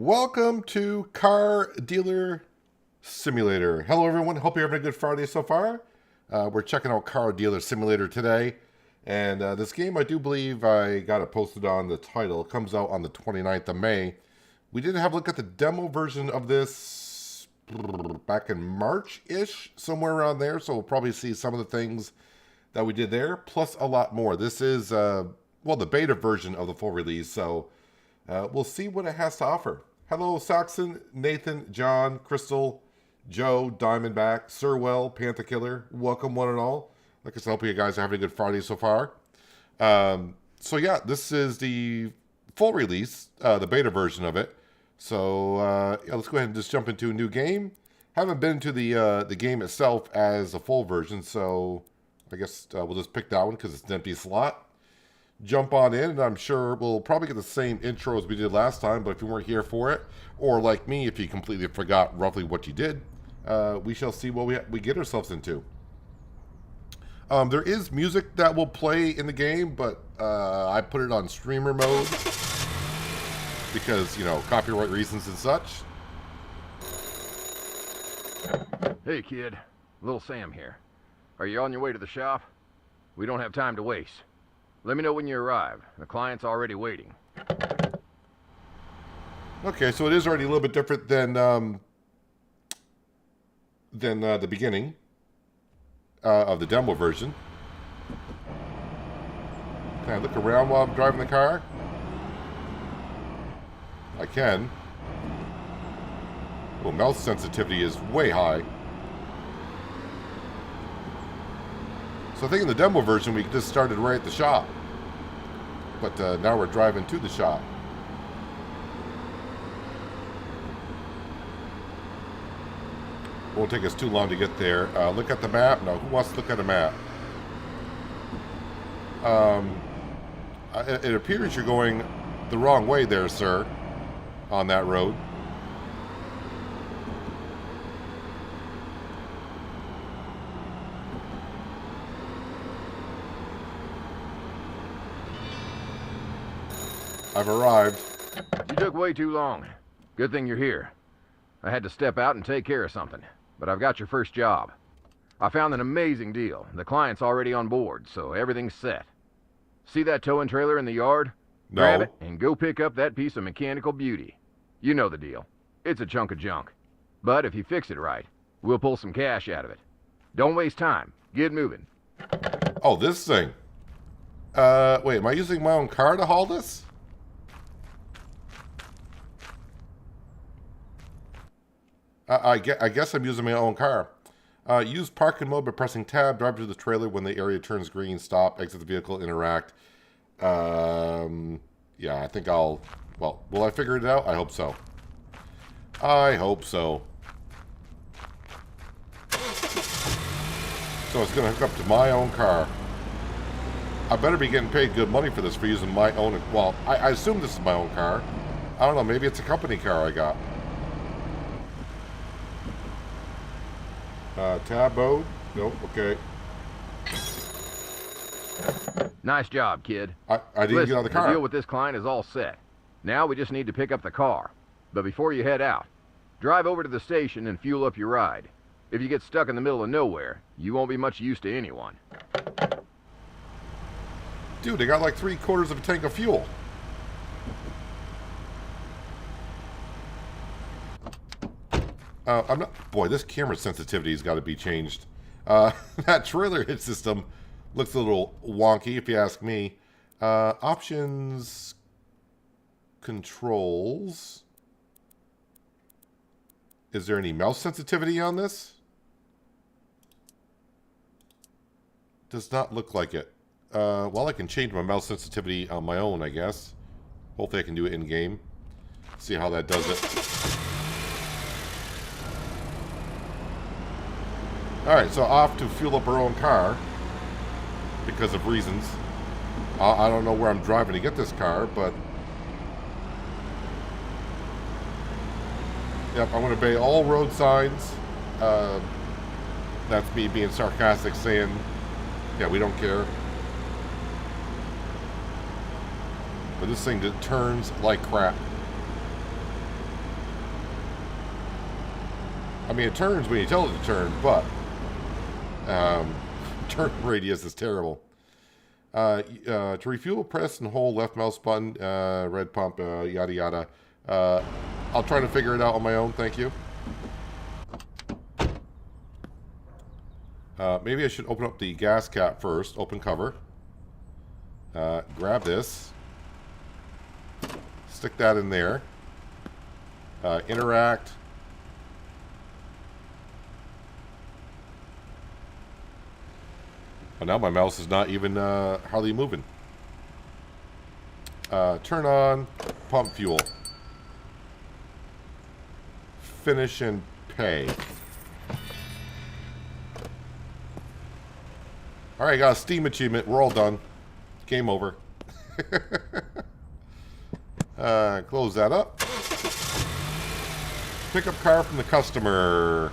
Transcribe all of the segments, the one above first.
Welcome to Car Dealer Simulator. Hello everyone, hope you're having a good Friday so far. We're checking out Car Dealer Simulator today. And this game, I do believe I got it posted on the title. It comes out on the 29th of May. We did have a look at the demo version of this back in March-ish, somewhere around there. So we'll probably see some of the things that we did there, plus a lot more. This is, well, the beta version of the full release, so we'll see what it has to offer. Hello, Saxon, Nathan, John, Crystal, Joe, Diamondback, Sirwell, Panther Killer. Welcome, one and all. Like I said, hope you guys are having a good Friday so far. So yeah, this is the full release, the beta version of it. So yeah, let's go ahead and just jump into a new game. Haven't been to the game itself as a full version, so I guess we'll just pick that one because it's an empty slot. Jump on in, and I'm sure we'll probably get the same intro as we did last time, but if you weren't here for it, or like me, if you completely forgot roughly what you did, we shall see what we get ourselves into. There is music that will play in the game, but I put it on streamer mode because, you know, copyright reasons and such. Hey kid, Little Sam here. Are you on your way to the shop? We don't have time to waste. Let me know when you arrive. The client's already waiting. Okay, so it is already a little bit different than the beginning of the demo version. Can I look around while I'm driving the car? I can. Well, mouse sensitivity is way high. So I think in the demo version we just started right at the shop. But now we're driving to the shop. Won't take us too long to get there. Look at the map. No, who wants to look at a map? It appears you're going the wrong way there, sir, on that road. I've arrived. You took way too long. Good thing you're here. I had to step out and take care of something, but I've got your first job. I found an amazing deal. The client's already on board, so everything's set. See that towing trailer in the yard? No. Grab it and go pick up that piece of mechanical beauty. You know the deal. It's a chunk of junk. But if you fix it right, we'll pull some cash out of it. Don't waste time. Get moving. Oh, this thing. Wait, am I using my own car to haul this? I guess I'm using my own car. Use parking mode by pressing tab. Drive to the trailer when the area turns green. Stop. Exit the vehicle. Interact. Yeah, I think I'll... Well, will I figure it out? I hope so. I hope so. So it's going to hook up to my own car. I better be getting paid good money for this, for using my own... Well, I assume this is my own car. I don't know. Maybe it's a company car I got. Tab mode? Nope, okay. Nice job, kid. I didn't Listen, get out of the car. The deal with this client is all set. Now we just need to pick up the car. But before you head out, drive over to the station and fuel up your ride. If you get stuck in the middle of nowhere, you won't be much use to anyone. Dude, I got like 3/4 of a tank of fuel. I'm not... Boy, this camera sensitivity has got to be changed. That trailer hit system looks a little wonky, if you ask me. Options... Controls... Is there any mouse sensitivity on this? Does not look like it. Well, I can change my mouse sensitivity on my own, I guess. Hopefully I can do it in-game. See how that does it. Alright, so off to fuel up our own car. Because of reasons. I don't know where I'm driving to get this car, but... Yep, I'm going to obey all road signs. That's me being sarcastic, saying, yeah, we don't care. But this thing just turns like crap. I mean, it turns when you tell it to turn, but turn radius is terrible. To refuel, press and hold left mouse button, red pump, yada yada. I'll try to figure it out on my own, thank you. Maybe I should open up the gas cap first. Open cover. Grab this. Stick that in there. Interact. Oh, now my mouse is not even hardly moving. Turn on. Pump fuel. Finish and pay. Alright, got a Steam achievement. We're all done. Game over. Close that up. Pick up car from the customer.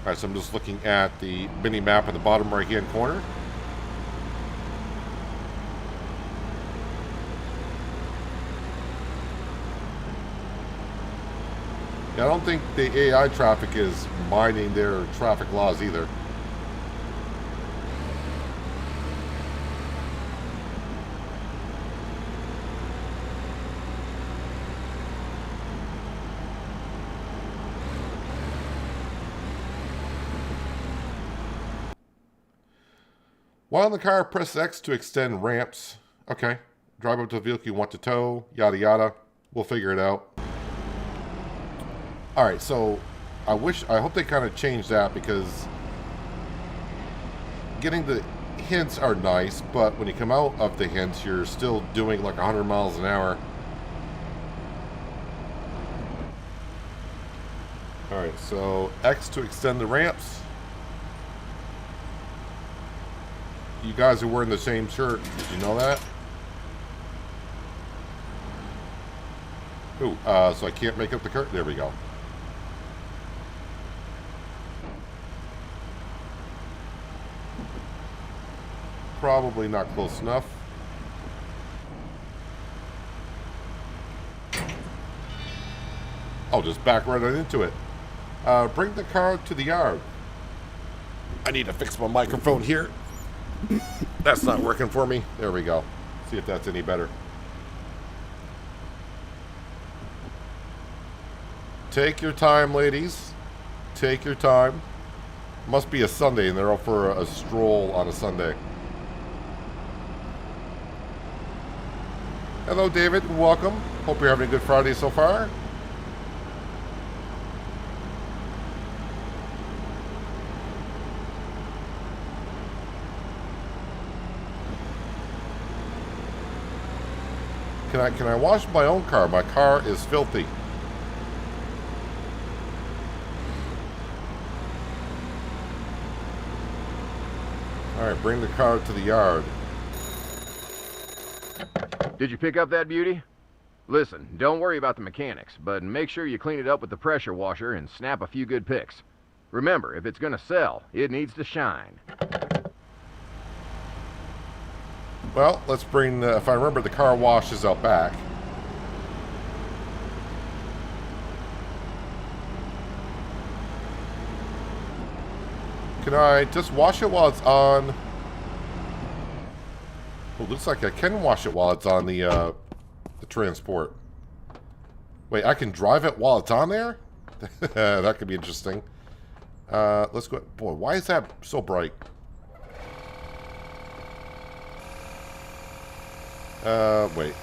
Alright, so I'm just looking at the mini map in the bottom right hand corner. Yeah, I don't think the AI traffic is minding their traffic laws either. While in the car, press X to extend ramps. Okay. Drive up to the vehicle you want to tow. Yada yada. We'll figure it out. Alright, so I hope they kind of change that, because getting the hints are nice, but when you come out of the hints, you're still doing like 100 miles an hour. Alright, so X to extend the ramps. You guys are wearing the same shirt. Did you know that? Ooh, so I can't make up the curtain. There we go. Probably not close enough. I'll just back right into it. Bring the car to the yard. I need to fix my microphone here. That's not working for me. There we go. See if that's any better. Take your time, ladies. Take your time. Must be a Sunday and they're out for a stroll on a Sunday. Hello, David. Welcome. Hope you're having a good Friday so far. Can I wash my own car? My car is filthy. Alright, bring the car to the yard. Did you pick up that beauty? Listen, don't worry about the mechanics, but make sure you clean it up with the pressure washer and snap a few good pics. Remember, if it's gonna sell, it needs to shine. Well, let's bring the, if I remember, the car wash is out back. Can I just wash it while it's on? Oh, looks like I can wash it while it's on the transport. Wait, I can drive it while it's on there? That could be interesting. Let's go. Boy, why is that so bright? Wait.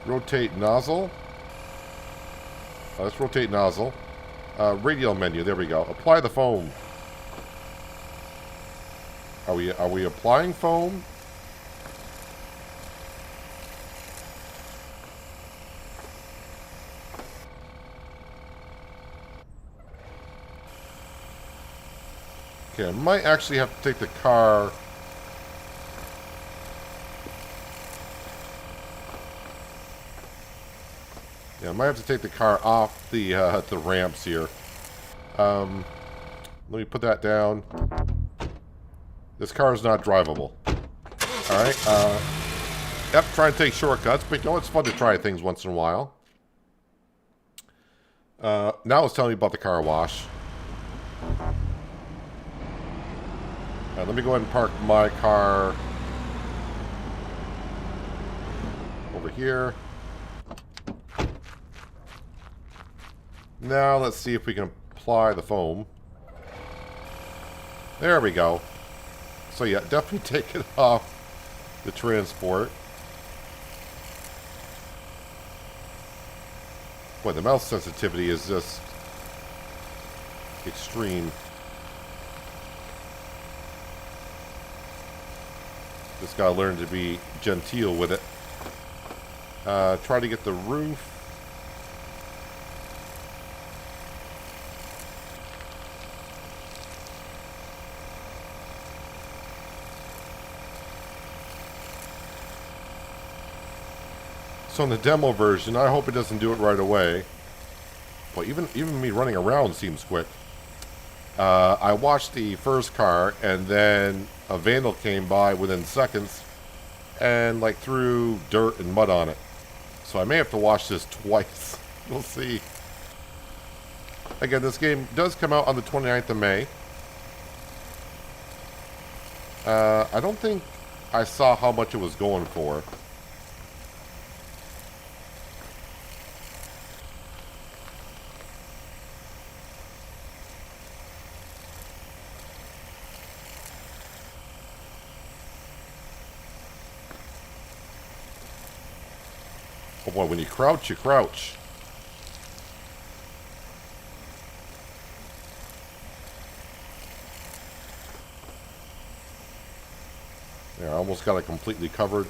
Rotate nozzle. Let's rotate nozzle. Radial menu. There we go. Apply the foam. Are we applying foam? Okay, I might actually have to take the car. Yeah, I might have to take the car off the ramps here. Let me put that down. This car is not drivable. Alright, try and take shortcuts, but you know, it's fun to try things once in a while. Now it's telling me about the car wash. Let me go ahead and park my car over here. Now let's see if we can apply the foam. There we go. So yeah, definitely take it off the transport. Boy, the mouse sensitivity is just extreme. Just gotta learn to be genteel with it. Try to get the roof. So in the demo version, I hope it doesn't do it right away. But even me running around seems quick. I watched the first car, and then a vandal came by within seconds and like threw dirt and mud on it. So I may have to watch this twice. We'll see. Again, this game does come out on the 29th of May. I don't think I saw how much it was going for. Oh boy, when you crouch, you crouch. Yeah, I almost got it completely covered.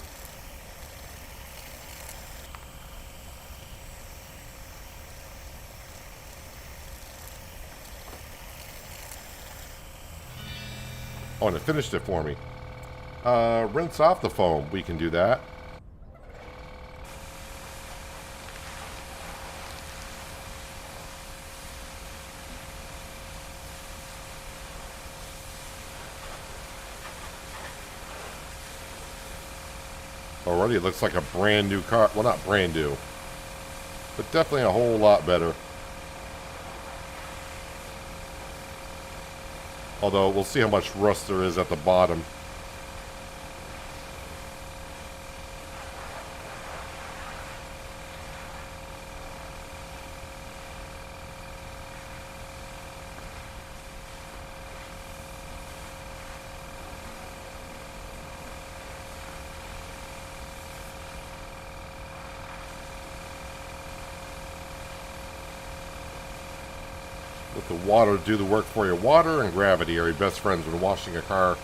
Oh, and it finished it for me. Rinse off the foam. We can do that. Already it looks like a brand new car. Well, not brand new, but definitely a whole lot better. Although we'll see how much rust there is at the bottom. Let the water do the work for you. Water and gravity are your best friends when washing a car.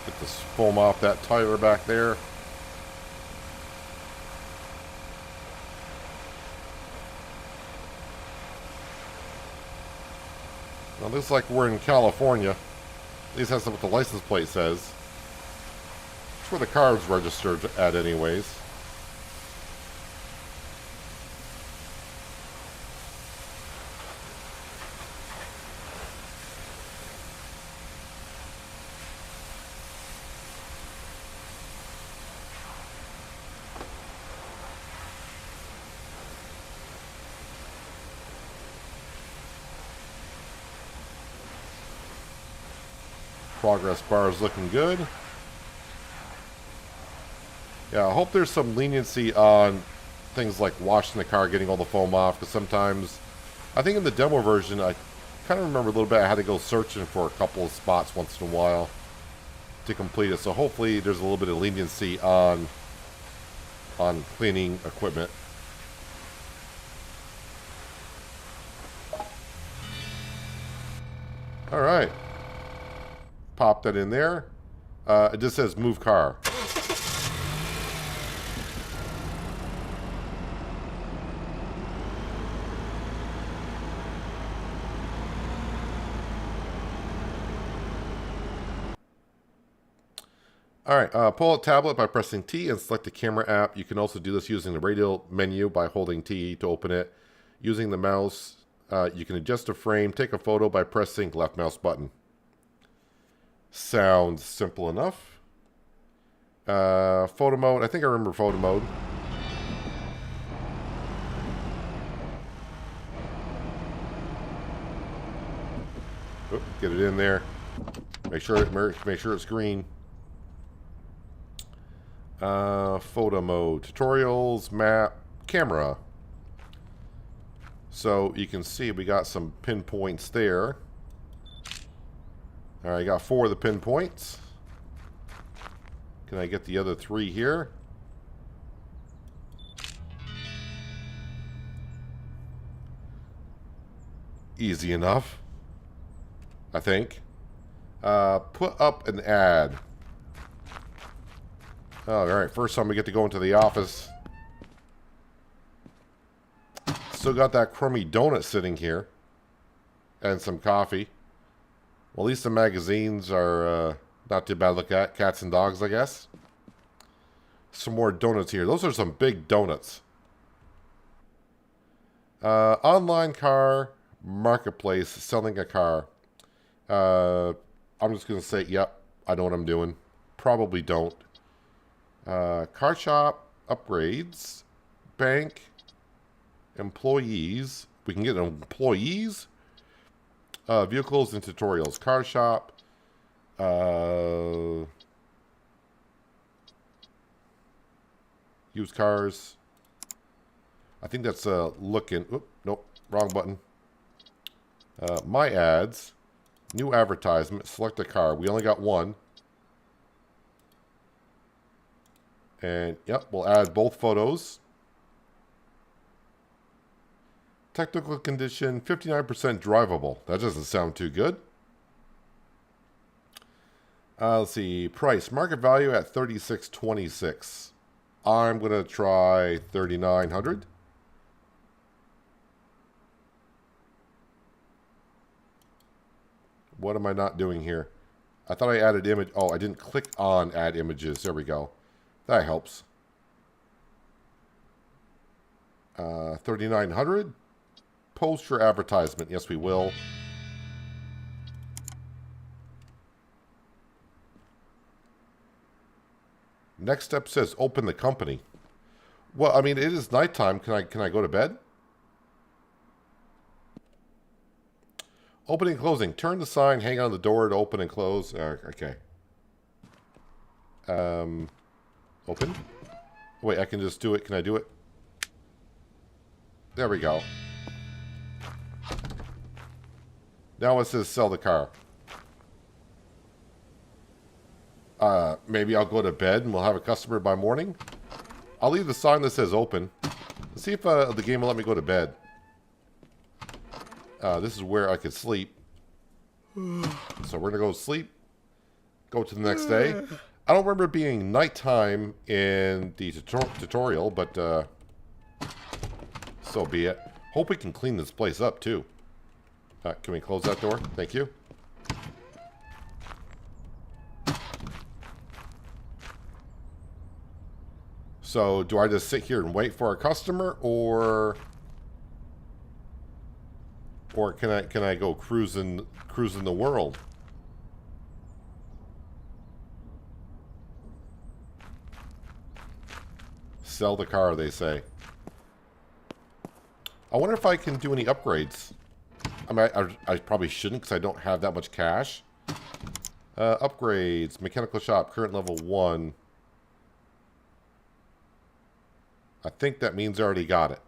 Get this foam off that tire back there. Now, looks like we're in California. At least that's what the license plate says. That's where the car is registered at anyways. Progress bar is looking good. Yeah, I hope there's some leniency on things like washing the car, getting all the foam off, because sometimes, I think in the demo version, I kind of remember a little bit I had to go searching for a couple of spots once in a while to complete it. So hopefully there's a little bit of leniency on cleaning equipment. All right. Pop that in there. It just says move car. All right, pull out tablet by pressing T and select the camera app. You can also do this using the radio menu by holding T to open it. Using the mouse, you can adjust a frame, take a photo by pressing left mouse button. Sounds simple enough. Photo mode. I think I remember photo mode. Oop, get it in there. Make sure it's green. Photo mode. Tutorials, map, camera. So you can see we got some pinpoints there. All right, I got 4 of the pinpoints. Can I get the other 3 here? Easy enough, I think. Put up an ad. Oh, all right, first time we get to go into the office. Still got that crummy donut sitting here. And some coffee. Well, at least the magazines are not too bad to look at. Cats and dogs, I guess. Some more donuts here. Those are some big donuts. Online car marketplace selling a car. I'm just going to say, yep, I know what I'm doing. Probably don't. Car shop, upgrades, bank, employees. We can get employees. Vehicles and tutorials. Car shop. Used cars. I think that's looking. Oop, nope, wrong button. My ads. New advertisement. Select a car. We only got 1. And yep, we'll add both photos. Technical condition, 59% drivable. That doesn't sound too good. Let's see. Price. Market value at $36.26. I'm going to try $3,900. What am I not doing here? I thought I added image. Oh, I didn't click on add images. There we go. That helps. 3,900. Post your advertisement. Yes, we will. Next step says open the company. Well, I mean, it is nighttime. Can I go to bed? Opening and closing. Turn the sign, hang on the door to open and close. Okay. Open. Wait, I can just do it. Can I do it? There we go. Now it says sell the car. Maybe I'll go to bed and we'll have a customer by morning. I'll leave the sign that says open. Let's see if the game will let me go to bed. This is where I could sleep. So we're going to go sleep. Go to the next day. I don't remember it being nighttime in the tutorial, but so be it. Hope we can clean this place up, too. Can we close that door? Thank you. So, do I just sit here and wait for a customer, or can I go cruising the world? Sell the car, they say. I wonder if I can do any upgrades. I mean, I probably shouldn't because I don't have that much cash. Upgrades. Mechanical shop. Current level 1. I think that means I already got it.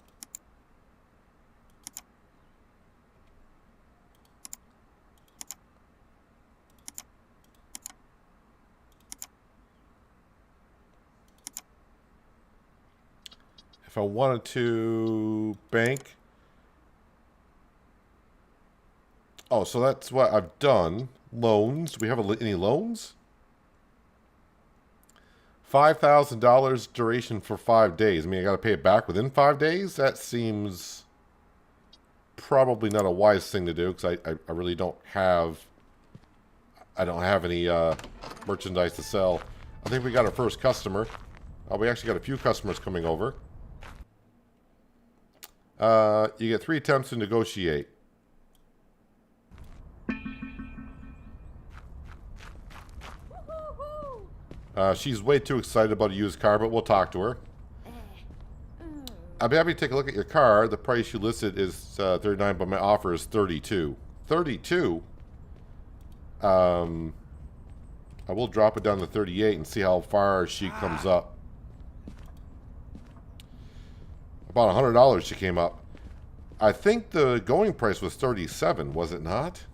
If I wanted to bank. Oh, so that's what I've done. Loans. Do we have any loans? $5,000 duration for 5 days. I mean, I got to pay it back within 5 days? That seems probably not a wise thing to do because I really don't have... I don't have any merchandise to sell. I think we got our first customer. We actually got a few customers coming over. You get 3 attempts to negotiate. She's way too excited about a used car, but we'll talk to her. I'd be happy to take a look at your car. The price you listed is $39, but my offer is $32. $32? I will drop it down to $38 and see how far she comes up. About $100 she came up. I think the going price was $37, was it not?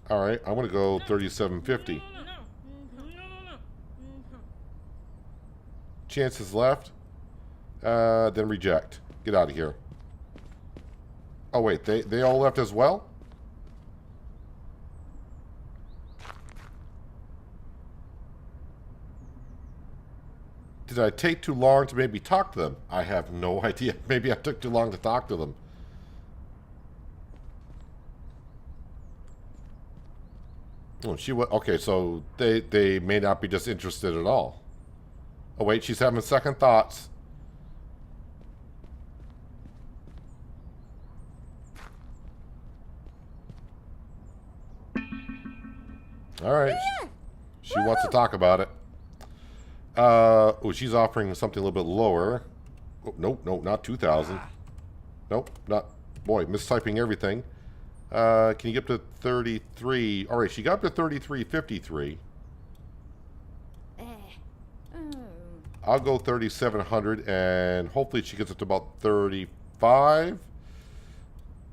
All right, I'm gonna go $37.50. Chances left. Then reject. Get out of here. Oh wait, they all left as well? Did I take too long to maybe talk to them? I have no idea. Maybe I took too long to talk to them. Oh, she was okay. So they may not be just interested at all. Oh wait, she's having second thoughts. All right, she wants to talk about it. Oh, she's offering something a little bit lower. Oh, nope, not 2,000. Nope, not. Boy, mistyping everything. Can you get up to 33? All right, she got up to 33.53. I'll go 3,700, and hopefully she gets up to about 35.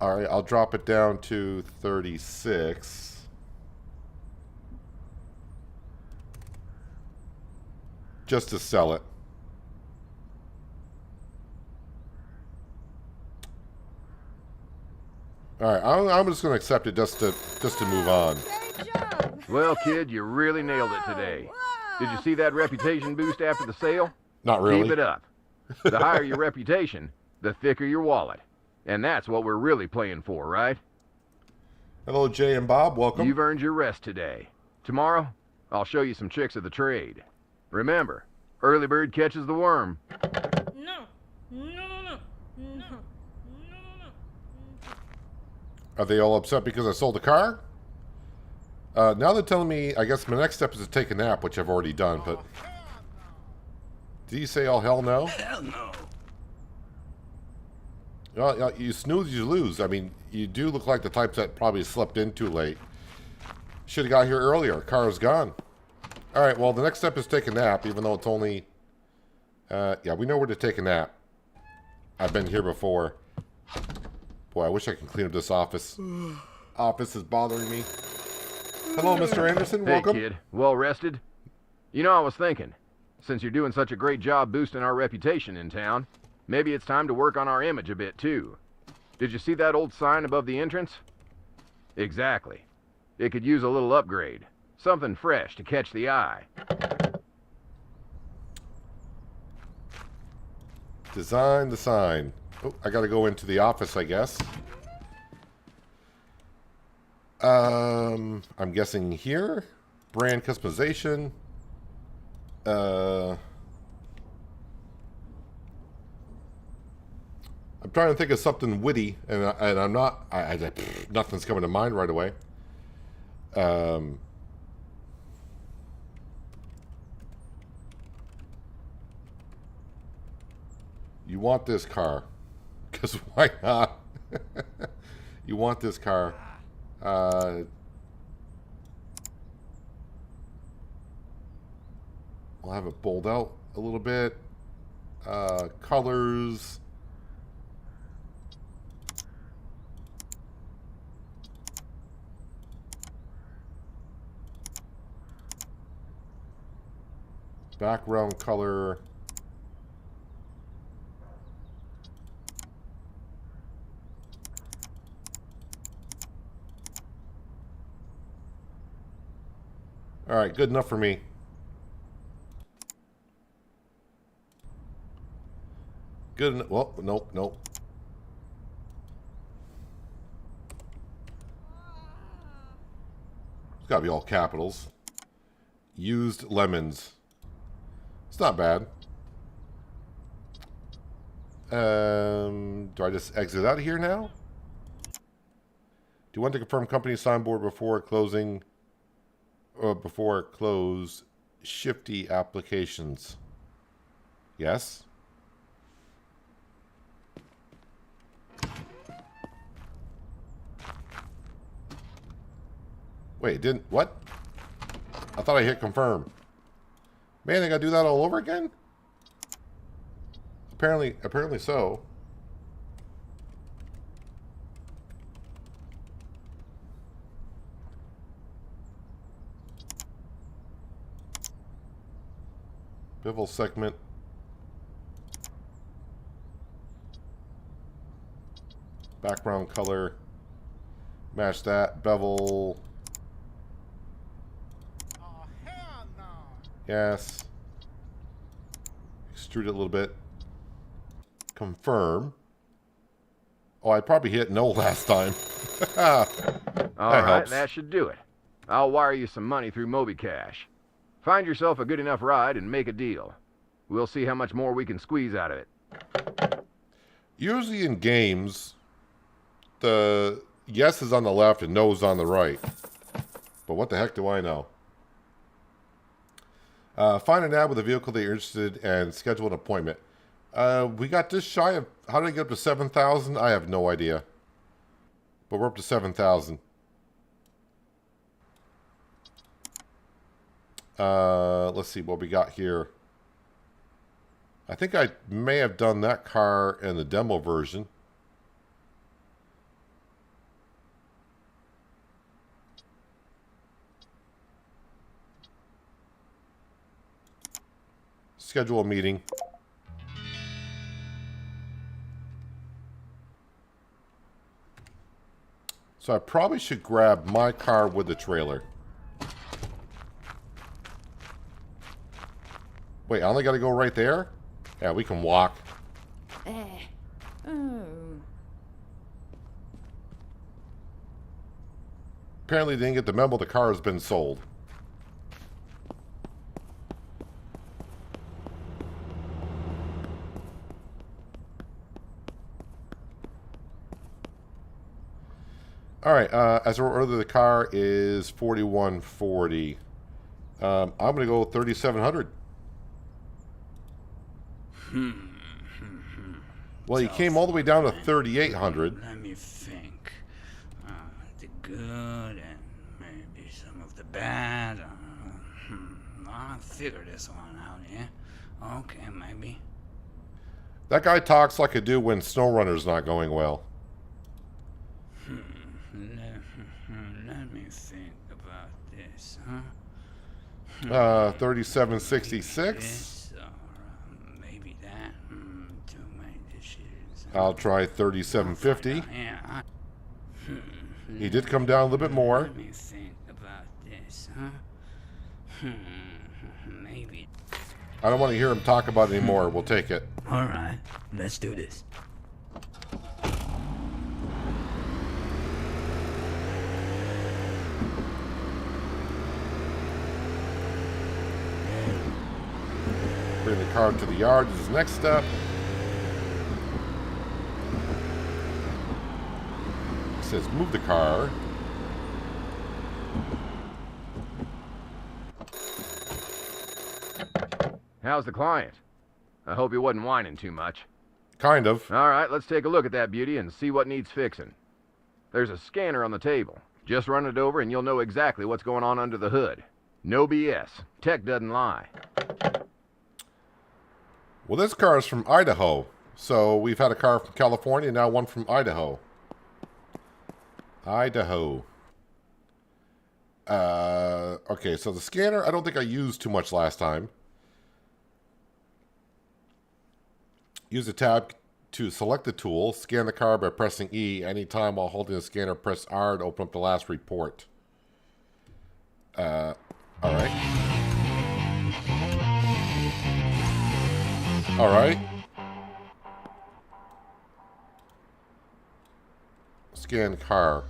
All right, I'll drop it down to 36. Just to sell it. All right, I'm just going to accept it just to move on. Well, kid, you really nailed it today. Did you see that reputation boost after the sale? Not really. Keep it up. The higher your reputation, the thicker your wallet. And that's what we're really playing for, right? Hello, Jay and Bob. Welcome. You've earned your rest today. Tomorrow, I'll show you some tricks of the trade. Remember, early bird catches the worm. Are they all upset because I sold the car? Now they're telling me, I guess my next step is to take a nap, which I've already done, but... Did you say all hell no? Hell no. Well, you snooze, you lose. I mean, you do look like the types that probably slept in too late. Should have got here earlier. Car is gone. All right, well, the next step is take a nap, even though it's only... yeah, we know where to take a nap. I've been here before. Boy, I wish I could clean up this office. Office is bothering me. Hello, Mr. Anderson. Welcome. Hey, kid. Well rested? You know, I was thinking, since you're doing such a great job boosting our reputation in town, maybe it's time to work on our image a bit, too. Did you see that old sign above the entrance? Exactly. It could use a little upgrade. Something fresh to catch the eye. Design the sign. Oh, I gotta go into the office, I guess. I'm guessing here. Brand customization. I'm trying to think of something witty, and I'm not. Nothing's coming to mind right away. You want this car. Because why not? You want this car. We'll have it bowled out a little bit. Colors. Background color. All right, good enough for me. Good enough. Well, nope. It's got to be all capitals. Used lemons. It's not bad. Do I just exit out of here now? Do you want to confirm company signboard before closing or before close shifty applications? Yes. Wait, didn't what? I thought I hit confirm. Man, I gotta do that all over again? Apparently so. Bevel segment. Background color. Match that. Bevel. Oh, hell no. Yes. Extrude it a little bit. Confirm. Oh, I probably hit no last time. All right, helps. that should do it. I'll wire you some money through MobiCash. Find yourself a good enough ride and make a deal. We'll see how much more we can squeeze out of it. Usually in games, the yes is on the left and no is on the right. But what the heck do I know? Find an ad with a vehicle that you're interested in and schedule an appointment. We got just shy of... How did I get up to 7,000? I have no idea. But we're up to 7,000. Let's see what we got here. I think I may have done that car in the demo version. Schedule a meeting. So I probably should grab my car with the trailer. Wait, I only got to go right there? Yeah, we can walk. Apparently they didn't get the memo the car has been sold. All right, as we're earlier, the car is 4140. I'm going to go 3700. Well, you came all the way down to 3800. Let me think. The good and maybe some of the bad. I'll figure this one out, yeah? Okay, maybe. That guy talks like a dude when SnowRunner's not going well. Let me think about this, huh? 3766. Maybe that. Too many decisions. I'll try 3750. Yeah. He did come down a little bit more. Let me think about this, huh? Maybe. I don't want to hear him talk about it anymore. We'll take it. All right, let's do this. Bring the car to the yard is the next step. It says move the car. How's the client? I hope he wasn't whining too much. Kind of. All right, let's take a look at that beauty and see what needs fixing. There's a scanner on the table. Just run it over and you'll know exactly what's going on under the hood. No BS. Tech doesn't lie. Well, this car is from Idaho. So we've had a car from California, now one from Idaho. Idaho. Okay, so the scanner, I don't think I used too much last time. Use the tab to select the tool. Scan the car by pressing E. Anytime while holding the scanner, press R to open up the last report. Alright. Alright. Scan car.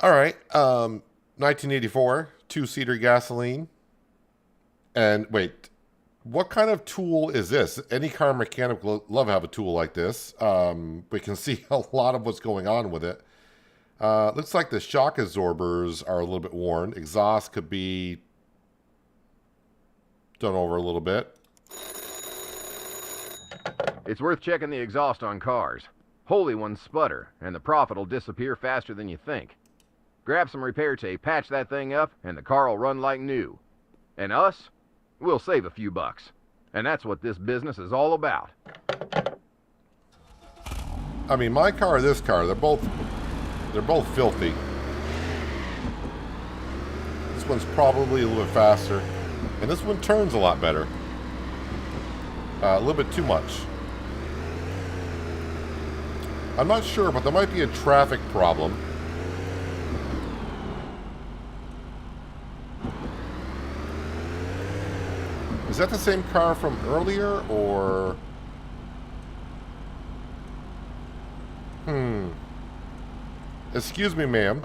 Alright. 1984. Two-seater gasoline. And wait. What kind of tool is this? Any car mechanic will love to have a tool like this. We can see a lot of what's going on with it. Looks like the shock absorbers are a little bit worn. Exhaust could be done over a little bit. It's worth checking the exhaust on cars. Holy ones sputter, and the profit will disappear faster than you think. Grab some repair tape, patch that thing up, and the car will run like new. And us? We'll save a few bucks. And that's what this business is all about. I mean, my car or this car, they're both filthy. This one's probably a little bit faster, and this one turns a lot better. A little bit too much. I'm not sure, but there might be a traffic problem. Is that the same car from earlier, or... Excuse me, ma'am.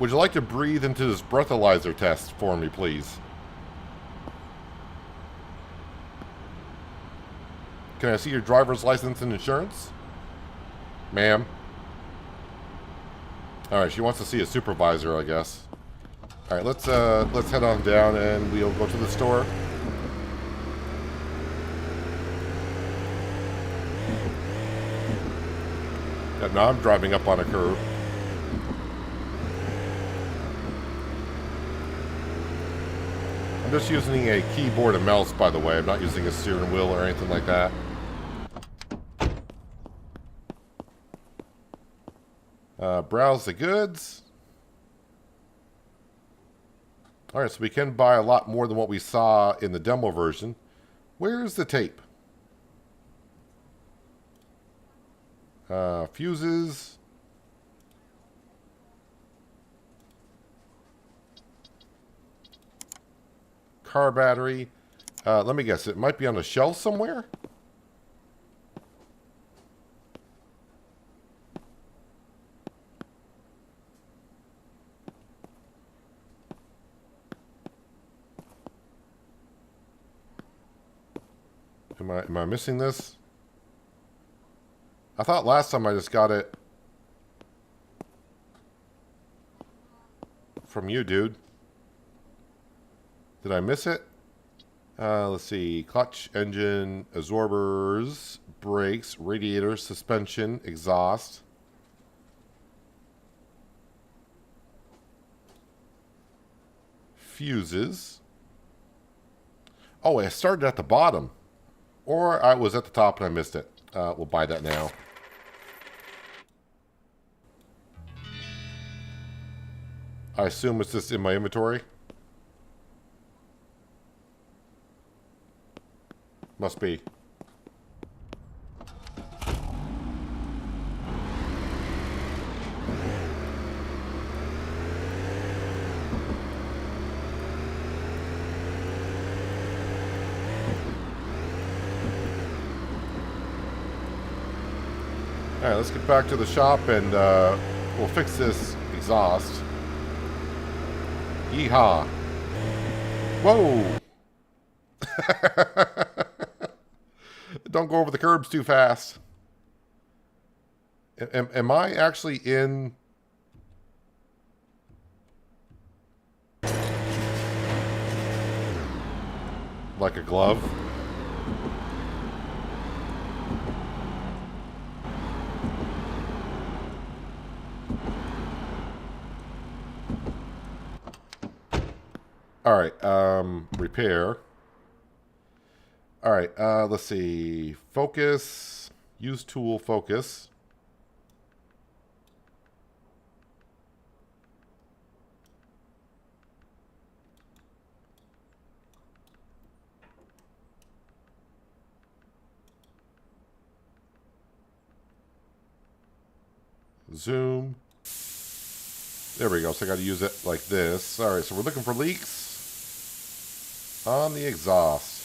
Would you like to breathe into this breathalyzer test for me, please? Can I see your driver's license and insurance? Ma'am. Alright, she wants to see a supervisor, I guess. Alright, let's head on down and we'll go to the store. Yeah, now I'm driving up on a curve. I'm just using a keyboard and mouse, by the way. I'm not using a steering wheel or anything like that. Browse the goods. Alright, so we can buy a lot more than what we saw in the demo version. Where's the tape? Fuses. Car battery. Let me guess, it might be on a shelf somewhere? Am I missing this? I thought last time I just got it from you, dude. Did I miss it? Let's see. Clutch, engine, absorbers, brakes, radiator, suspension, exhaust. Fuses. Oh, I started at the bottom. Or I was at the top and I missed it. We'll buy that now. I assume it's just in my inventory. Must be. Alright, let's get back to the shop and we'll fix this exhaust. Yeehaw. Whoa! Don't go over the curbs too fast. Am I actually in... like a glove? Alright, repair. Alright, let's see. Focus. Use tool, focus. Zoom. There we go. So I got to use it like this. Alright, so we're looking for leaks on the exhaust.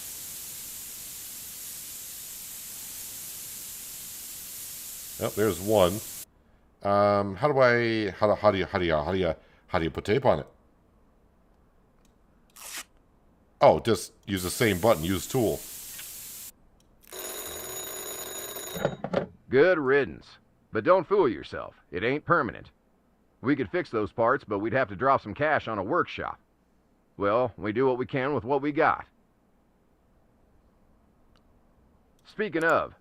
Oh, there's one. How do you put tape on it? Oh, just use the same button, use tool. Good riddance. But don't fool yourself. It ain't permanent. We could fix those parts, but we'd have to drop some cash on a workshop. Well, we do what we can with what we got. Speaking of,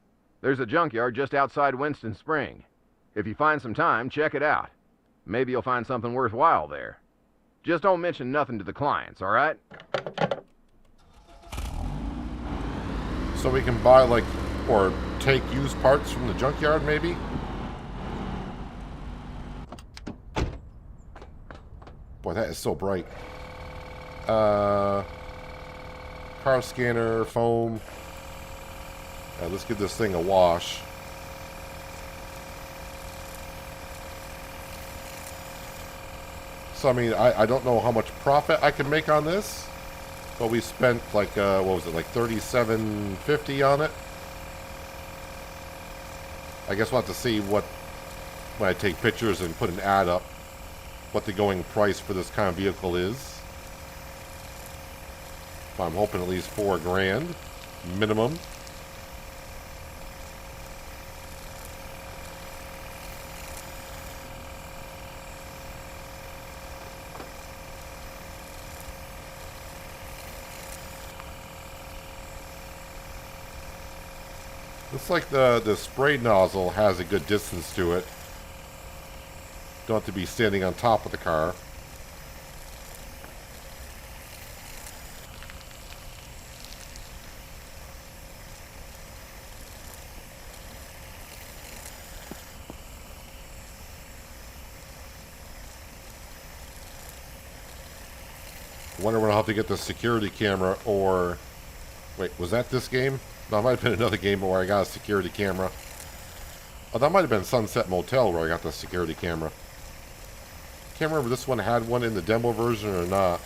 there's a junkyard just outside Winston Spring. If you find some time, check it out. Maybe you'll find something worthwhile there. Just don't mention nothing to the clients, all right? So we can buy, like, or take used parts from the junkyard, maybe? Boy, that is so bright. Car scanner, foam. Let's give this thing a wash. So, I mean, I don't know how much profit I can make on this. But we spent like, what was it, like $37.50 on it? I guess we'll have to see what, when I take pictures and put an ad up, what the going price for this kind of vehicle is. I'm hoping at least $4 grand minimum. Looks like the spray nozzle has a good distance to it. Don't have to be standing on top of the car. Wonder when I'll have to get the security camera, or... Wait, was that this game? No, it might have been another game where I got a security camera. Oh, that might have been Sunset Motel where I got the security camera. Can't remember if this one had one in the demo version or not.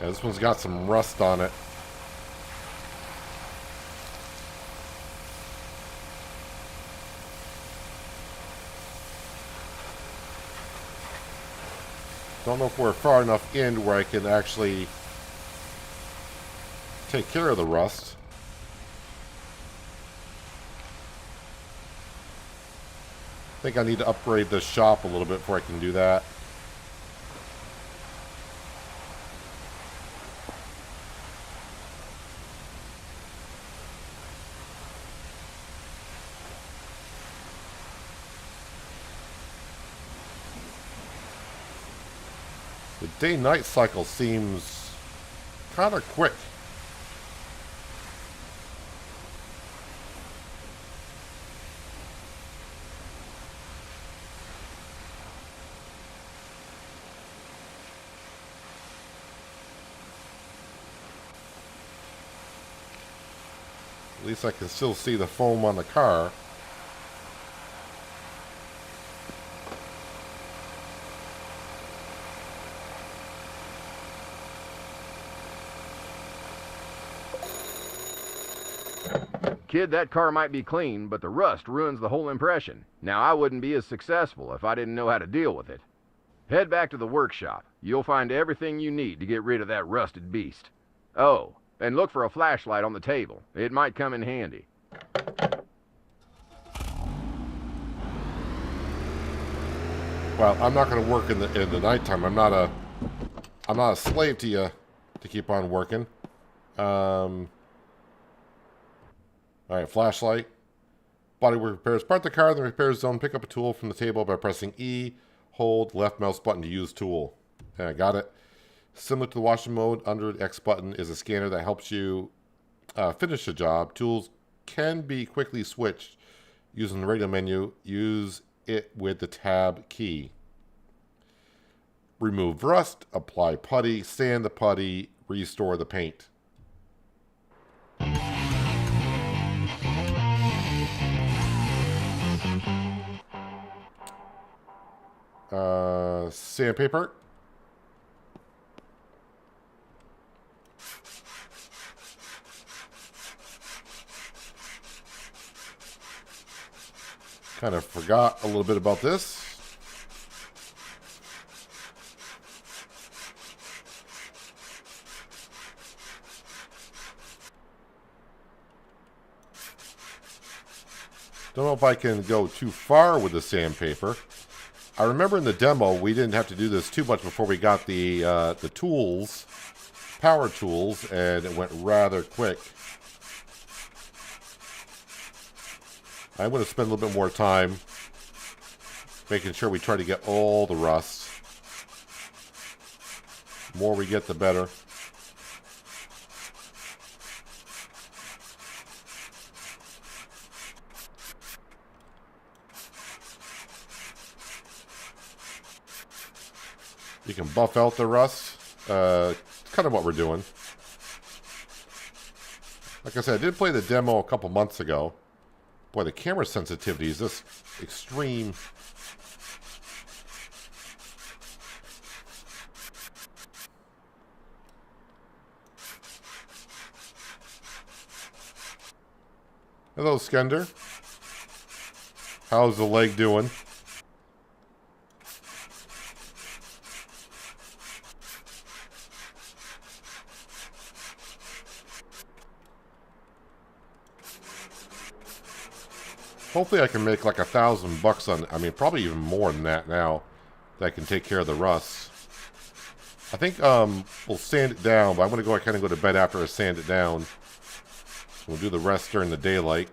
Yeah, this one's got some rust on it. Don't know if we're far enough in where I can actually take care of the rust. I think I need to upgrade the shop a little bit before I can do that. The day-night cycle seems kind of quick. At least I can still see the foam on the car. Kid, that car might be clean, but the rust ruins the whole impression. Now, I wouldn't be as successful if I didn't know how to deal with it. Head back to the workshop. You'll find everything you need to get rid of that rusted beast. Oh, and look for a flashlight on the table. It might come in handy. Well, I'm not going to work in the nighttime. I'm not a slave to you to keep on working. All right, flashlight. Bodywork repairs. Park the car in the repair zone. Pick up a tool from the table by pressing E. Hold left mouse button to use tool. Okay, I got it. Similar to the washing mode, under the X button is a scanner that helps you finish the job. Tools can be quickly switched using the radio menu. Use it with the tab key. Remove rust. Apply putty. Sand the putty. Restore the paint. Sandpaper. Kind of forgot a little bit about this. Don't know if I can go too far with the sandpaper. I remember in the demo we didn't have to do this too much before we got the tools, power tools, and it went rather quick. I'm going to spend a little bit more time making sure we try to get all the rust. The more we get, the better. You can buff out the rust. Kind of what we're doing. Like I said, I did play the demo a couple months ago. Boy, the camera sensitivity is just extreme. Hello, Skender. How's the leg doing? Hopefully I can make like $1,000 on, I mean, probably even more than that now, that I can take care of the rust. I think we'll sand it down, but I'm going to kind of go to bed after I sand it down. We'll do the rest during the daylight.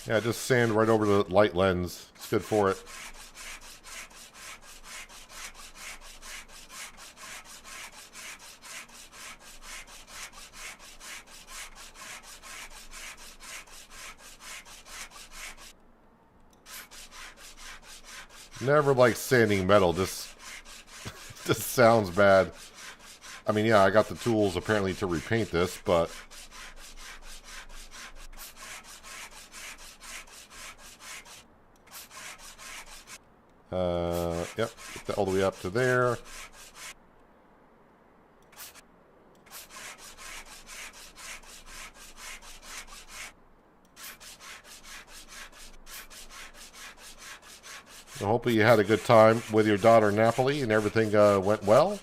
Yeah, just sand right over the light lens. It's good for it. Never like sanding metal. Just sounds bad. I mean, yeah, I got the tools apparently to repaint this, but yep, get that all the way up to there. So hopefully you had a good time with your daughter Napoli and everything went well.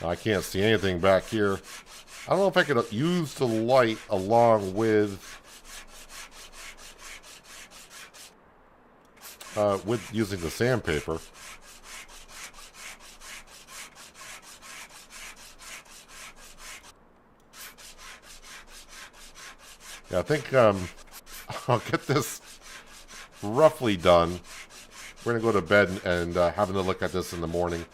I can't see anything back here. I don't know if I could use the light along with using the sandpaper. Yeah, I think I'll get this roughly done. We're going to go to bed and have a look at this in the morning.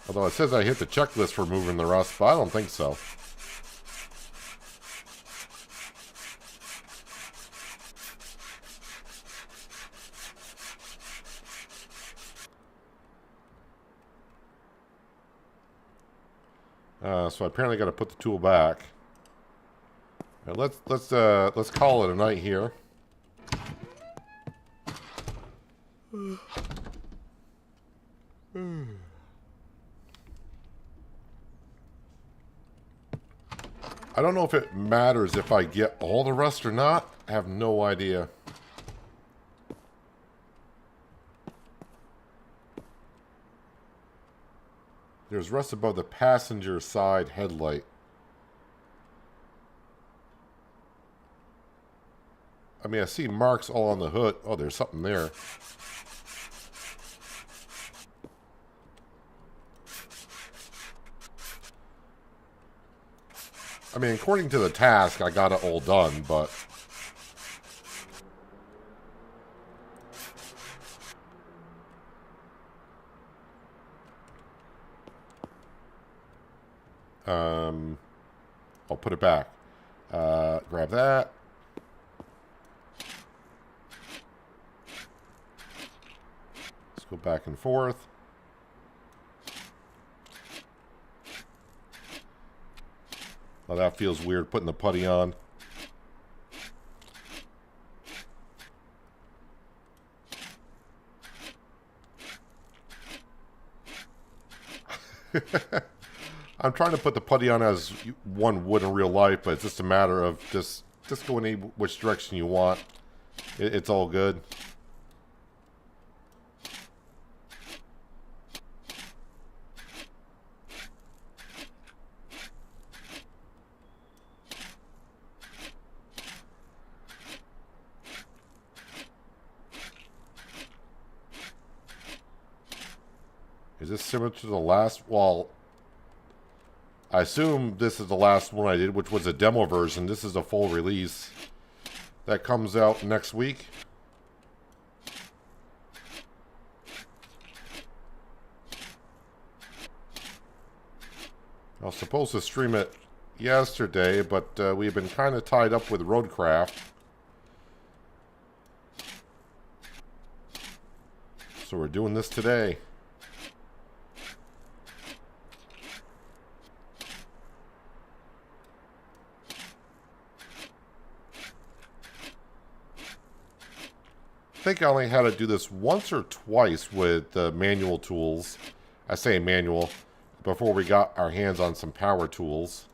Although it says I hit the checklist for moving the rust, but I don't think so. So I apparently got to put the tool back. Now let's call it a night here. I don't know if it matters if I get all the rust or not. I have no idea. There's rust above the passenger side headlight. I mean, I see marks all on the hood. Oh, there's something there. I mean, according to the task, I got it all done, but... I'll put it back. Grab that. Let's go back and forth. Well, that feels weird putting the putty on. I'm trying to put the putty on as one would in real life, but it's just a matter of just go in which direction you want. It's all good. Is this similar to the last? Well, I assume this is the last one I did, which was a demo version. This is a full release that comes out next week. I was supposed to stream it yesterday, but we've been kind of tied up with Roadcraft. So we're doing this today. I think I only had to do this once or twice with manual tools. I say manual, before we got our hands on some power tools.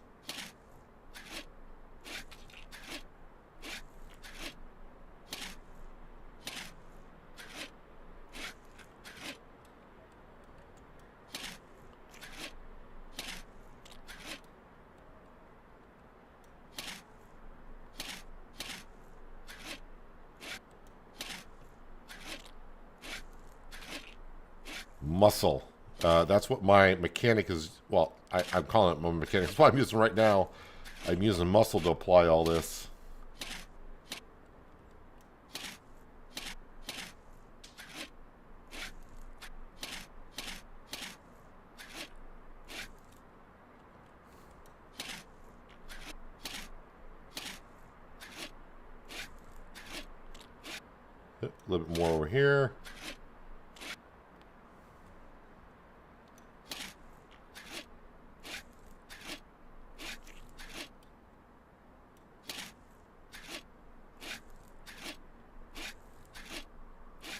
Muscle. That's what my mechanic is. Well, I'm calling it my mechanic. That's what I'm using right now. I'm using muscle to apply all this. A little bit more over here.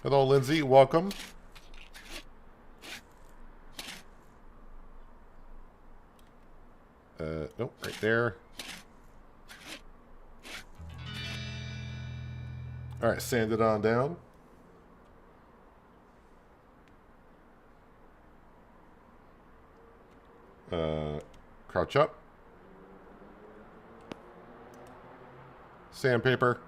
Hello, Lindsay. Welcome. Nope, right there. All right, sand it on down. Crouch up. Sandpaper.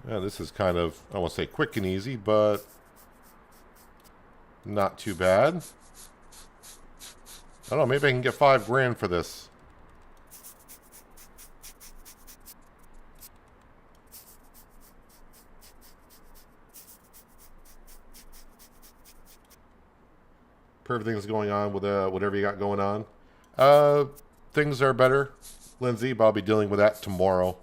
Yeah, this is kind of, I won't say quick and easy, but not too bad. I don't know, maybe I can get $5 grand for this. For everything's going on with whatever you got going on. Things are better, Lindsay, but I'll be dealing with that tomorrow.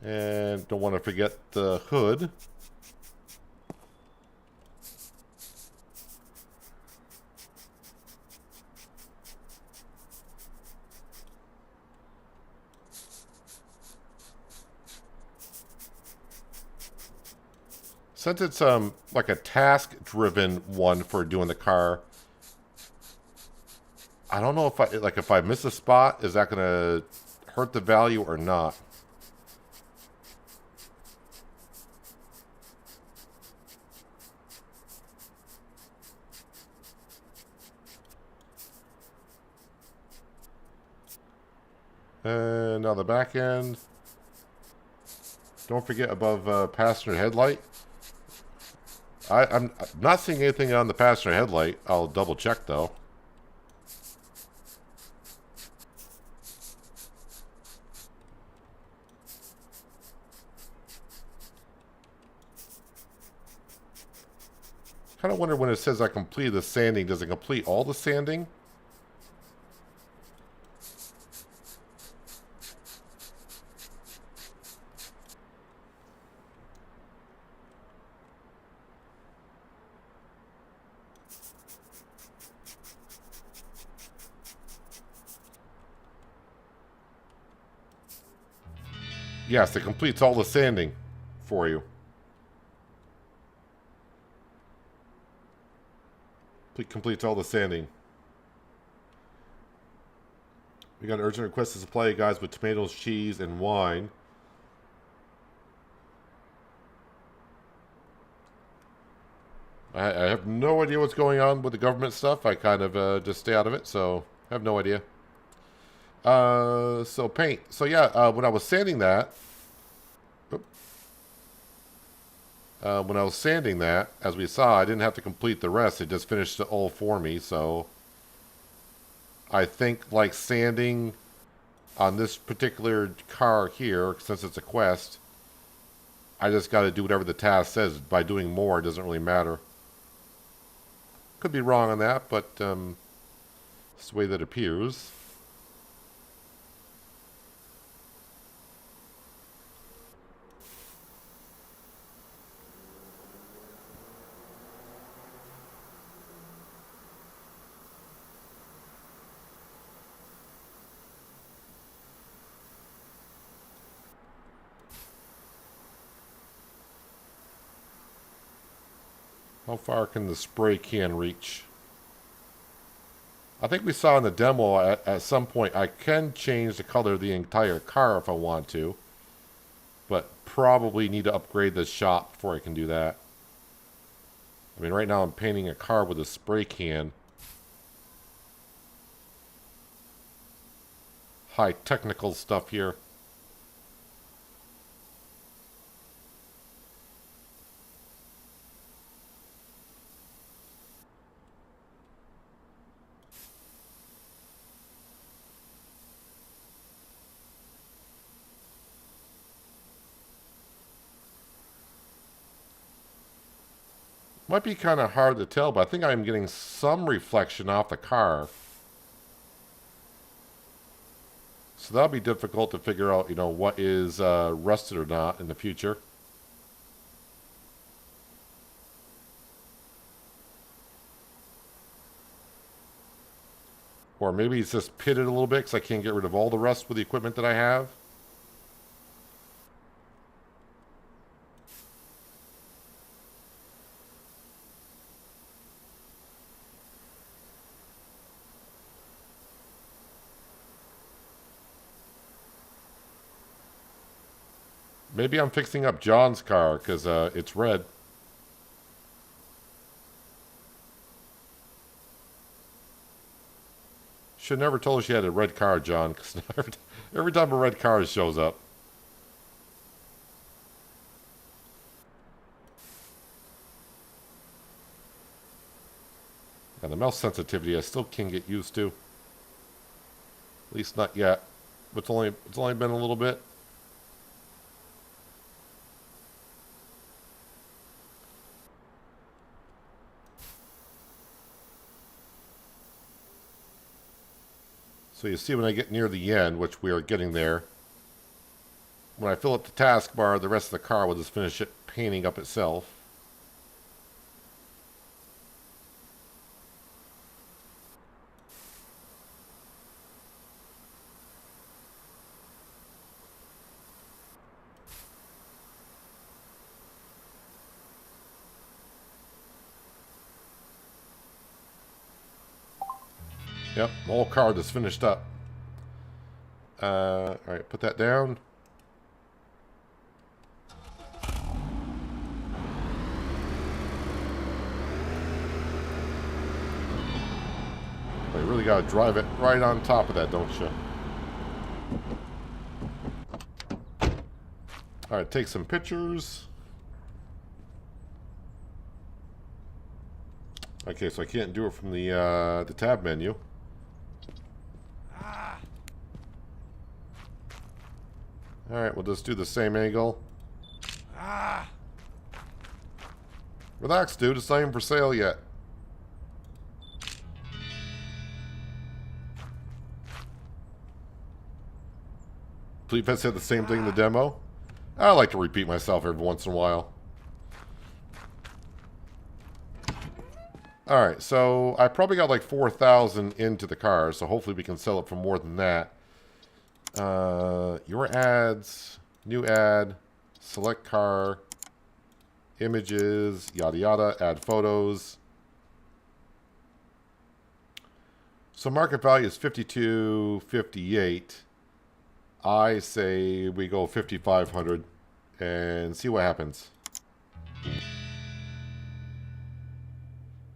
And don't want to forget the hood. Since it's like a task-driven one for doing the car, I don't know if I miss a spot, is that gonna hurt the value or not? And on the back end, don't forget above passenger headlight. I'm not seeing anything on the passenger headlight. I'll double check though. Kind of wonder when it says I completed the sanding, does it complete all the sanding? Yes, it completes all the sanding for you. It completes all the sanding. We got an urgent request to supply you guys with tomatoes, cheese, and wine. I have no idea what's going on with the government stuff. I kind of just stay out of it, so I have no idea. So paint. So yeah, when I was sanding that, as we saw, I didn't have to complete the rest. It just finished it all for me. So I think like sanding on this particular car here, since it's a quest, I just got to do whatever the task says. By doing more, it doesn't really matter. Could be wrong on that, but it's the way that it appears. How far can the spray can reach? I think we saw in the demo at some point I can change the color of the entire car if I want to. But probably need to upgrade the shop before I can do that. I mean, right now I'm painting a car with a spray can. High technical stuff here. Might be kind of hard to tell, but I think I'm getting some reflection off the car. So that'll be difficult to figure out, you know, what is rusted or not in the future. Or maybe it's just pitted a little bit because I can't get rid of all the rust with the equipment that I have. Maybe I'm fixing up John's car because it's red. Should never told us you had a red car, John, because every time a red car shows up. And the mouse sensitivity I still can't get used to. At least not yet. It's only been a little bit. So you see when I get near the end, which we are getting there, when I fill up the taskbar, the rest of the car will just finish it painting up itself. Yep, the whole car just finished up. Alright, put that down. But you really gotta drive it right on top of that, don't you? All right, take some pictures. Okay, so I can't do it from the tab menu. All right, we'll just do the same angle. Relax, dude. It's not even for sale yet. Please said the same thing in the demo. I like to repeat myself every once in a while. Alright, so I probably got like 4,000 into the car, so hopefully we can sell it for more than that. Your ads, new ad, select car, images, yada yada, add photos. So market value is 52.58. I say we go 5,500 and see what happens.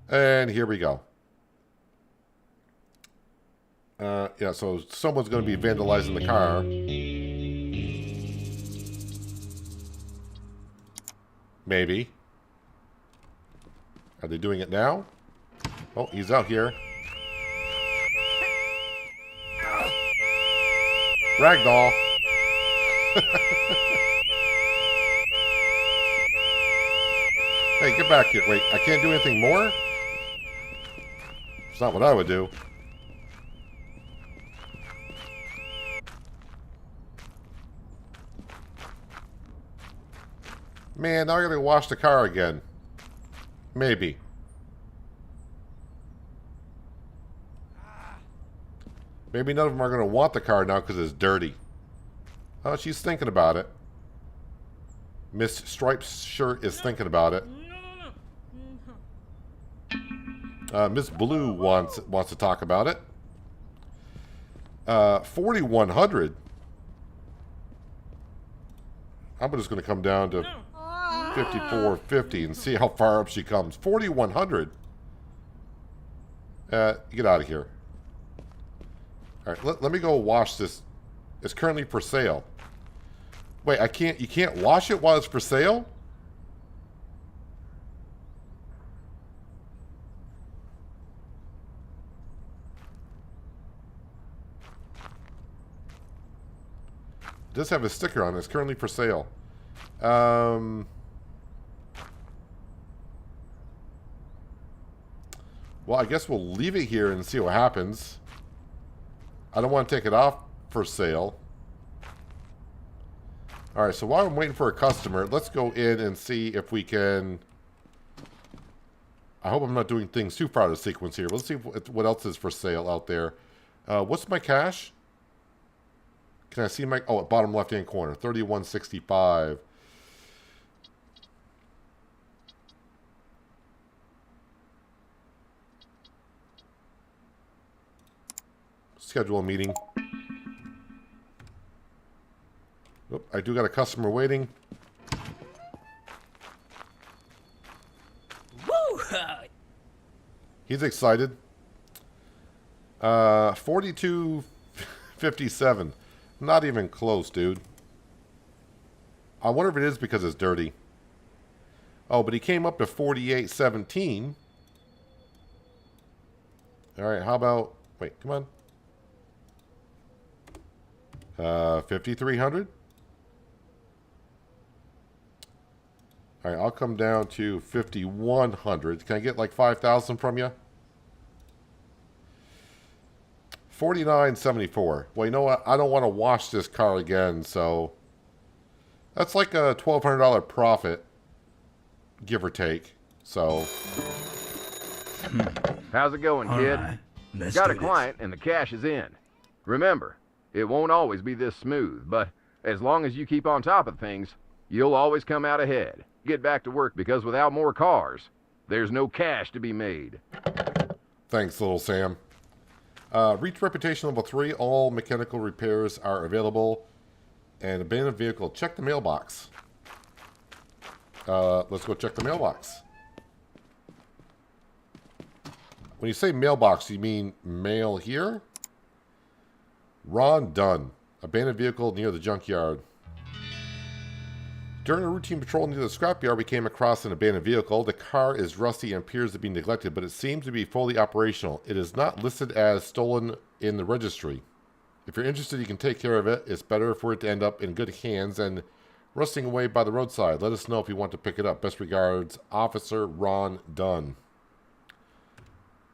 And here we go. Yeah, so someone's going to be vandalizing the car. Maybe. Are they doing it now? Oh, he's out here. Ragdoll. Hey, get back here. Wait, I can't do anything more? It's not what I would do. Man, now I gotta wash the car again. Maybe. Maybe none of them are gonna want the car now because it's dirty. Oh, she's thinking about it. Miss Stripes' shirt is thinking about it. Miss Blue wants to talk about it. 4,100. I'm just going to come down to 54.50 and see how far up she comes. 4,100. Get out of here. All right, let me go wash this. It's currently for sale. Wait, I can't. You can't wash it while it's for sale? It does have a sticker on it. It's currently for sale. Well, I guess we'll leave it here and see what happens. I don't want to take it off for sale. All right, so while I'm waiting for a customer, let's go in and see if we can... I hope I'm not doing things too far out of sequence here. Let's see what else is for sale out there. What's my cash? Can I see my... Oh, bottom left-hand corner. 31.65. Schedule a meeting. Oop, I do got a customer waiting. Woo! He's excited. 42.57. Not even close, dude. I wonder if it is because it's dirty. Oh, but he came up to 48.17. All right, how about... Wait, come on. 5,300. All right, I'll come down to 5,100. Can I get like 5,000 from you? 49.74. Well, you know what? I don't want to wash this car again, so that's like a $1,200 profit, give or take. So, How's it going, All kid? right, let's Got do a client and the cash is in. Remember, it won't always be this smooth, but as long as you keep on top of things, you'll always come out ahead. Get back to work because without more cars, there's no cash to be made. thanks, little Sam. Reach reputation level 3. All mechanical repairs are available. And abandoned vehicle. Check the mailbox. Let's go check the mailbox. When you say mailbox, you mean mail here? Ron Dunn. Abandoned vehicle near the junkyard. During a routine patrol near the scrapyard, we came across an abandoned vehicle. The car is rusty and appears to be neglected, but it seems to be fully operational. It is not listed as stolen in the registry. If you're interested, you can take care of it. It's better for it to end up in good hands than rusting away by the roadside. Let us know if you want to pick it up. Best regards, Officer Ron Dunn.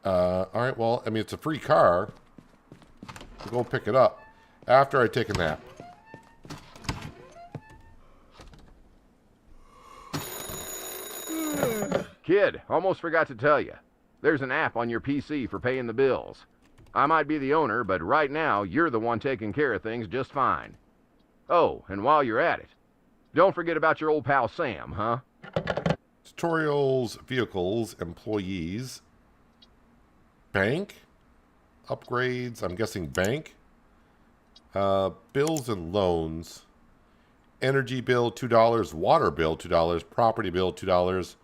All right, well, I mean, it's a free car. We'll go pick it up after I take a nap. Kid, almost forgot to tell you. There's an app on your PC for paying the bills. I might be the owner, but right now, you're the one taking care of things just fine. Oh, and while you're at it, don't forget about your old pal Sam, huh? Tutorials, vehicles, employees, bank, upgrades, I'm guessing bank, bills and loans, energy bill $2, water bill $2, property bill $2.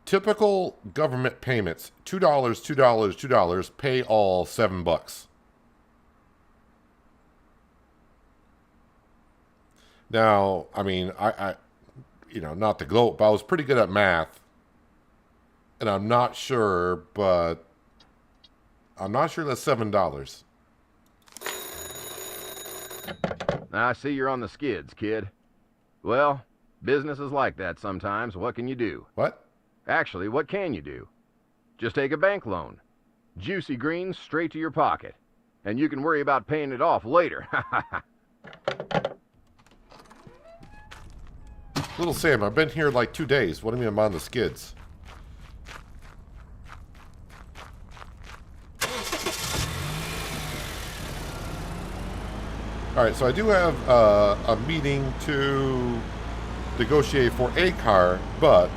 Typical government payments, $2, $2, $2, pay all $7. Now, I mean, I you know, not to gloat, but I was pretty good at math. And I'm not sure, but I'm not sure that's $7. I see you're on the skids, kid. Well, business is like that sometimes. What can you do? What? Actually, what can you do? Just take a bank loan. Juicy greens straight to your pocket. And you can worry about paying it off later. Little Sam, I've been here like 2 days. What do you mean I'm on the skids? Alright, so I do have a meeting to negotiate for a car, but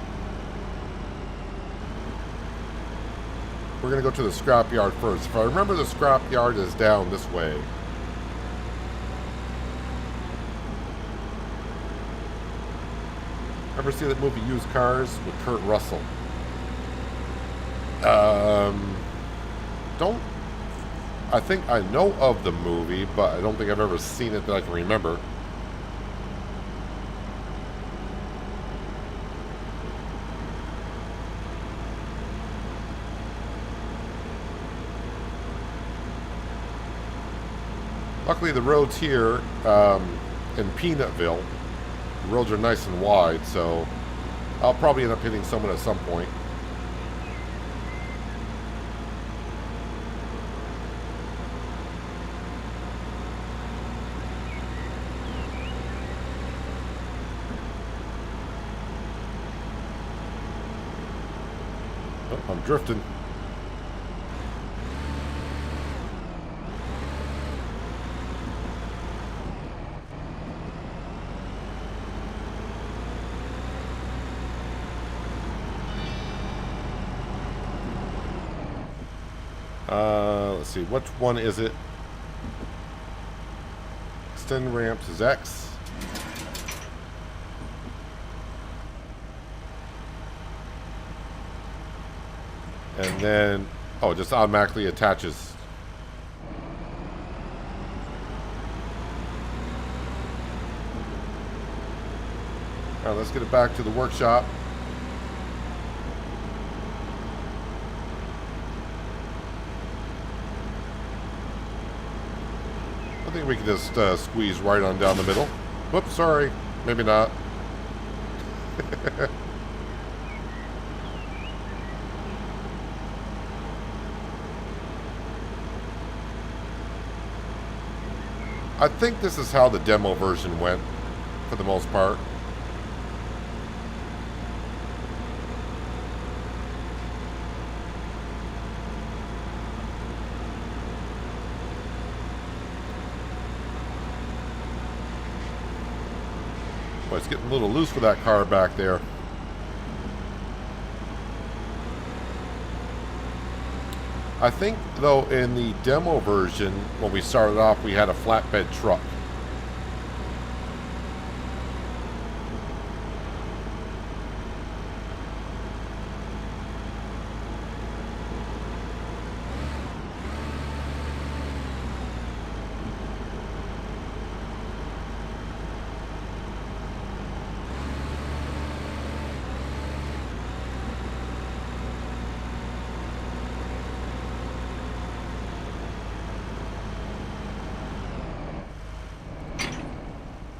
we're going to go to the scrapyard first. If I remember, the scrapyard is down this way. Ever see that movie Used Cars with Kurt Russell? I think I know of the movie, but I don't think I've ever seen it that I can remember. Luckily, the roads here in Peanutville, the roads are nice and wide, so I'll probably end up hitting someone at some point. Oh, I'm drifting. Let's see, which one is it? Extend ramps is X. And then, oh, it just automatically attaches. All right, let's get it back to the workshop. I think we can just squeeze right on down the middle. Whoops, sorry. Maybe not. I think this is how the demo version went, for the most part. Boy, it's getting a little loose for that car back there. I think, though, in the demo version, when we started off, we had a flatbed truck.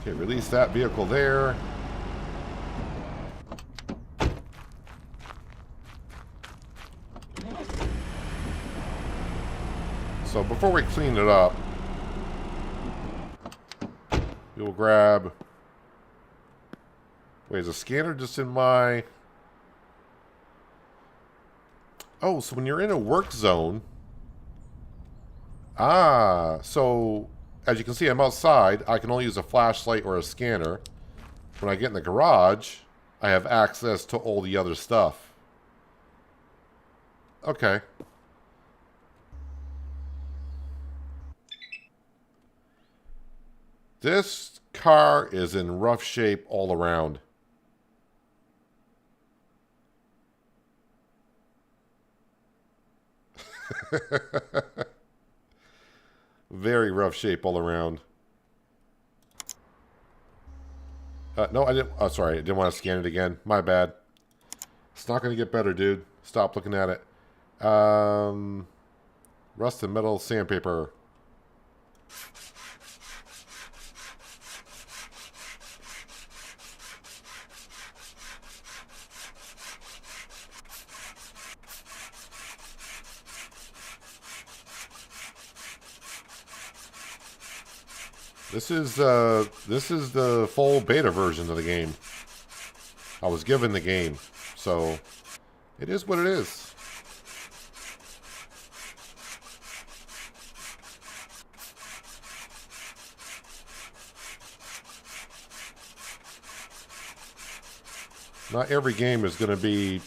Okay, release that vehicle there. So before we clean it up, we will grab... Wait, is a scanner just in my... Oh, so when you're in a work zone... Ah, so as you can see, I'm outside. I can only use a flashlight or a scanner. When I get in the garage, I have access to all the other stuff. Okay. This car is in rough shape all around. Very rough shape all around. No, I didn't. Oh, sorry. I didn't want to scan it again. My bad. It's not going to get better, dude. Stop looking at it. Rust and metal sandpaper. This is the full beta version of the game. I was given the game, so it is what it is. Not every game is going to be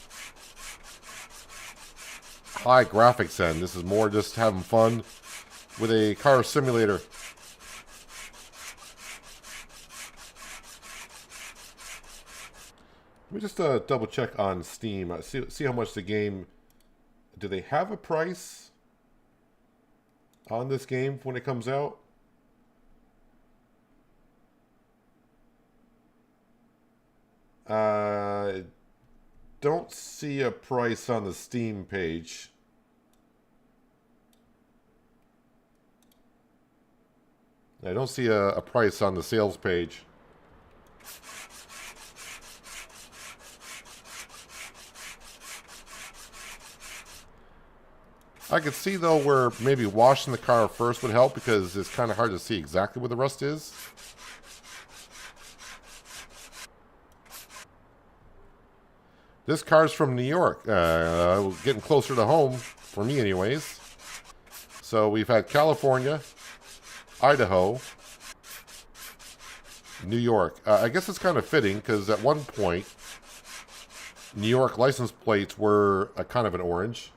high graphics end. This is more just having fun with a car simulator. Let me just double check on Steam. See how much the game... Do they have a price on this game when it comes out? Don't see a price on the Steam page. I don't see a price on the sales page. I could see, though, where maybe washing the car first would help because it's kind of hard to see exactly where the rust is. This car's from New York. Getting closer to home, for me anyways. So we've had California, Idaho, New York. I guess it's kind of fitting because at one point, New York license plates were a kind of an orange.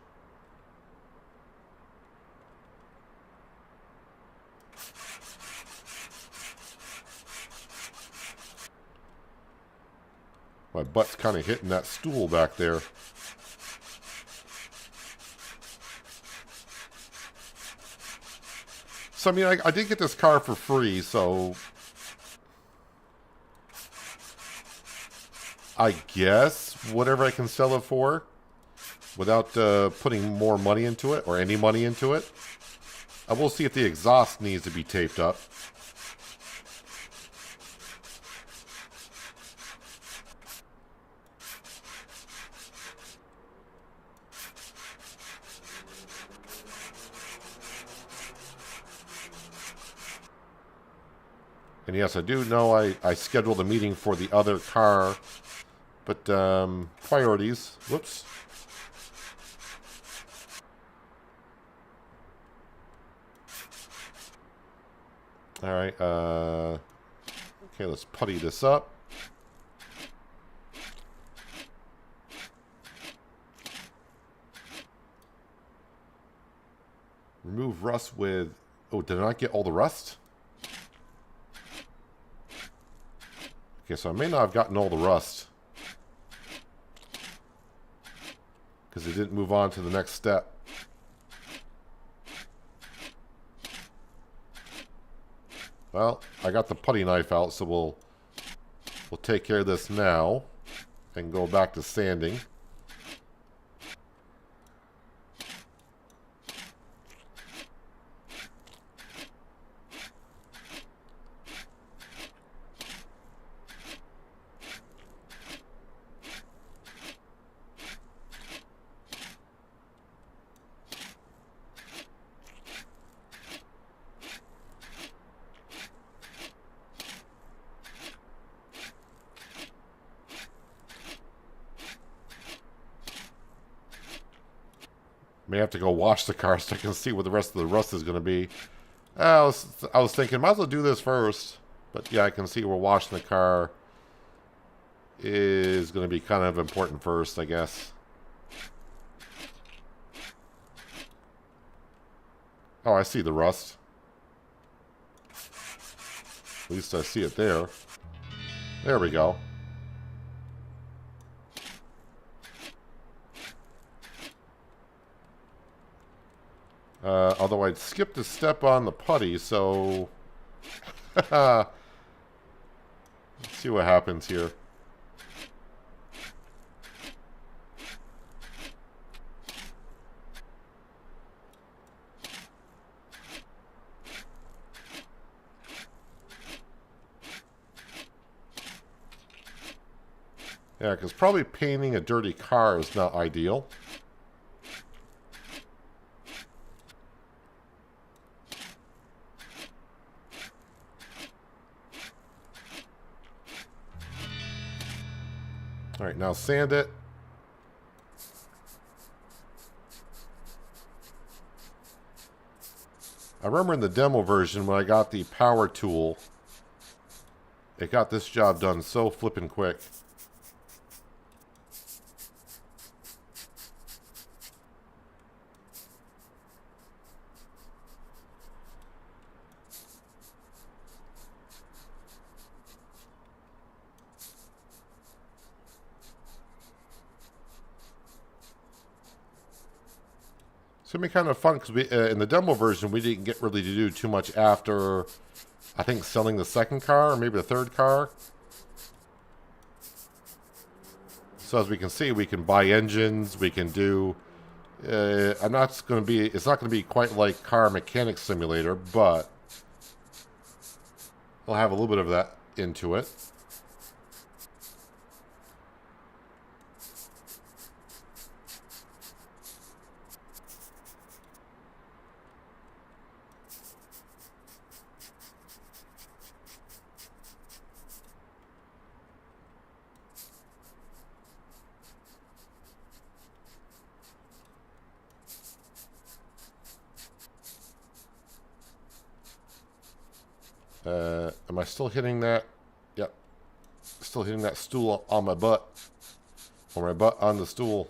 My butt's kind of hitting that stool back there. So, I mean, I did get this car for free, so... I guess whatever I can sell it for without putting more money into it or any money into it. I will see if the exhaust needs to be taped up. And yes, I do know I scheduled a meeting for the other car, but priorities. Whoops. All right. Okay, let's putty this up. Remove rust with... Oh, did I not get all the rust? Okay, so I may not have gotten all the rust. Because it didn't move on to the next step. Well, I got the putty knife out, so we'll take care of this now. And go back to sanding. May have to go wash the car so I can see what the rest of the rust is going to be. I was thinking, might as well do this first. But yeah, I can see where washing the car is going to be kind of important first, I guess. Oh, I see the rust. At least I see it there. There we go. Although I'd skipped a step on the putty, so... Let's see what happens here. Yeah, because probably painting a dirty car is not ideal. All right, now sand it. I remember in the demo version when I got the power tool, it got this job done so flippin' quick. It's going to be kind of fun because in the demo version, we didn't get really to do too much after, I think, selling the second car or maybe the third car. So as we can see, we can buy engines, we can do, it's not going to be quite like Car Mechanic Simulator, but we'll have a little bit of that into it. Am I still hitting that? Yep. Still hitting that stool on my butt. Or my butt on the stool.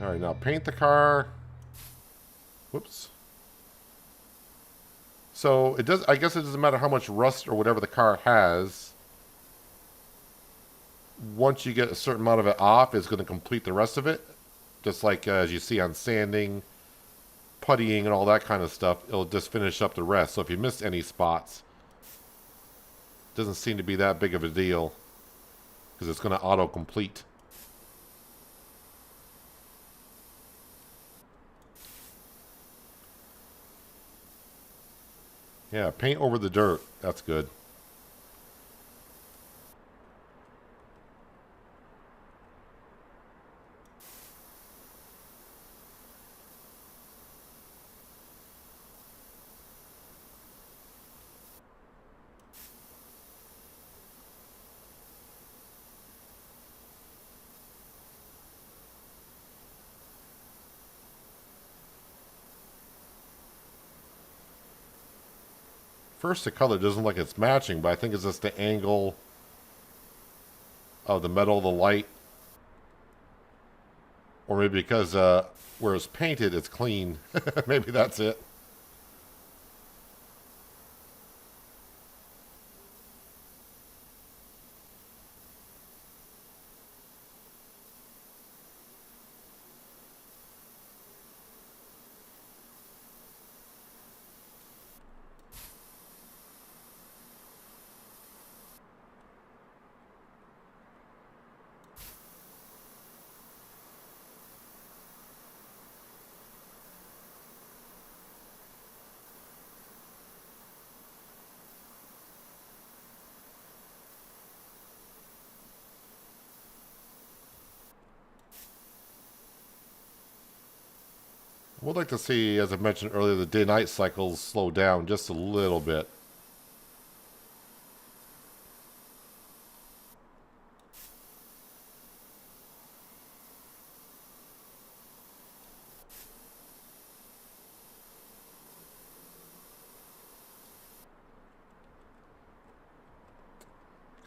Alright, now paint the car. Whoops. So it does. I guess it doesn't matter how much rust or whatever the car has. Once you get a certain amount of it off, it's going to complete the rest of it. Just like as you see on sanding, puttying, and all that kind of stuff, it'll just finish up the rest. So if you missed any spots, it doesn't seem to be that big of a deal because it's going to auto-complete. Yeah, paint over the dirt. That's good. First, the color doesn't look like it's matching, but I think it's just the angle of the metal, the light. Or maybe because where it's painted, it's clean. Maybe that's it. I would like to see, as I mentioned earlier, the day-night cycles slow down just a little bit.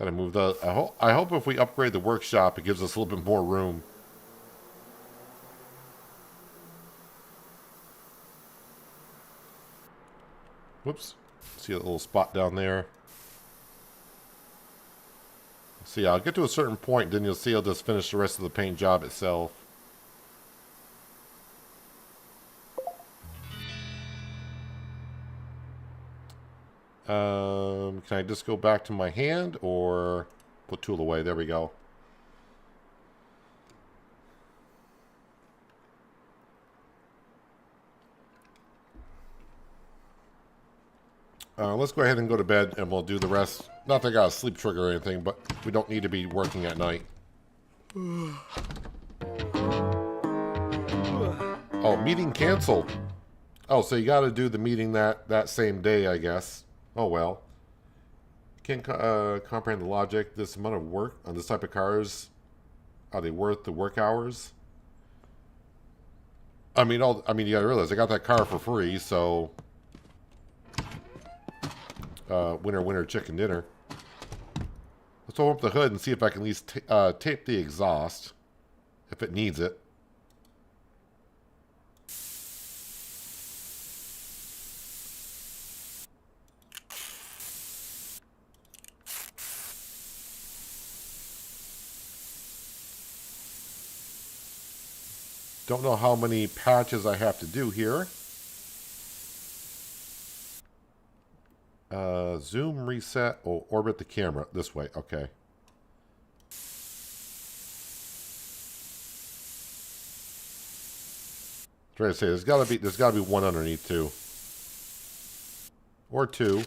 Gotta move the... I hope if we upgrade the workshop, it gives us a little bit more room. Whoops. See a little spot down there. See, I'll get to a certain point, then you'll see I'll just finish the rest of the paint job itself. Can I just go back to my hand or put tool away? There we go. Let's go ahead and go to bed and we'll do the rest. Not that I got a sleep trigger or anything, but we don't need to be working at night. Oh, meeting canceled. Oh, so you got to do the meeting that same day, I guess. Oh, well. Can't comprehend the logic. This amount of work on this type of cars, are they worth the work hours? I mean, you got to realize I got that car for free, so... winner, winner, chicken dinner. Let's open up the hood and see if I can at least tape the exhaust, if it needs it. Don't know how many patches I have to do here. Zoom, reset, or orbit the camera. This way, okay. Trying to say there's gotta be one underneath too. Or two.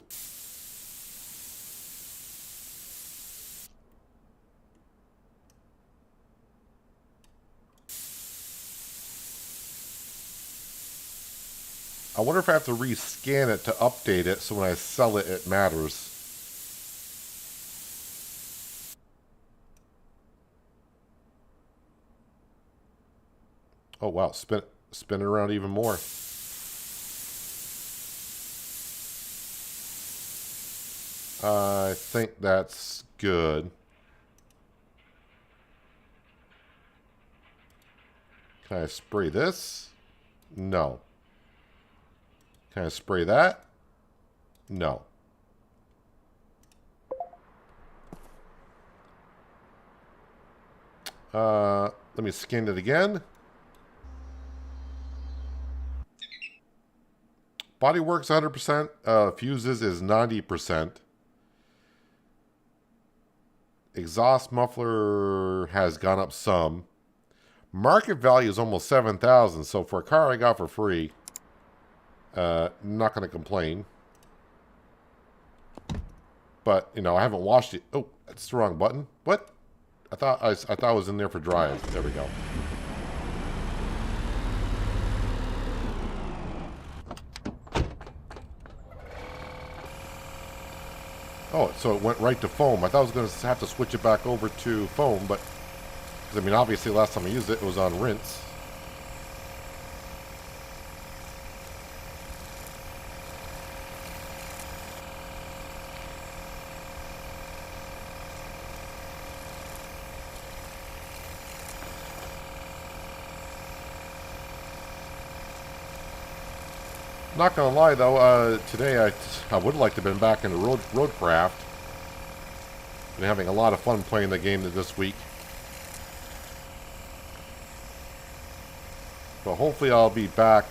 I wonder if I have to rescan it to update it so when I sell it, it matters. Oh wow, spin it around even more. I think that's good. Can I spray this? No. Can I spray that? No. Let me scan it again. Bodywork's 100%. Fuses is 90%. Exhaust muffler has gone up some. Market value is almost 7,000. So for a car I got for free, not going to complain. But, you know, I haven't washed it. Oh, that's the wrong button. What? I thought I was in there for drying. There we go. Oh, so it went right to foam. I thought I was going to have to switch it back over to foam, but... I mean, obviously, last time I used it, it was on rinse. Not gonna lie though, today I would like to have been back into roadcraft. Been having a lot of fun playing the game this week. But hopefully I'll be back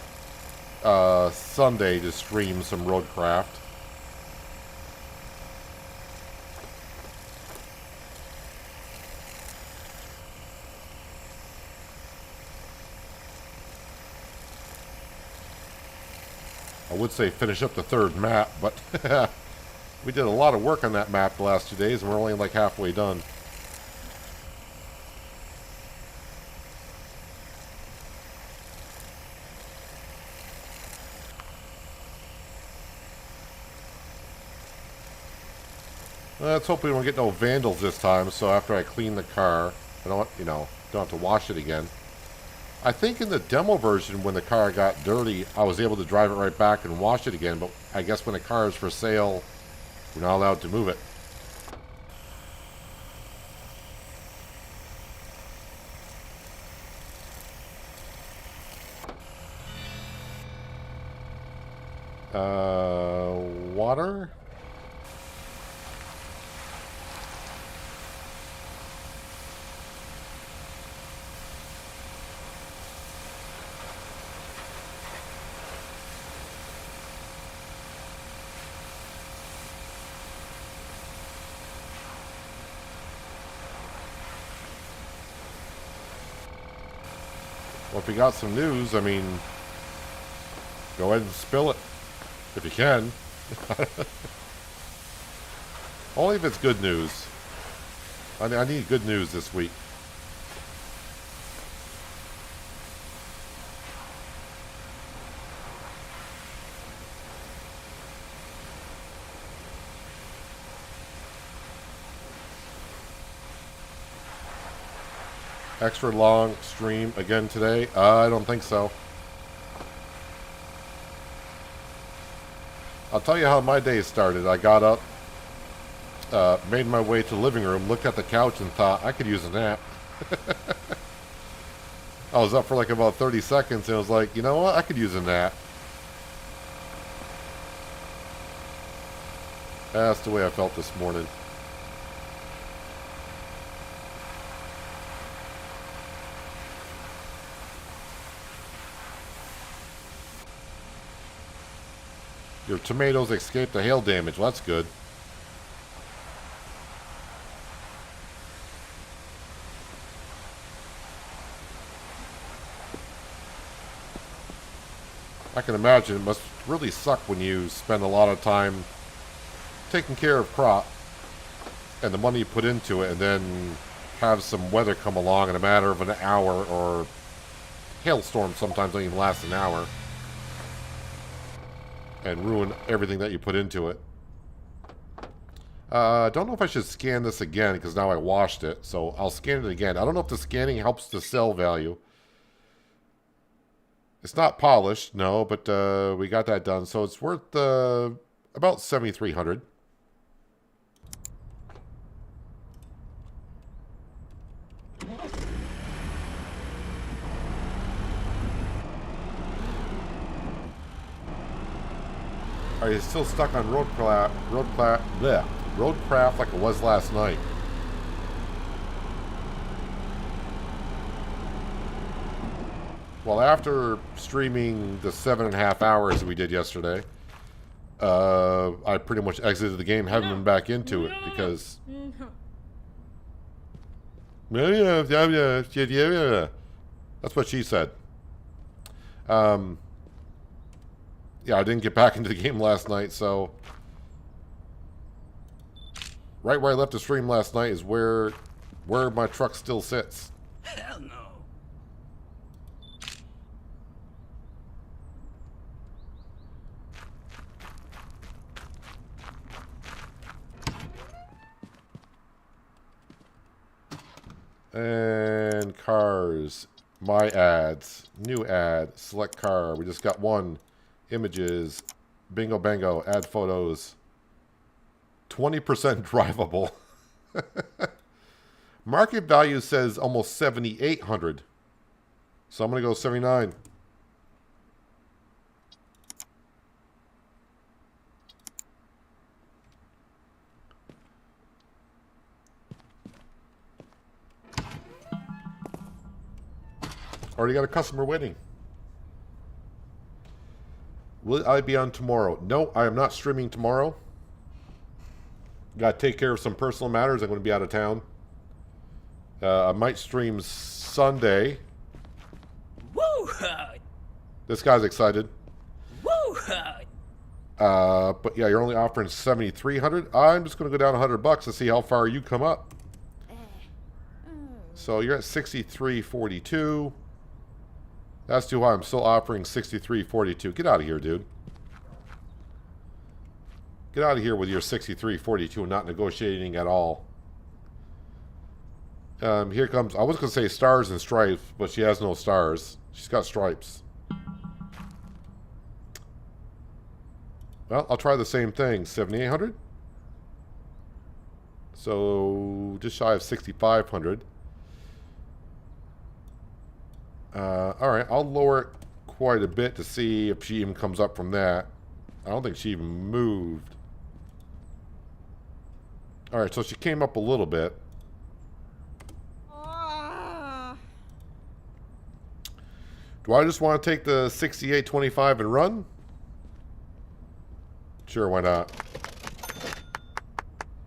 Sunday to stream some roadcraft. I would say finish up the third map, but we did a lot of work on that map the last 2 days, and we're only like halfway done. Let's hope we don't get no vandals this time, so after I clean the car, I don't have to wash it again. I think in the demo version, when the car got dirty, I was able to drive it right back and wash it again, but I guess when a car is for sale, you're not allowed to move it. Water? Well, if you got some news, I mean, go ahead and spill it. If you can. Only if it's good news. I need good news this week. Extra long stream again today? I don't think so. I'll tell you how my day started. I got up, made my way to the living room, looked at the couch and thought, I could use a nap. I was up for like about 30 seconds and I was like, you know what? I could use a nap. That's the way I felt this morning. Your tomatoes escaped the hail damage. Well, that's good. I can imagine it must really suck when you spend a lot of time taking care of crop and the money you put into it, and then have some weather come along in a matter of an hour, or hailstorms sometimes don't even last an hour, and ruin everything that you put into it. I don't know if I should scan this again because now I washed it, so I'll scan it again. I don't know if the scanning helps the sell value. It's not polished, no, but we got that done, so it's worth about 7,300. Are you still stuck on roadcraft like it was last night? Well, after streaming the 7.5 hours we did yesterday, I pretty much exited the game, haven't been back into it because... That's what she said. Yeah, I didn't get back into the game last night, so... Right where I left the stream last night is where my truck still sits. Hell no. And cars. My ads. New ad. Select car. We just got one. Images. Bingo bango. Add photos. 20% drivable. Market value says almost 7,800. So I'm going to go 79. Already got a customer waiting. Will I be on tomorrow? No, I am not streaming tomorrow. Got to take care of some personal matters. I'm going to be out of town. I might stream Sunday. Woo! This guy's excited. Woo! But yeah, you're only offering 7,300. I'm just going to go down $100 to see how far you come up. So you're at 63.42. That's too high. I'm still offering 63.42. Get out of here, dude. Get out of here with your 63.42 and not negotiating at all. Here comes, I was going to say stars and stripes, but she has no stars. She's got stripes. Well, I'll try the same thing. 7,800. So just shy of 6,500. Alright, I'll lower it quite a bit to see if she even comes up from that. I don't think she even moved. Alright, so she came up a little bit. Do I just want to take the 6825 and run? Sure, why not?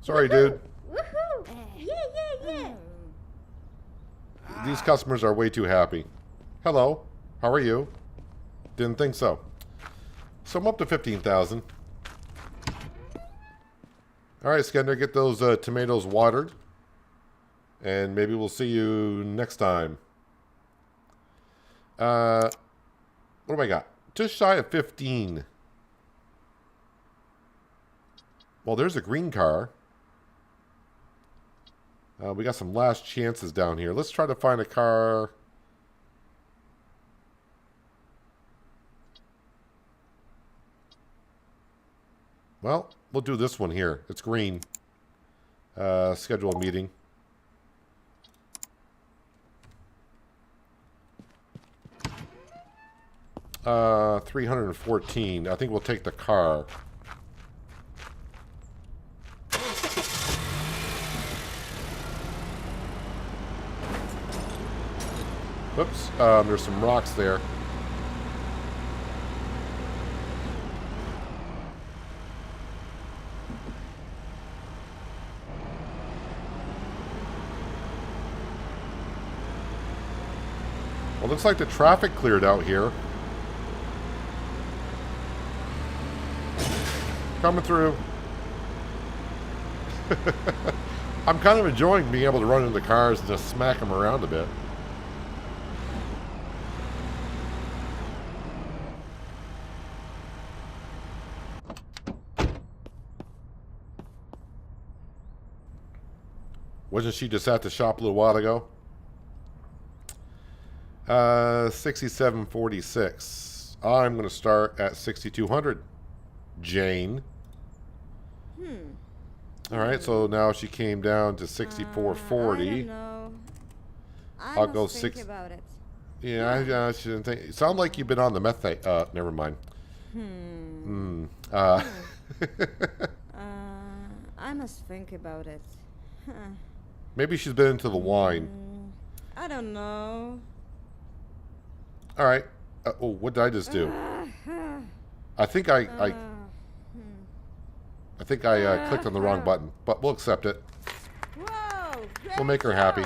Sorry, dude. Woohoo! Yeah. These customers are way too happy. Hello, how are you? Didn't think so. So I'm up to 15,000. Alright, Skender, get those tomatoes watered. And maybe we'll see you next time. What do I got? Just shy of 15. Well, there's a green car. We got some last chances down here. Let's try to find a car. Well, we'll do this one here. It's green. Schedule a meeting. Uh, 314. I think we'll take the car. Whoops. There's some rocks there. Well, looks like the traffic cleared out here. Coming through. I'm kind of enjoying being able to run into cars and just smack them around a bit. Wasn't she just at the shop a little while ago? 6746. I'm going to start at 6200. Jane. All right, so now she came down to 6440. I don't know. I'll go think six. about it. Yeah, I shouldn't think. Sound like you've been on the methane. Never mind. I must think about it. Maybe she's been into the wine. I don't know. All right. Oh, what did I just do? I think I clicked on the wrong button, but we'll accept it. Whoa! We'll make her happy.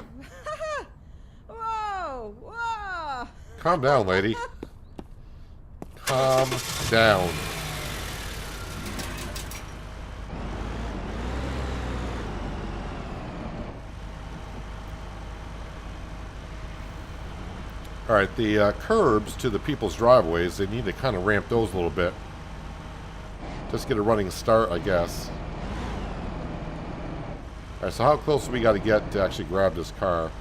Whoa! Calm down, lady. Calm down. All right, the curbs to the people's driveways, they need to kind of ramp those a little bit. Just get a running start, I guess. All right, so how close do we got to get to actually grab this car?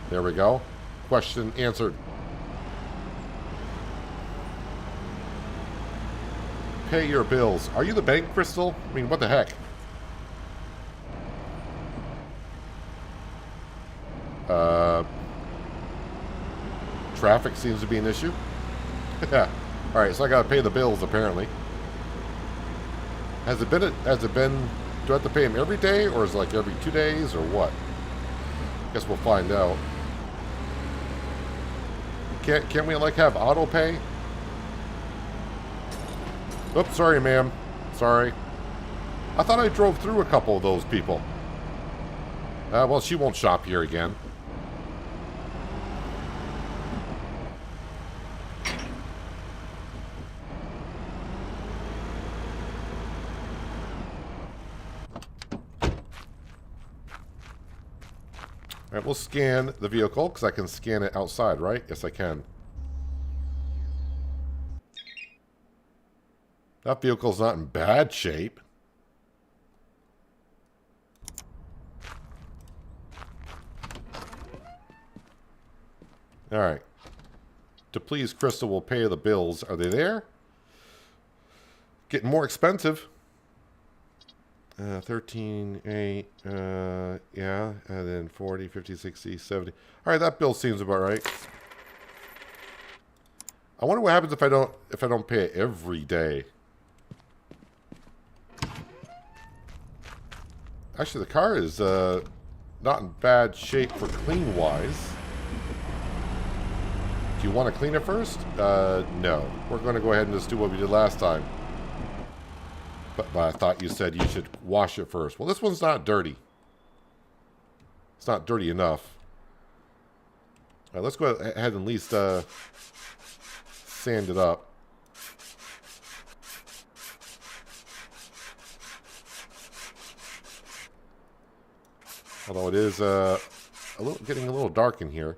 There we go. Question answered. Pay your bills. Are you the bank, Crystal? I mean, what the heck? Traffic seems to be an issue. Yeah. All right, so I got to pay the bills apparently. Has it been? Do I have to pay them every day, or is it like every 2 days, or what? Guess we'll find out. Can't we like have auto pay? Oops, sorry, ma'am. Sorry. I thought I drove through a couple of those people. Well, she won't shop here again. All right, we'll scan the vehicle because I can scan it outside, right? Yes, I can. That vehicle's not in bad shape. All right. To please, Crystal will pay the bills. Are they there? Getting more expensive. 13, 8, yeah, and then 40, 50, 60, 70. All right, that bill seems about right. I wonder what happens if I don't pay it every day. Actually, the car is not in bad shape for clean wise. Do you want to clean it first? No. We're going to go ahead and just do what we did last time. But I thought you said you should wash it first. Well, this one's not dirty. It's not dirty enough. All right, let's go ahead and at least sand it up. Although it is getting a little dark in here.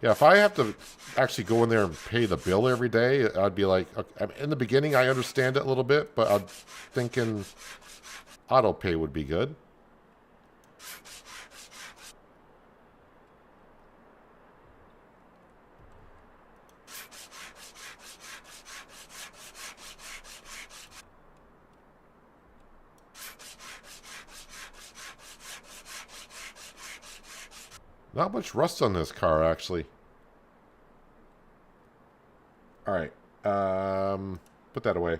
Yeah, if I have to actually go in there and pay the bill every day, I'd be like, okay, in the beginning I understand it a little bit, but I'm thinking auto pay would be good. Not much rust on this car, actually. Alright. Put that away.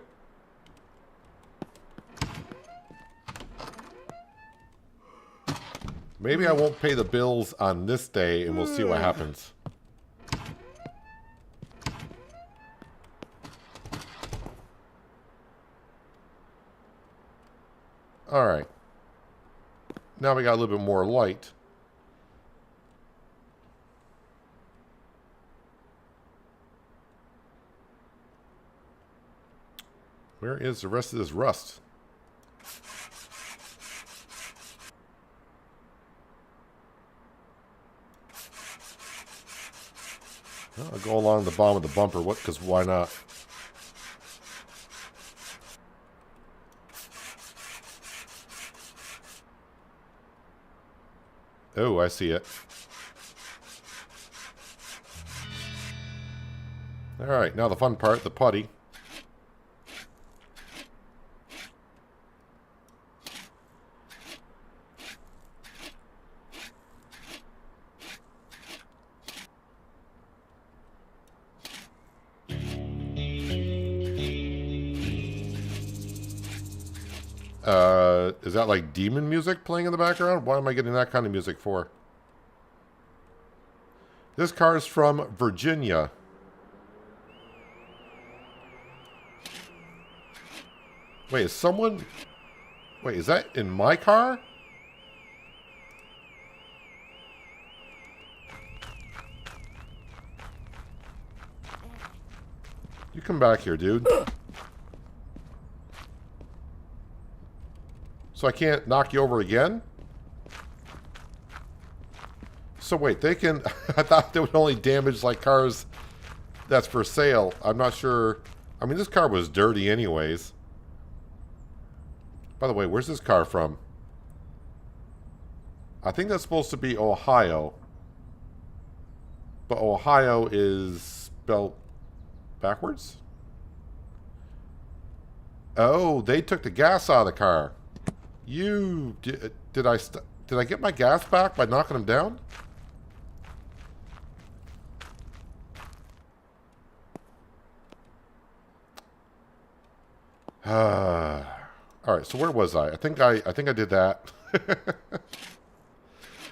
Maybe I won't pay the bills on this day, and we'll see what happens. Alright. Now we got a little bit more light. Where is the rest of this rust? Well, I'll go along the bottom of the bumper. What? Because why not? Oh, I see it. All right, now the fun part, the putty. Is that like demon music playing in the background? Why am I getting that kind of music for? This car is from Virginia. Wait, is someone... Wait, is that in my car? You come back here, dude. So I can't knock you over again? So wait, they can... I thought they would only damage like cars that's for sale. I'm not sure... I mean, this car was dirty anyways. By the way, where's this car from? I think that's supposed to be Ohio. But Ohio is spelled backwards? Oh, they took the gas out of the car. You... Did I get my gas back by knocking them down? All right, so where was I? I think I did that.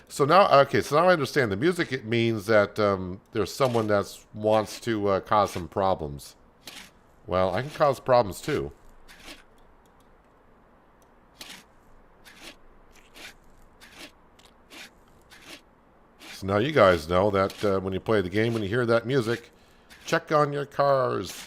So now, okay, so now I understand. The music, it means that there's someone that wants to cause some problems. Well, I can cause problems too. So now you guys know that when you play the game, when you hear that music, check on your cars.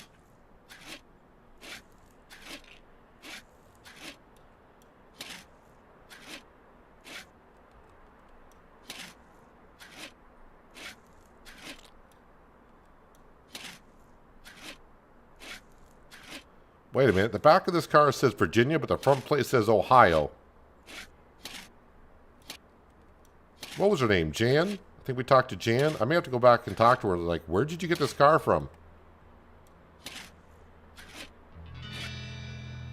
Wait a minute. The back of this car says Virginia, but the front plate says Ohio. What was her name? Jan? I think we talked to Jan. I may have to go back and talk to her. Like, where did you get this car from?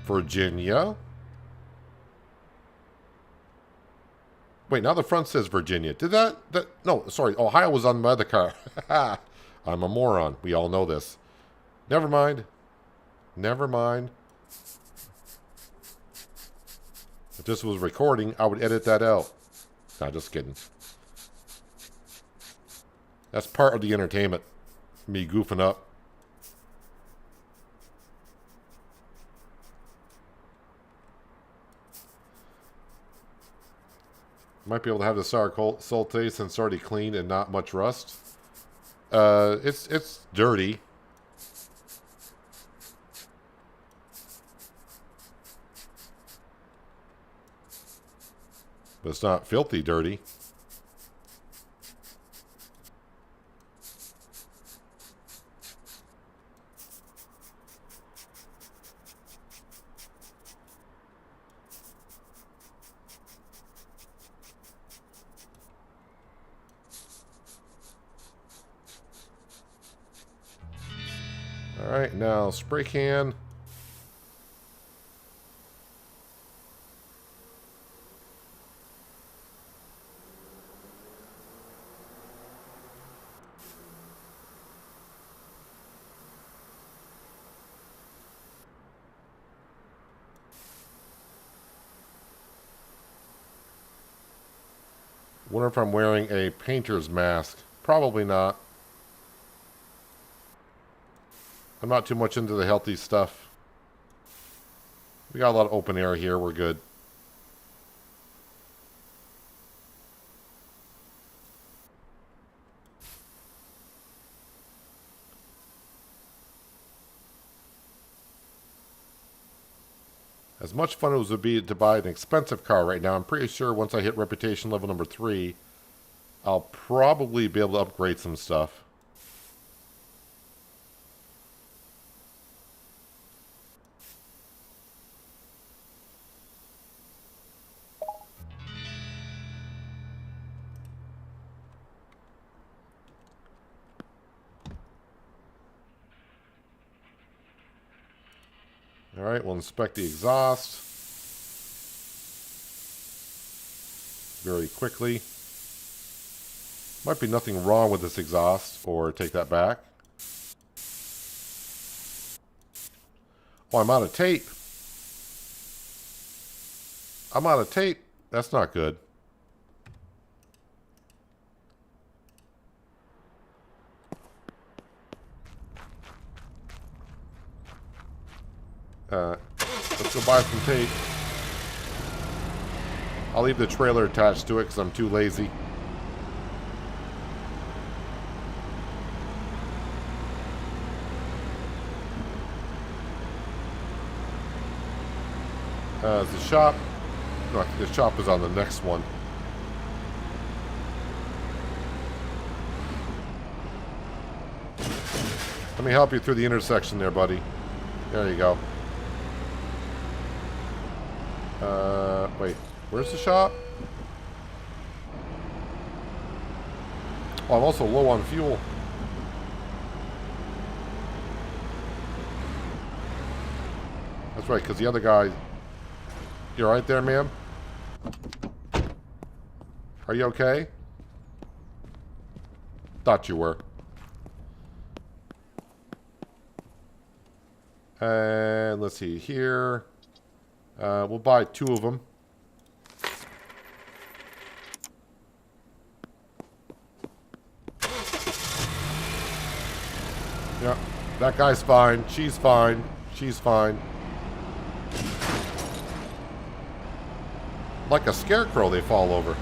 Virginia. Wait, now the front says Virginia. Did that no, sorry, Ohio was on my other car. I'm a moron. We all know this. Never mind. Never mind. If this was recording, I would edit that out. Nah, just kidding. That's part of the entertainment. Me goofing up. Might be able to have the sour salt taste since it's already clean and not much rust. It's dirty. But it's not filthy dirty. Alright, now spray can. Wonder if I'm wearing a painter's mask. Probably not. I'm not too much into the healthy stuff. We got a lot of open air here. We're good. As much fun as it would be to buy an expensive car right now, I'm pretty sure once I hit reputation level number 3, I'll probably be able to upgrade some stuff. Alright, we'll inspect the exhaust very quickly. Might be nothing wrong with this exhaust, or take that back. Oh, I'm out of tape. I'm out of tape. That's not good. Let's go buy some tape. I'll leave the trailer attached to it because I'm too lazy. Is the shop? No, I think the shop is on the next one. Let me help you through the intersection there, buddy. There you go. Wait, where's the shop? Oh, I'm also low on fuel. That's right, because the other guy... You alright there, ma'am? Are you okay? Thought you were. And let's see here. We'll buy 2 of them. Yeah, that guy's fine. She's fine. She's fine. Like a scarecrow, they fall over.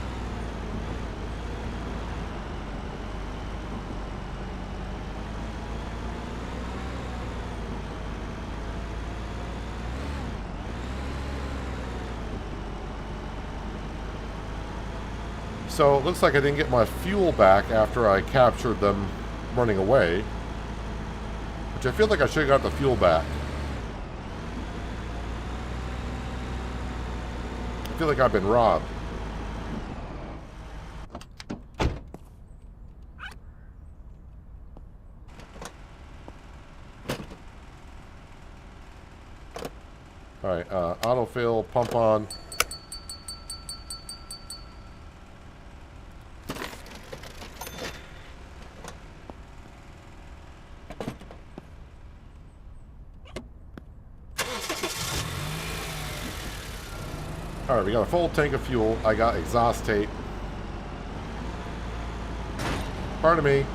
So it looks like I didn't get my fuel back after I captured them running away. Which I feel like I should have got the fuel back. I feel like I've been robbed. Alright, autofill, pump on. Alright, we got a full tank of fuel. I got exhaust tape. Pardon me.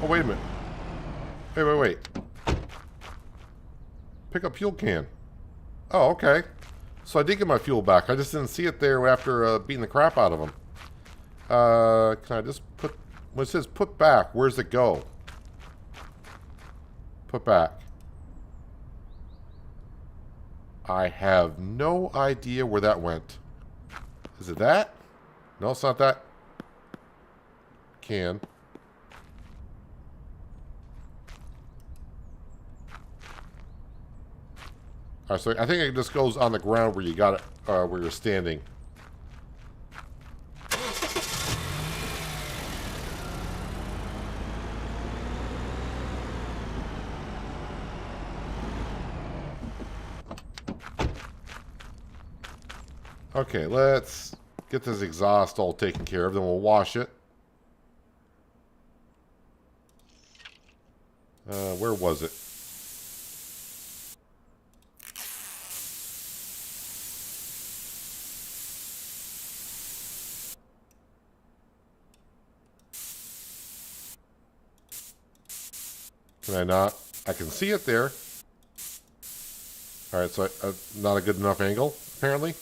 Oh, wait a minute. Wait. Pick up fuel can. Oh, okay. So I did get my fuel back. I just didn't see it there after beating the crap out of them. Can I just put... When it says put back, where's it go? Put back. I have no idea where that went. Is it that? No, it's not that. Can. Alright, so I think it just goes on the ground where you got it, where you're standing. Okay, let's get this exhaust all taken care of, then we'll wash it. Where was it? Can I not? I can see it there. Alright, so not a good enough angle, apparently.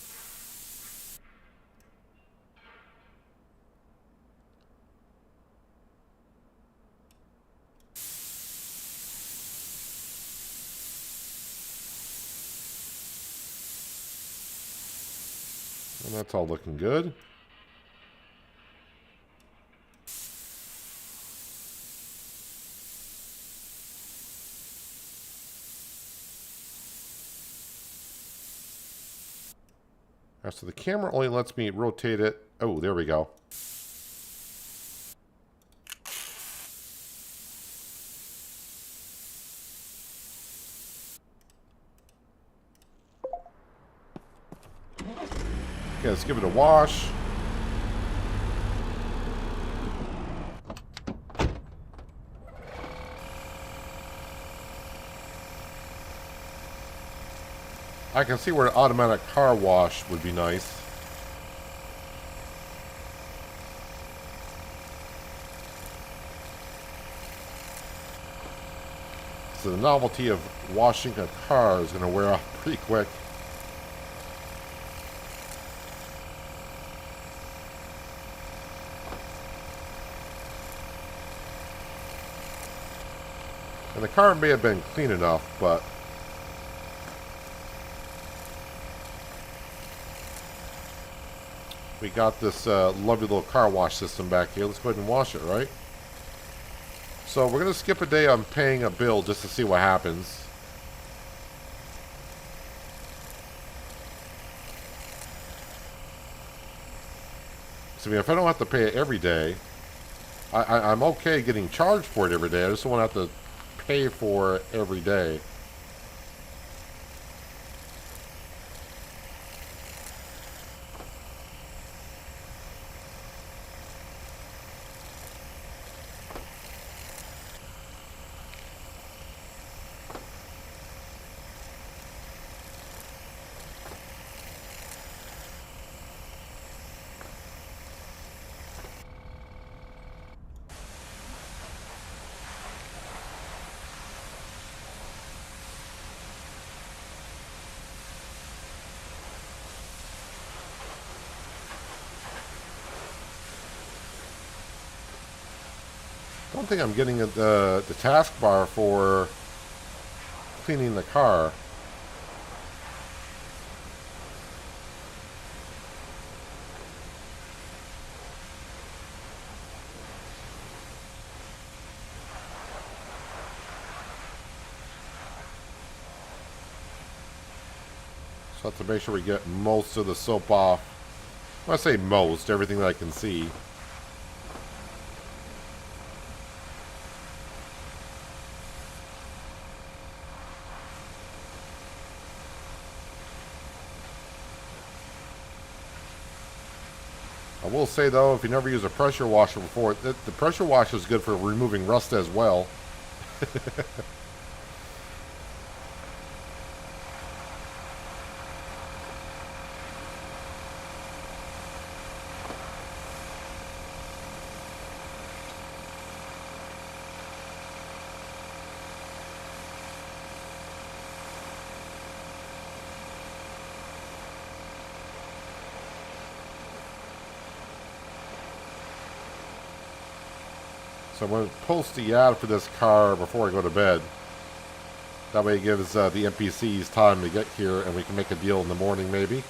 And that's all looking good. Alright, so the camera only lets me rotate it. Oh, there we go. Okay, let's give it a wash. I can see where an automatic car wash would be nice. So the novelty of washing a car is going to wear off pretty quick. And the car may have been clean enough, but we got this lovely little car wash system back here. Let's go ahead and wash it, right? So we're going to skip a day on paying a bill just to see what happens. So, I mean, if I don't have to pay it every day, I'm okay getting charged for it every day. I just don't want to have to pay for it every day. I don't think I'm getting the taskbar for cleaning the car. So I have to make sure we get most of the soap off. When I say most, everything that I can see. will say though, if you never use a pressure washer before, the pressure washer is good for removing rust as well. So I'm going to post the ad for this car before I go to bed. That way it gives the NPCs time to get here and we can make a deal in the morning maybe.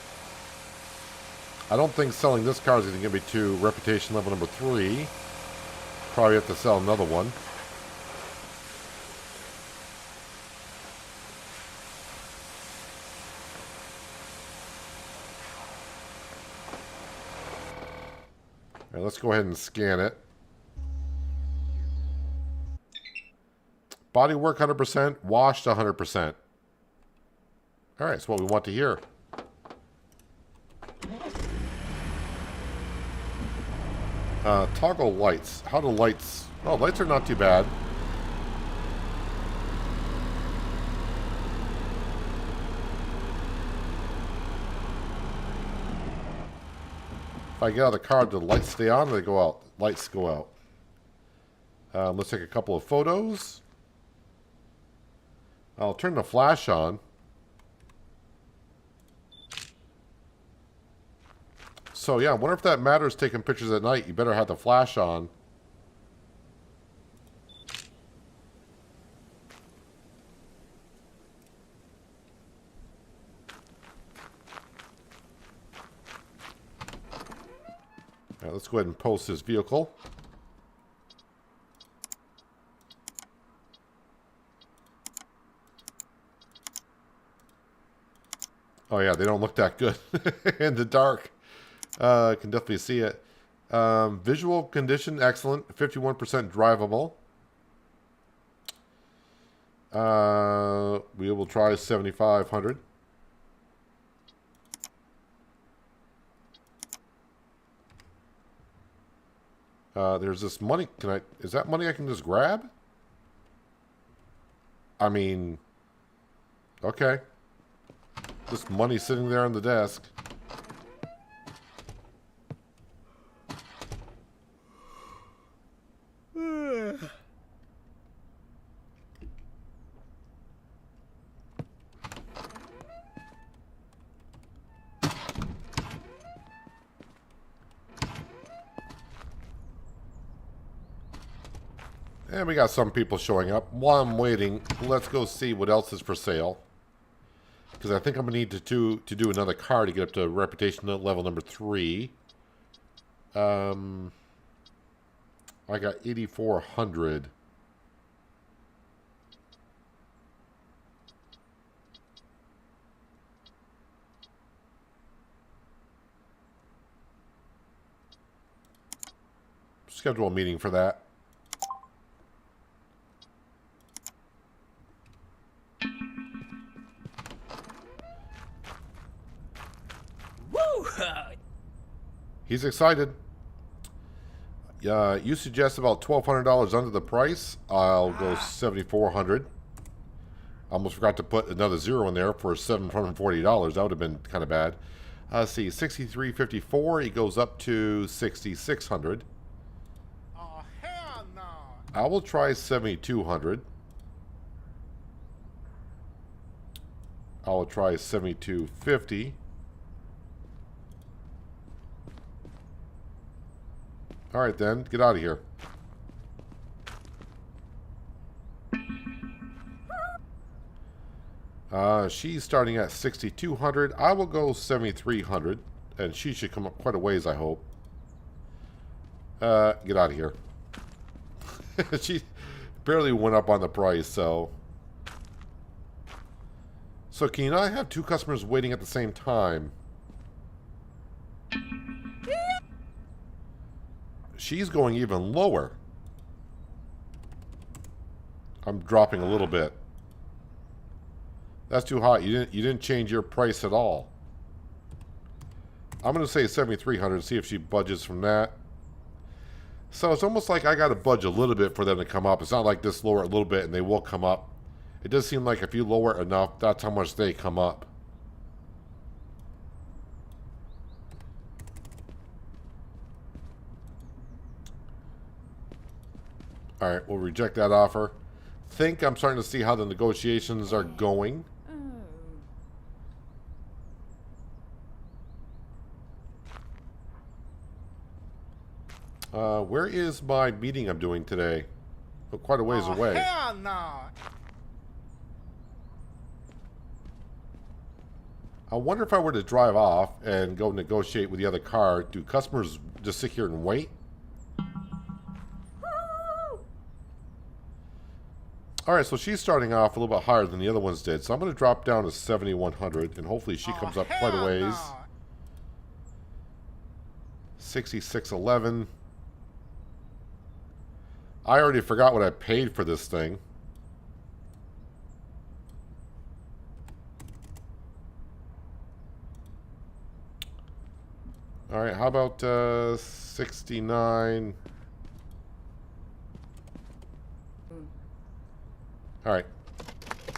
I don't think selling this car is going to get me to reputation level number 3. Probably have to sell another one. All right, let's go ahead and scan it. Bodywork 100%, washed 100%. All right, that's what we want to hear. Toggle lights. How do lights... Oh, lights are not too bad. If I get out of the car, do the lights stay on or they go out? Lights go out. Let's take a couple of photos. I'll turn the flash on. So yeah, I wonder if that matters taking pictures at night. You better have the flash on. All right, let's go ahead and post this vehicle. Oh yeah, they don't look that good in the dark. I can definitely see it. Visual condition, excellent. 51% drivable. We will try 7,500. There's this money. Is that money I can just grab? I mean, okay. Just money sitting there on the desk. And we got some people showing up. While I'm waiting, let's go see what else is for sale. Because I think I'm going to need to do another car to get up to reputation level number 3. I got 8,400. Schedule a meeting for that. He's excited. You suggest about $1,200 under the price. I'll go $7,400. Almost forgot to put another zero in there for $740. That would have been kind of bad. Let's see, $6,354. He goes up to $6,600. Oh, hell no. I will try $7,200. I will try $7,250. All right, then. Get out of here. She's starting at 6,200. I will go 7,300. And she should come up quite a ways, I hope. Get out of here. She barely went up on the price, so... So can you not have two customers waiting at the same time? She's going even lower. I'm dropping a little bit. That's too hot. You didn't change your price at all. I'm going to say 7,300, see if she budges from that. So it's almost like I got to budge a little bit for them to come up. It's not like this lower a little bit and they will come up. It does seem like if you lower it enough, that's how much they come up. Alright, we'll reject that offer. Think I'm starting to see how the negotiations are going. Where is my meeting I'm doing today? Oh, quite a ways away. Hell no! I wonder if I were to drive off and go negotiate with the other car, do customers just sit here and wait? Alright, so she's starting off a little bit higher than the other ones did. So I'm going to drop down to 7,100 and hopefully she comes up quite a ways. 6611. I already forgot what I paid for this thing. Alright, how about 69? Alright.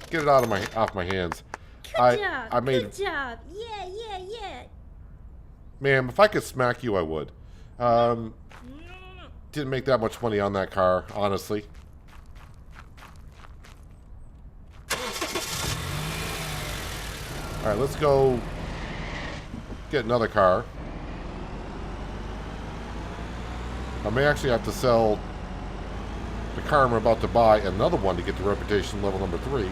Get it out of off my hands. Good job. I made, Good job. Yeah, yeah, yeah. ma'am, if I could smack you, I would. Didn't make that much money on that car, honestly. Alright, let's go get another car. I may actually have to sell the car I'm about to buy another one to get to reputation level number 3.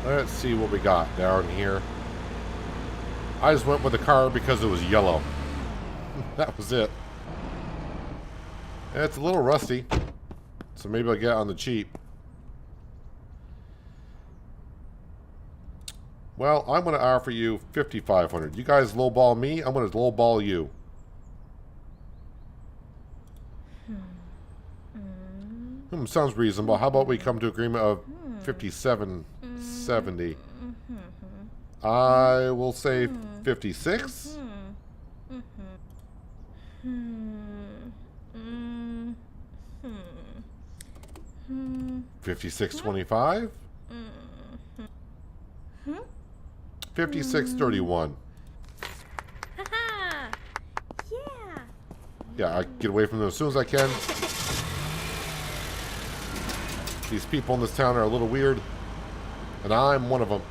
Let's see what we got down here. I just went with the car because it was yellow. That was it. It's a little rusty, so maybe I'll get it on the cheap. Well, I'm going to offer you 5,500. You guys lowball me, I'm going to lowball you. Sounds reasonable. How about we come to agreement of 57.70? I will say 56. 56.25. 56.31. Yeah. Yeah, I get away from them as soon as I can. These people in this town are a little weird, and I'm one of them.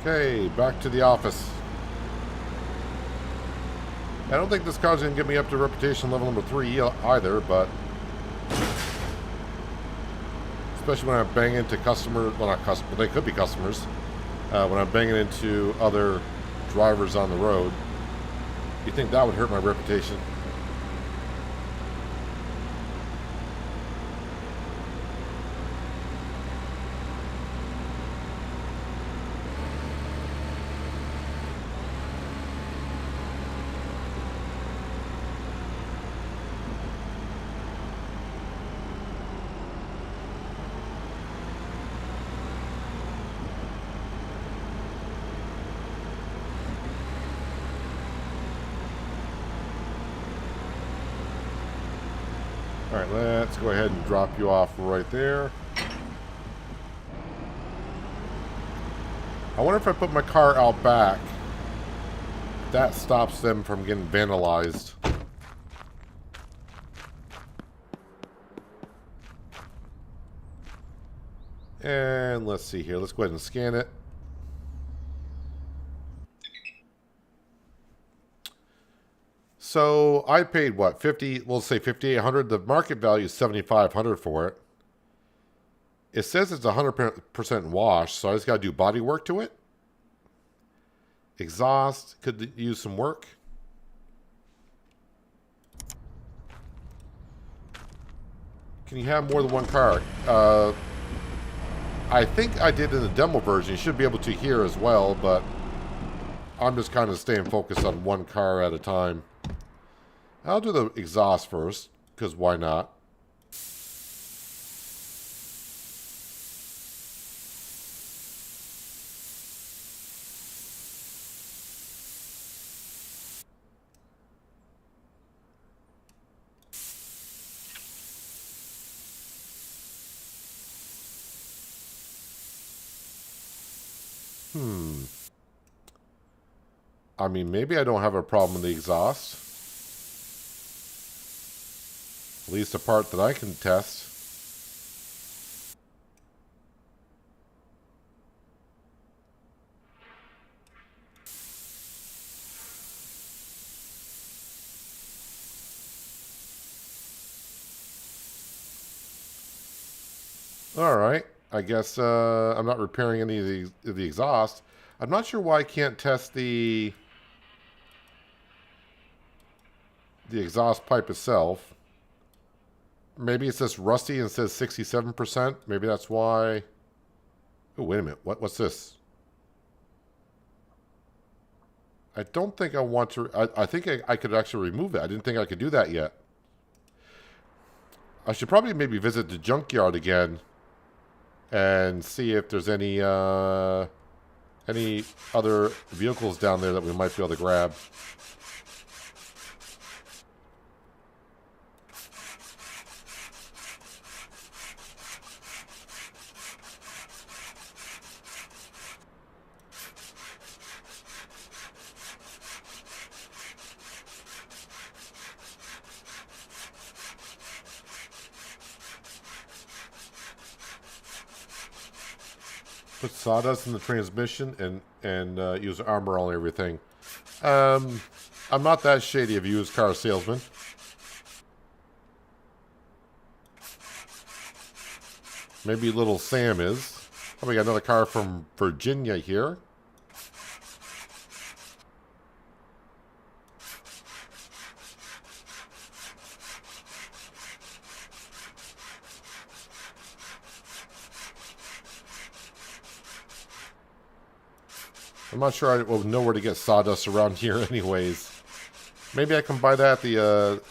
Okay, back to the office. I don't think this car's going to get me up to reputation level number 3 either, but especially when I bang into customers, well, not customers, they could be customers, when I'm banging into other drivers on the road. You think that would hurt my reputation? Alright, let's go ahead and drop you off right there. I wonder if I put my car out back, that stops them from getting vandalized. And let's see here. Let's go ahead and scan it. So I paid what, 50, we'll say 5,800. The market value is 7,500 for it. It says it's 100% wash, so I just got to do body work to it. Exhaust could use some work. Can you have more than one car? I think I did in the demo version. You should be able to here as well, but I'm just kind of staying focused on one car at a time. I'll do the exhaust first, because why not? I mean, maybe I don't have a problem with the exhaust. At least the part that I can test. Alright, I guess I'm not repairing any of the exhaust. I'm not sure why I can't test the exhaust pipe itself. Maybe it's just rusty and says 67%. Maybe that's why. Oh, wait a minute. What's this? I don't think I want to. I think I could actually remove that. I didn't think I could do that yet. I should probably maybe visit the junkyard again and see if there's any other vehicles down there that we might be able to grab. Put sawdust in the transmission and use armor on everything. I'm not that shady of a used car salesman. Maybe little Sam is. Oh, we got another car from Virginia here. I'm not sure I will know where to get sawdust around here anyways. Maybe I can buy that at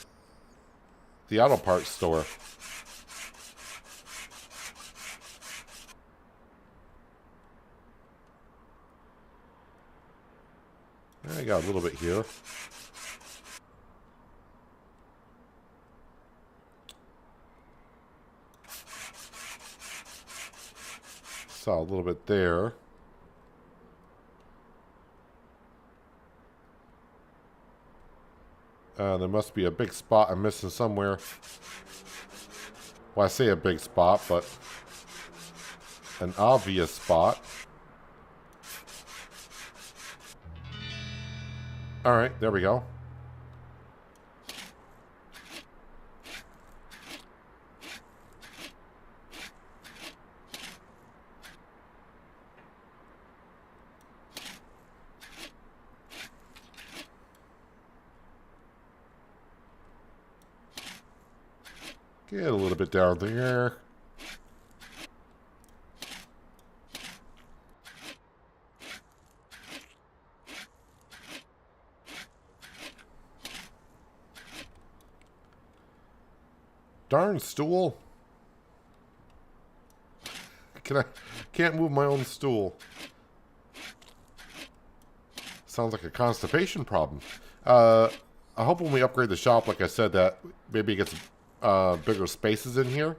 the auto parts store. I got a little bit here. Saw a little bit there. There must be a big spot I'm missing somewhere. Well, I say a big spot, but an obvious spot. Alright, there we go. Get a little bit down there. Darn stool. Can't move my own stool. Sounds like a constipation problem. I hope when we upgrade the shop, like I said, that maybe it gets bigger spaces in here.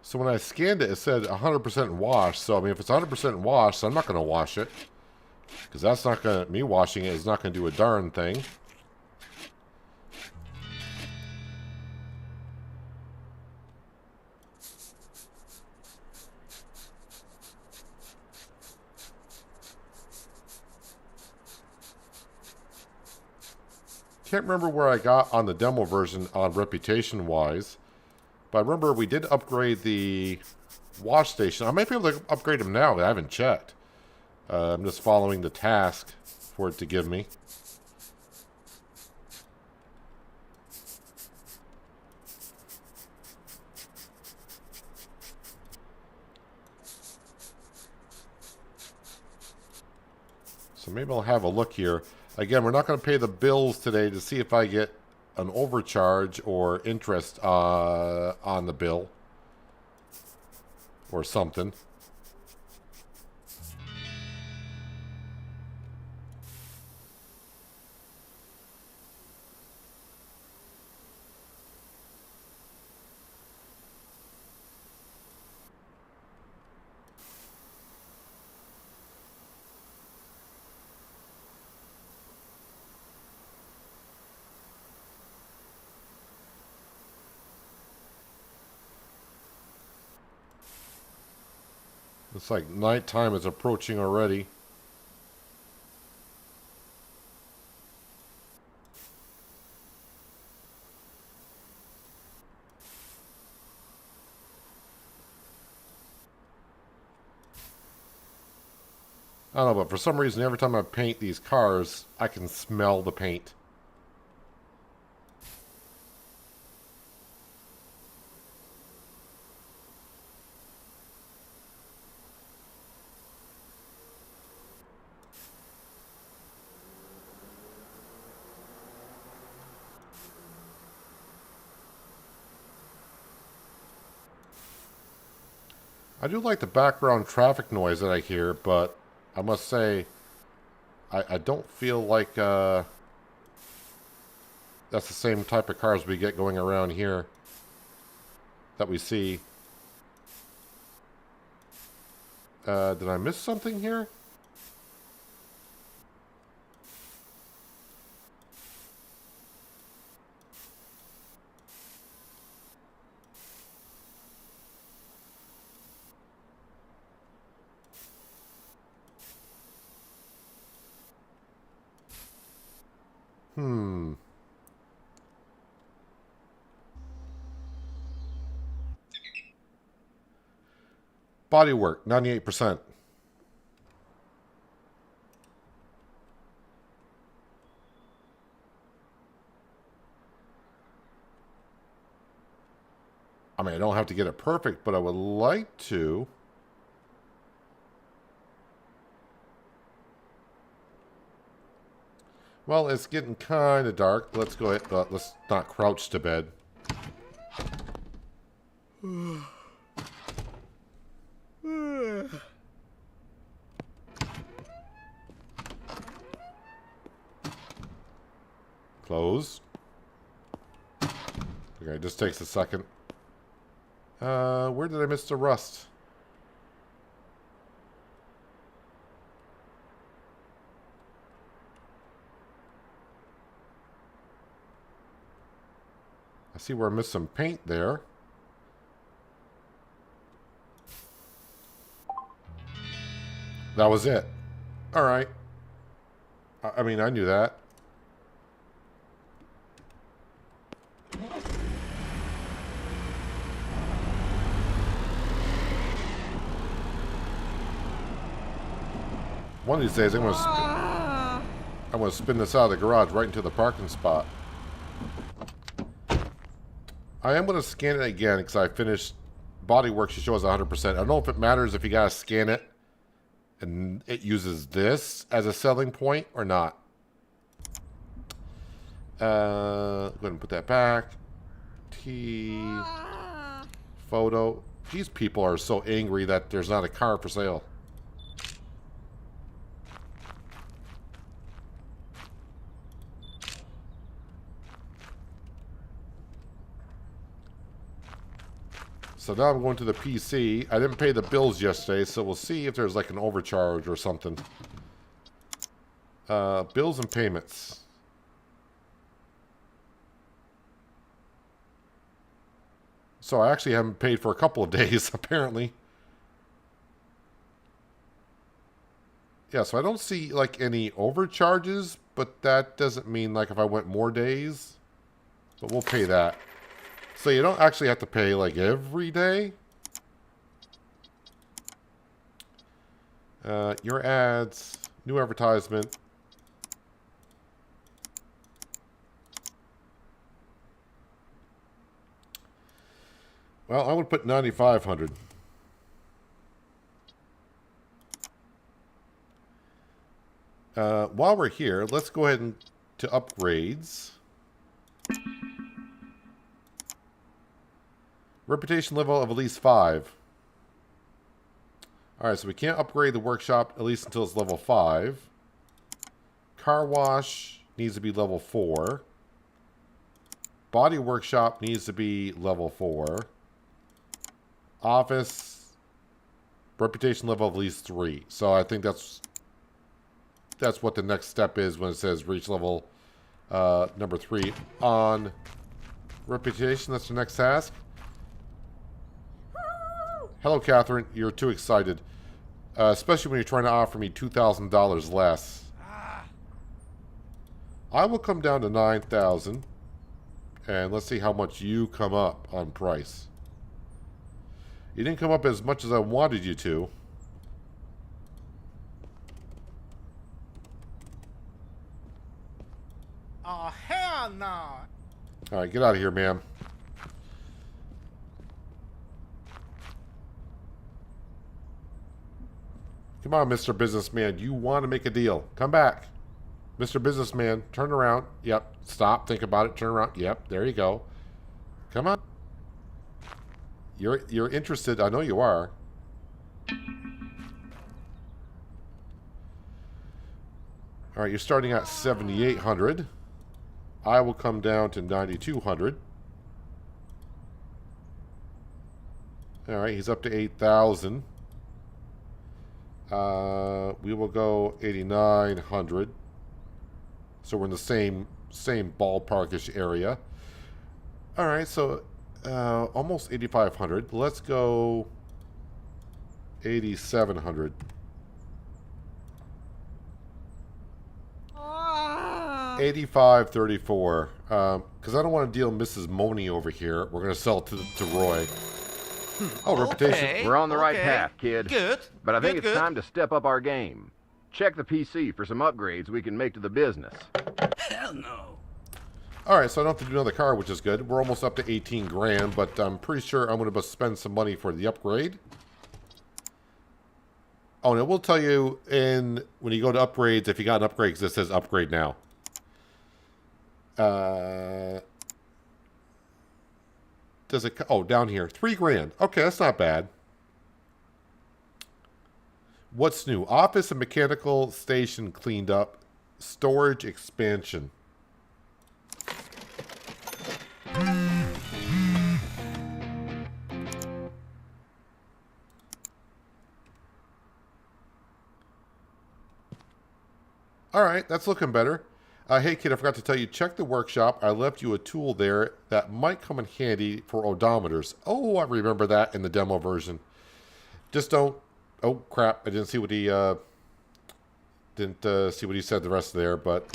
So when I scanned it, it said 100% wash. So I mean, if it's 100% wash, I'm not going to wash it, because that's not going to, me washing it is not going to do a darn thing. can't remember where I got on the demo version on reputation-wise. But I remember we did upgrade the wash station. I might be able to upgrade them now. I haven't checked. I'm just following the task for it to give me. So maybe I'll have a look here. Again, we're not going to pay the bills today to see if I get an overcharge or interest on the bill or something. It's like nighttime is approaching already. I don't know, but for some reason, every time I paint these cars, I can smell the paint. I do like the background traffic noise that I hear, but I must say, I don't feel like that's the same type of cars we get going around here that we see. Did I miss something here? Bodywork, 98%. I mean, I don't have to get it perfect, but I would like to. Well, it's getting kind of dark. Let's go ahead. Let's not crouch to bed. Close. Okay, just takes a second. Where did I miss the rust? I see where I missed some paint there. That was it. All right. I mean, I knew that. One of these days, I'm gonna spin this out of the garage right into the parking spot. I am gonna scan it again because I finished bodywork. She shows 100%. I don't know if it matters if you gotta scan it and it uses this as a selling point or not. Go ahead and put that back. Photo. These people are so angry that there's not a car for sale. So now I'm going to the PC. I didn't pay the bills yesterday, so we'll see if there's like an overcharge or something. Bills and payments. So I actually haven't paid for a couple of days, apparently. Yeah, so I don't see like any overcharges, but that doesn't mean like if I went more days. But we'll pay that. So you don't actually have to pay like every day. Your ads, new advertisement. Well, I would put 9,500. While we're here, let's go ahead and to upgrades. Reputation level of at least 5. Alright, so we can't upgrade the workshop at least until it's level 5. Car wash needs to be level 4. Body workshop needs to be level 4. Office, reputation level of at least 3. So I think that's what the next step is when it says reach level number 3 on reputation. That's the next task. Hello, Catherine. You're too excited. Especially when you're trying to offer me $2,000 less. I will come down to 9,000. And let's see how much you come up on price. You didn't come up as much as I wanted you to. Oh, hell no. Alright, get out of here, ma'am. Come on, Mr. Businessman. You want to make a deal. Come back. Mr. Businessman, turn around. Yep. Stop. Think about it. Turn around. Yep. There you go. Come on. You're interested. I know you are. All right. You're starting at 7,800. I will come down to 9,200. All right. He's up to 8,000. We will go 8,900. So we're in the same ballparkish area. All right, so almost 8,500. Let's go 8,700. 8,534. Because I don't want to deal Mrs. Money over here. We're going to sell to Roy. Oh, reputation. Okay, We're on the right okay. path, kid. Good. But I think Good, it's good. time to step up our game. Check the PC for some upgrades we can make to the business. Hell no. All right, so I don't have to do another car, which is good. We're almost up to 18 grand, but I'm pretty sure I'm going to spend some money for the upgrade. Oh, and it will tell you when you go to upgrades, if you got an upgrade, because it says upgrade now. Does it? Oh, down here, 3 grand. Okay, that's not bad. What's new? Office and mechanical station cleaned up. Storage expansion. All right, that's looking better. Hey, kid, I forgot to tell you, check the workshop. I left you a tool there that might come in handy for odometers. Oh, I remember that in the demo version. Just don't... Oh, crap. I didn't see what he... Didn't see what he said the rest of there, but...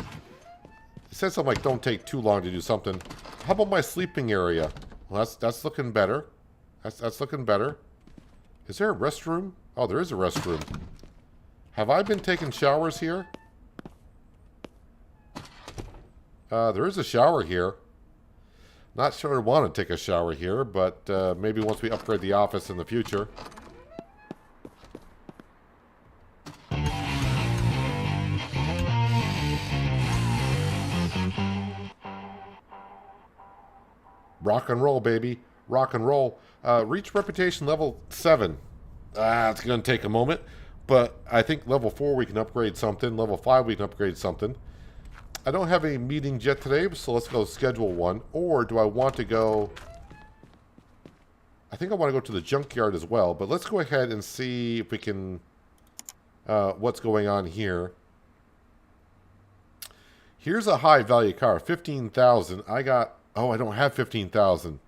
He said something like, don't take too long to do something. How about my sleeping area? Well, that's looking better. That's looking better. Is there a restroom? Oh, there is a restroom. Have I been taking showers here? There is a shower here. Not sure I want to take a shower here, but maybe once we upgrade the office in the future. Rock and roll, baby. Rock and roll. Reach reputation level 7. It's going to take a moment. But I think level 4 we can upgrade something. Level 5 we can upgrade something. I don't have any meetings yet today, so let's go schedule one. Or do I want to go... I think I want to go to the junkyard as well. But let's go ahead and see if we can... what's going on here. Here's a high value car. 15,000. I got... Oh, I don't have 15,000.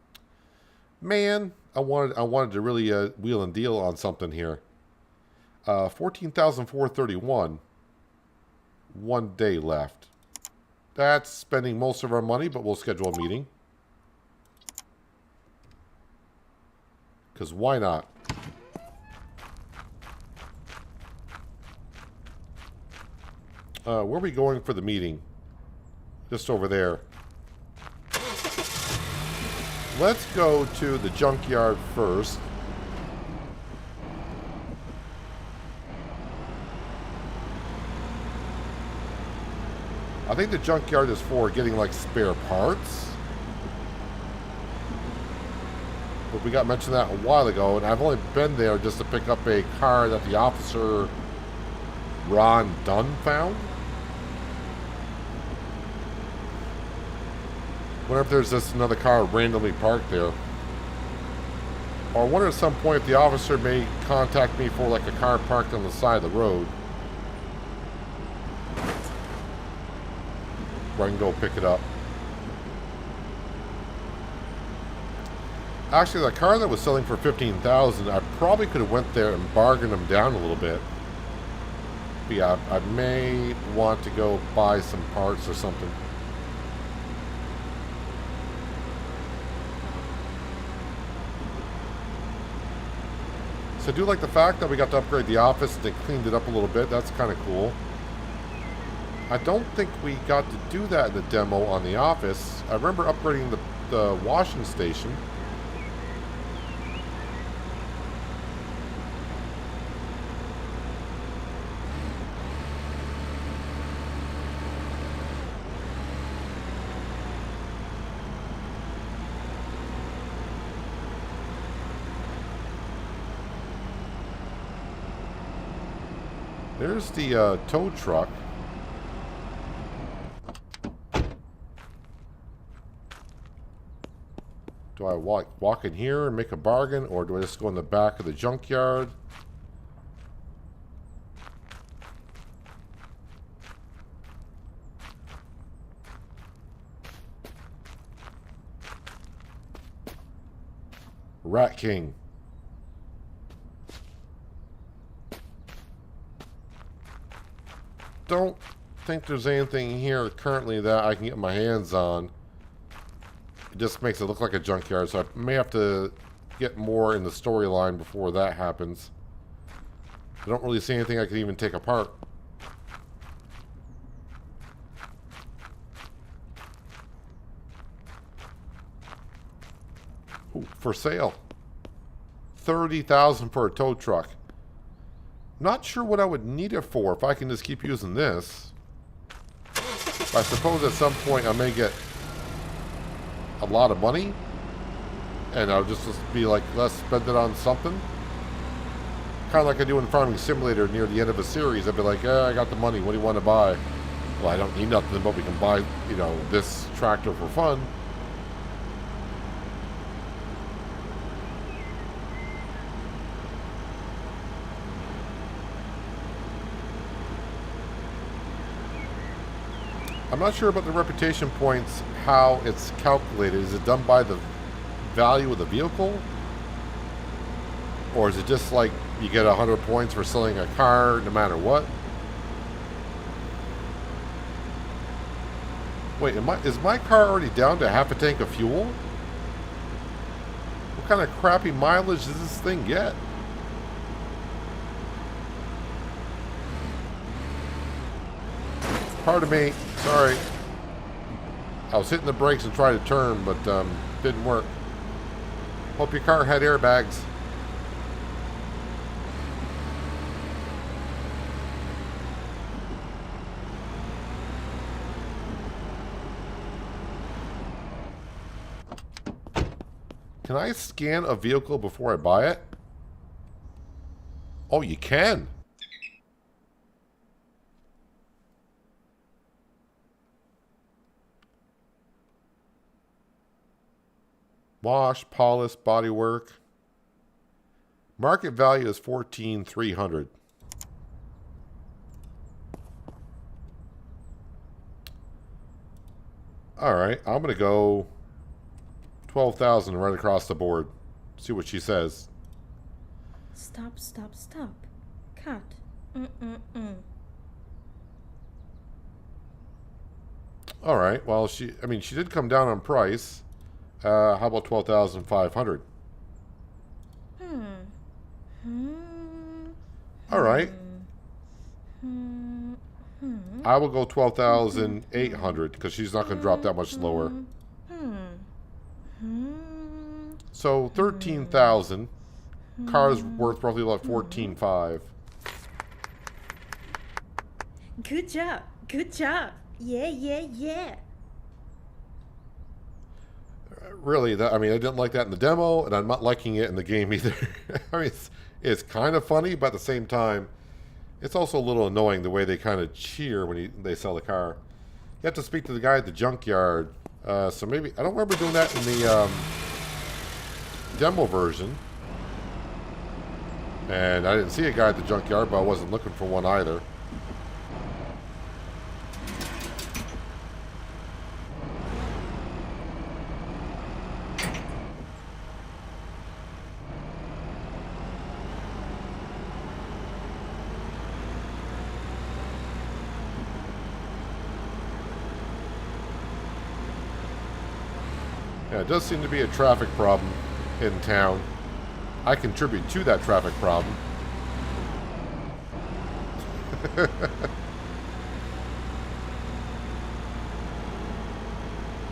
Man, I wanted to really wheel and deal on something here. 14,431. 1 day left. That's spending most of our money, but we'll schedule a meeting. Because why not? Where are we going for the meeting? Just over there. Let's go to the junkyard first. I think the junkyard is for getting like spare parts. But we got mentioned that a while ago, and I've only been there just to pick up a car that the officer Ron Dunn found. Wonder if there's just another car randomly parked there. Or I wonder at some point if the officer may contact me for like a car parked on the side of the road, where I can go pick it up. Actually, the car that was selling for $15,000, I probably could have went there and bargained them down a little bit. But yeah, I may want to go buy some parts or something. So I do like the fact that we got to upgrade the office and they cleaned it up a little bit. That's kind of cool. I don't think we got to do that in the demo on the office. I remember upgrading the washing station. There's the tow truck. Do I walk in here and make a bargain, or do I just go in the back of the junkyard? Rat King. Don't think there's anything here currently that I can get my hands on. It just makes it look like a junkyard, so I may have to get more in the storyline before that happens. I don't really see anything I can even take apart. Ooh, for sale. $30,000 for a tow truck. Not sure what I would need it for if I can just keep using this. But I suppose at some point I may get a lot of money and I'll just be like, let's spend it on something. Kind of like I do in Farming Simulator near the end of a series. I'd be like, I got the money. What do you want to buy? Well, I don't need nothing, but we can buy, you know, this tractor for fun. I'm not sure about the reputation points, how it's calculated. Is it done by the value of the vehicle? Or is it just like you get 100 points for selling a car no matter what? Wait, is my car already down to half a tank of fuel? What kind of crappy mileage does this thing get? Pardon me. Sorry. I was hitting the brakes and trying to turn, but didn't work. Hope your car had airbags. Can I scan a vehicle before I buy it? Oh, you can. Wash, polish, bodywork. Market value is $14,300. All right, I'm gonna go 12,000 right across the board. See what she says. Stop, stop, stop. Cut. All right. Well, she did come down on price. How about 12,500? All right. I will go 12,800 because she's not going to drop that much lower. So 13,000. Car's worth roughly about 14,500. Good job. Good job. Yeah. Really, I didn't like that in the demo, and I'm not liking it in the game either. It's kind of funny, but at the same time, it's also a little annoying the way they kind of cheer when they sell the car. You have to speak to the guy at the junkyard. So maybe, I don't remember doing that in the demo version. And I didn't see a guy at the junkyard, but I wasn't looking for one either. Yeah, it does seem to be a traffic problem in town. I contribute to that traffic problem.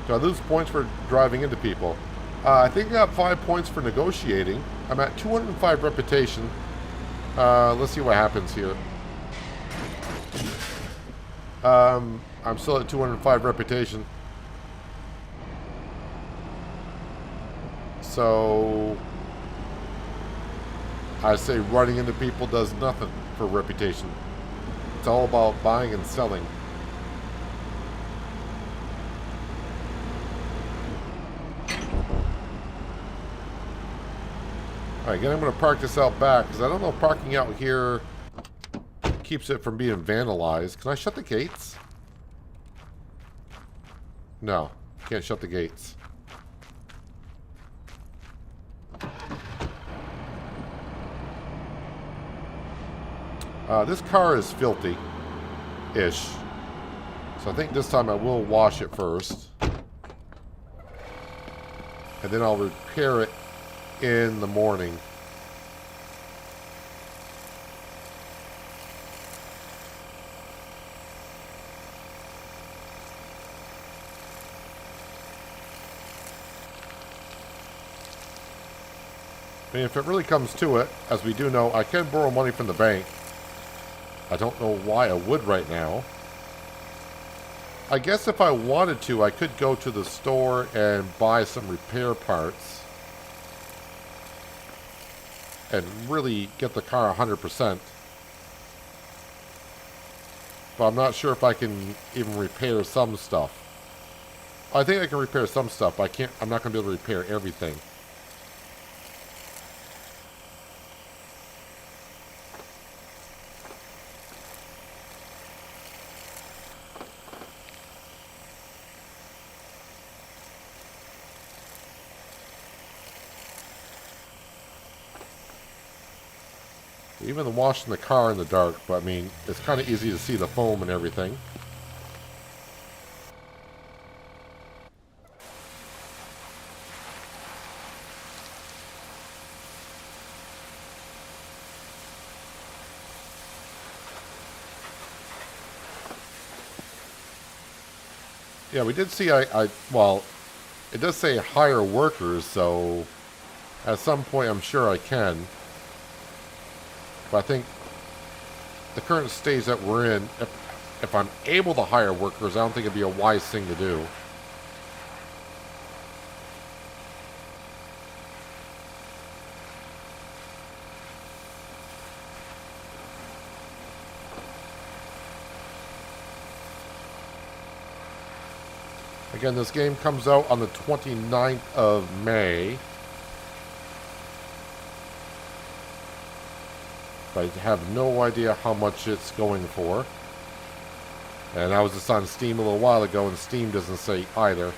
Do I lose points for driving into people? I think I got 5 points for negotiating. I'm at 205 reputation. Let's see what happens here. I'm still at 205 reputation. So I say running into people does nothing for reputation. It's all about buying and selling. Alright, again, I'm going to park this out back because I don't know if parking out here keeps it from being vandalized. Can I shut the gates? No, can't shut the gates. This car is filthy-ish. So I think this time I will wash it first. And then I'll repair it in the morning. I mean, if it really comes to it, as we do know, I can borrow money from the bank. I don't know why I would right now. I guess if I wanted to, I could go to the store and buy some repair parts. And really get the car 100%. But I'm not sure if I can even repair some stuff. I think I can repair some stuff, but I'm not going to be able to repair everything. Even washing the car in the dark, but I mean, it's kind of easy to see the foam and everything. Yeah, we did see, well, it does say hire workers, so at some point I'm sure I can. But I think the current stage that we're in, if I'm able to hire workers, I don't think it'd be a wise thing to do. Again, this game comes out on the 29th of May. I have no idea how much it's going for. And I was just on Steam a little while ago, and Steam doesn't say either.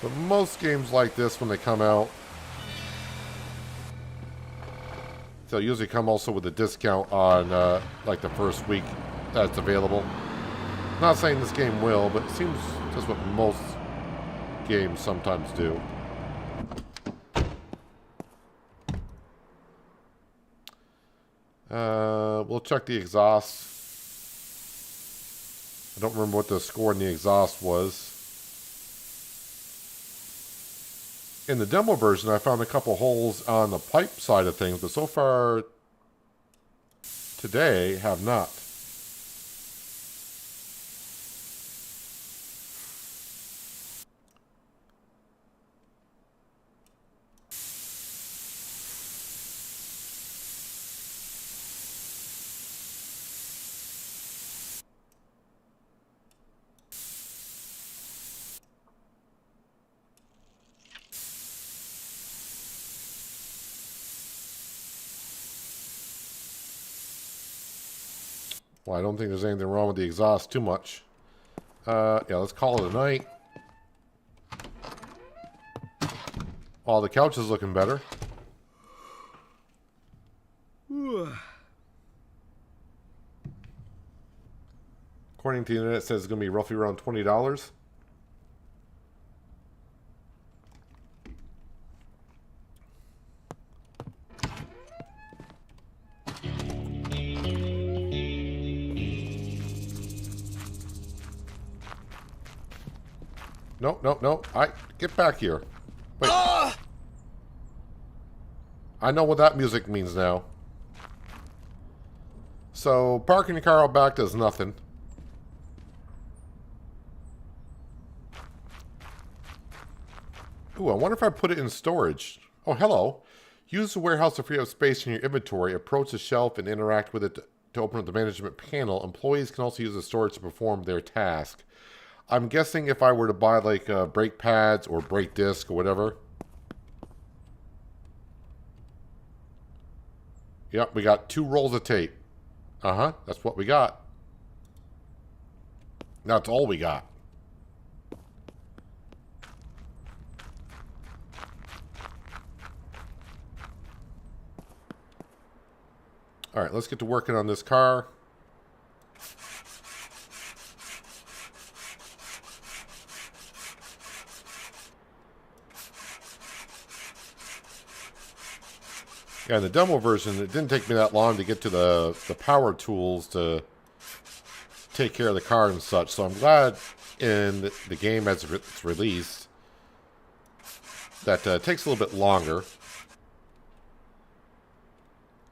But most games like this, when they come out, they'll usually come also with a discount on like the first week that's available. Not saying this game will, but it seems just what most games sometimes do. We'll check the exhaust. I don't remember what the score in the exhaust was. In the demo version, I found a couple holes on the pipe side of things, but so far today have not. Well, I don't think there's anything wrong with the exhaust too much. Yeah, let's call it a night. Oh, the couch is looking better. According to the internet, it says it's going to be roughly around $20. No, no, no. Get back here. Wait. I know what that music means now. So, parking your car out back does nothing. Ooh, I wonder if I put it in storage. Oh, hello. Use the warehouse to free up space in your inventory. Approach the shelf and interact with it to open up the management panel. Employees can also use the storage to perform their task. I'm guessing if I were to buy like brake pads or brake disc or whatever. Yep, we got 2 rolls of tape. Uh-huh, that's what we got. That's all we got. All right, let's get to working on this car. Yeah, in the demo version, it didn't take me that long to get to the power tools to take care of the car and such. So I'm glad in the game as it's released that takes a little bit longer.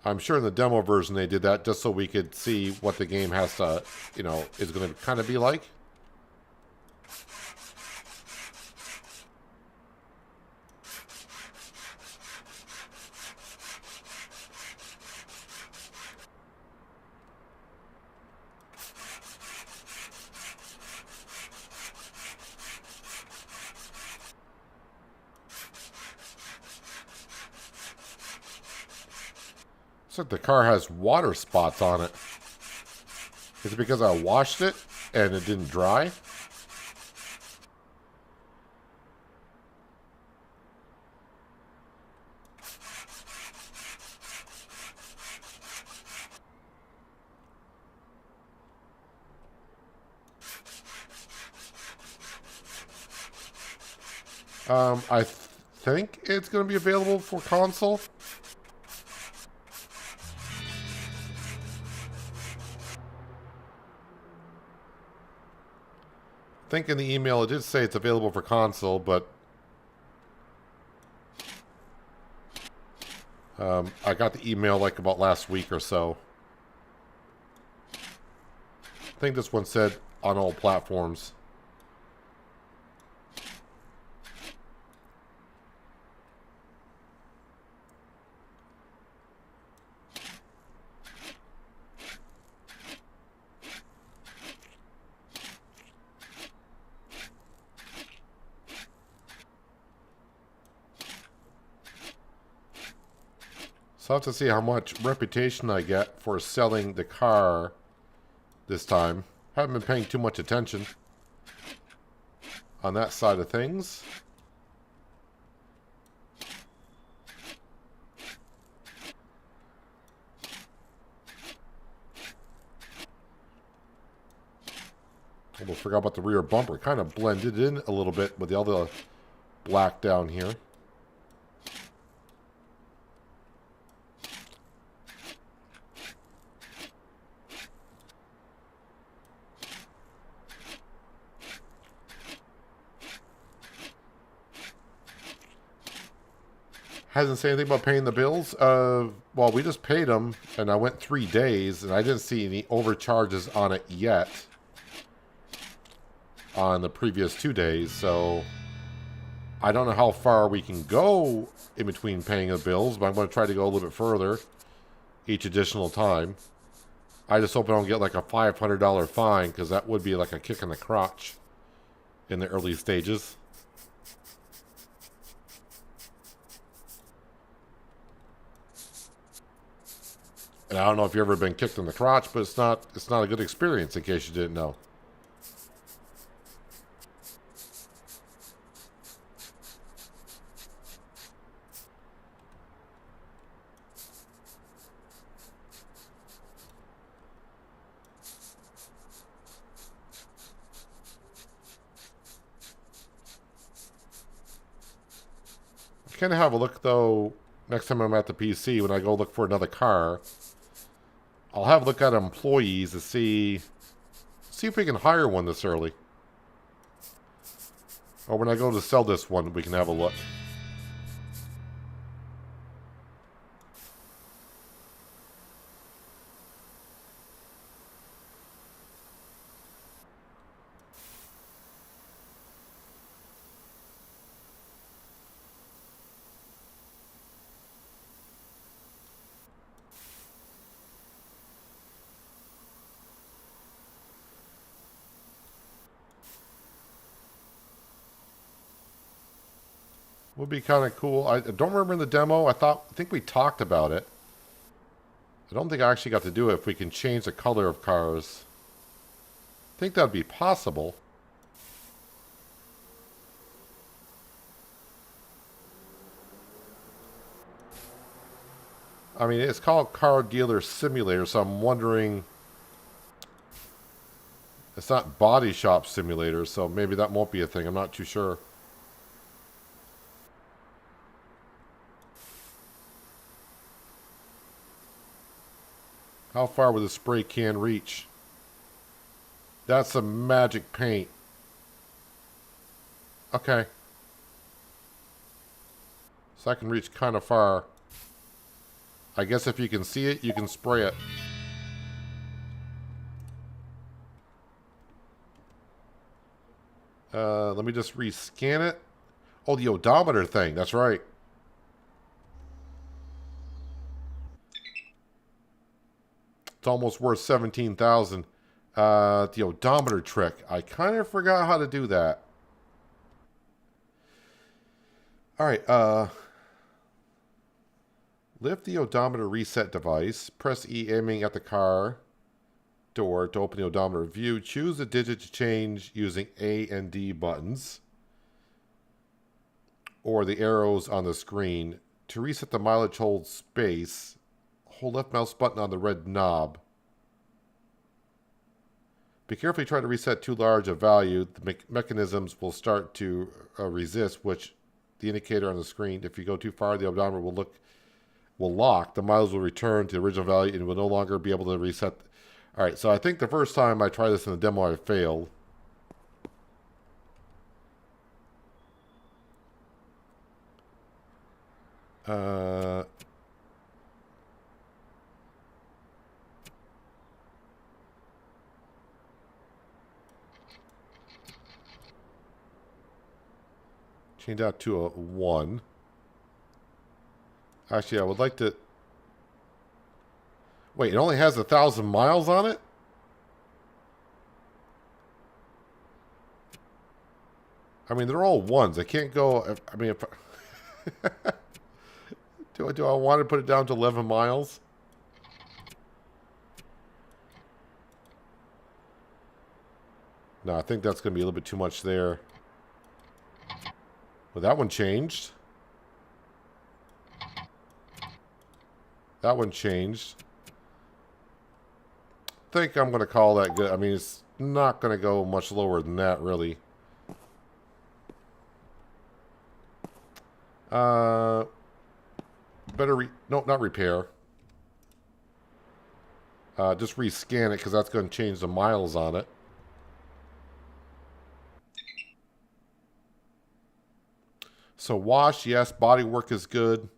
I'm sure in the demo version they did that just so we could see what the game has to, you know, is going to kind of be like. Looks like the car has water spots on it. Is it because I washed it and it didn't dry? I think it's going to be available for console. I think in the email it did say it's available for console, but I got the email like about last week or so. I think this one said on all platforms. So I'll have to see how much reputation I get for selling the car this time. Haven't been paying too much attention on that side of things. Almost forgot about the rear bumper. Kind of blended in a little bit with the other black down here. Hasn't said anything about paying the bills. Well, we just paid them, and I went 3 days, and I didn't see any overcharges on it yet on the previous 2 days, so I don't know how far we can go in between paying the bills, but I'm going to try to go a little bit further each additional time. I just hope I don't get like a $500 fine, because that would be like a kick in the crotch in the early stages. And I don't know if you've ever been kicked in the crotch, but it's not a good experience, in case you didn't know. I kind of have a look, though, next time I'm at the PC, when I go look for another car. I'll have a look at employees to see if we can hire one this early. Or when I go to sell this one, we can have a look. Would be kind of cool. I don't remember in the demo. I think we talked about it. I don't think I actually got to do it. If we can change the color of cars, I think that'd be possible. I mean, it's called Car Dealer Simulator, so I'm wondering. It's not Body Shop Simulator, so maybe that won't be a thing. I'm not too sure. How far will the spray can reach? That's some magic paint. Okay. So I can reach kind of far. I guess if you can see it, you can spray it. Let me just rescan it. Oh, the odometer thing. That's right. It's almost worth 17,000. The odometer trick. I kind of forgot how to do that. All right. Lift the odometer reset device. Press E aiming at the car door to open the odometer view. Choose a digit to change using A and D buttons, or the arrows on the screen. To reset the mileage, hold space. Hold left mouse button on the red knob. Be careful if you try to reset too large a value. The mechanisms will start to resist, which the indicator on the screen. If you go too far, the odometer will lock. The miles will return to the original value and will no longer be able to reset. All right, so I think the first time I tried this in the demo, I failed. Change that to a 1. Actually, I would like to... Wait, it only has 1,000 miles on it? I mean, they're all ones. I can't go... I mean, if... do I want to put it down to 11 miles? No, I think that's going to be a little bit too much there. Well, that one changed. That one changed. I think I'm going to call that good. I mean, it's not going to go much lower than that, really. No, not repair. Just rescan it, because that's going to change the miles on it. So wash, yes. Bodywork is good.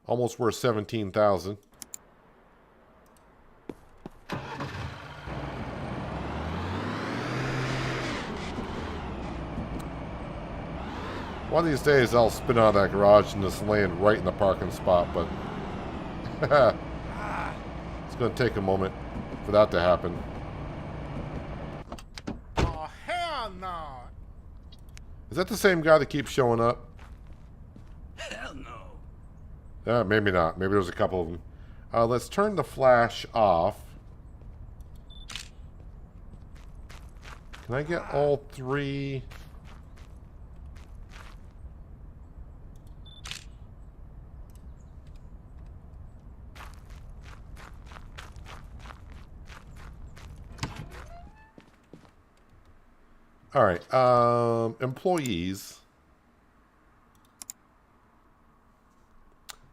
Almost worth 17,000. One of these days I'll spin out of that garage and just land right in the parking spot, but it's going to take a moment for that to happen. Oh, hell no. Is that the same guy that keeps showing up? Hell no. Maybe not. Maybe there's a couple of them. Let's turn the flash off. Can I get all three? All right. Employees.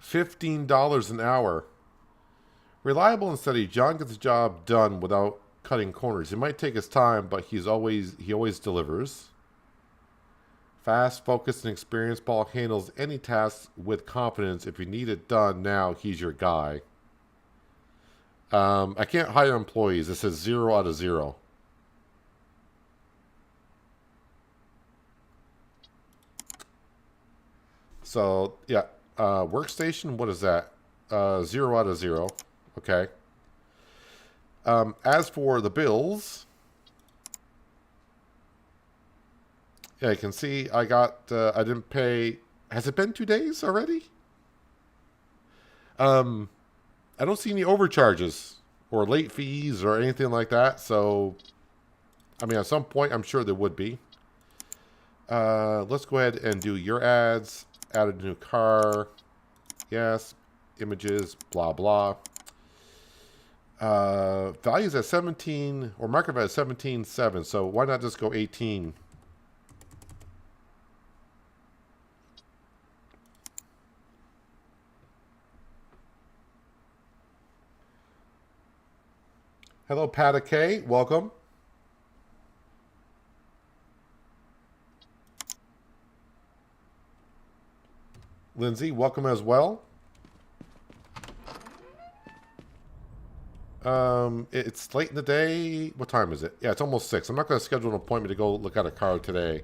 $15 an hour. Reliable and steady. John gets the job done without cutting corners. He might take his time, but he always delivers. Fast, focused, and experienced. Paul handles any task with confidence. If you need it done now, he's your guy. I can't hire employees. It says 0 out of 0. So, yeah. Workstation, what is that? 0 out of 0. Okay. As for the bills, yeah, you can see I I didn't pay. Has it been 2 days already? I don't see any overcharges or late fees or anything like that. So, I mean, at some point, I'm sure there would be. Let's go ahead and do your ads. Add a new car. Yes. Images. Blah, blah. Values at 17, or market value at 17.7. So why not just go 18? Hello, Pata K. Welcome. Lindsay, welcome as well. It's late in the day. What time is it? Yeah, it's almost 6. I'm not going to schedule an appointment to go look at a car today.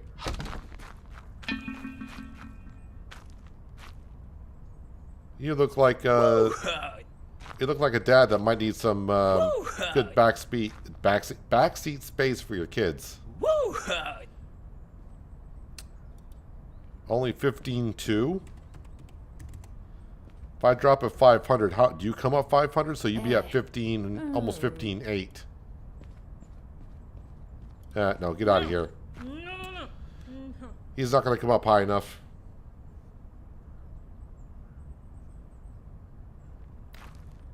You look like a dad that might need some good backseat space for your kids. Only 15.2. If I drop at 500, how do you come up 500? So you'd be at 15, almost 15.8. No, get out of here. He's not going to come up high enough.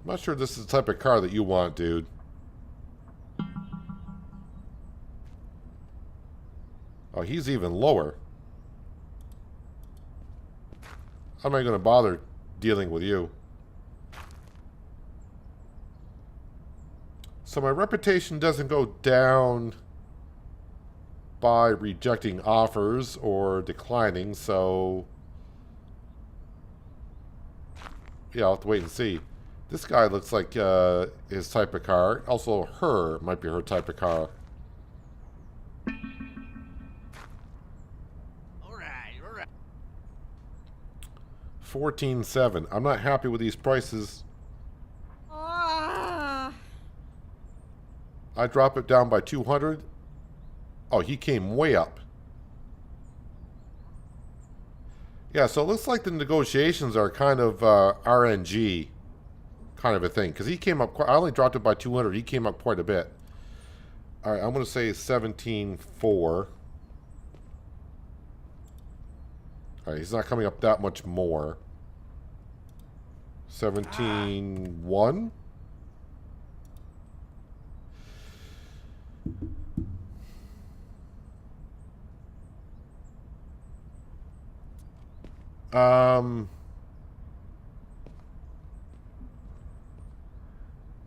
I'm not sure this is the type of car that you want, dude. Oh, he's even lower. How am I going to bother dealing with you? So my reputation doesn't go down by rejecting offers or declining, so yeah, I'll have to wait and see. This guy looks like his type of car. Also, her might be her type of car. All right. 14.7. I'm not happy with these prices. I drop it down by 200. Oh, he came way up. Yeah, so it looks like the negotiations are kind of RNG kind of a thing. Because he came up, I only dropped it by 200. He came up quite a bit. All right, I'm going to say 17.4. All right, he's not coming up that much more. 17.1. Yeah,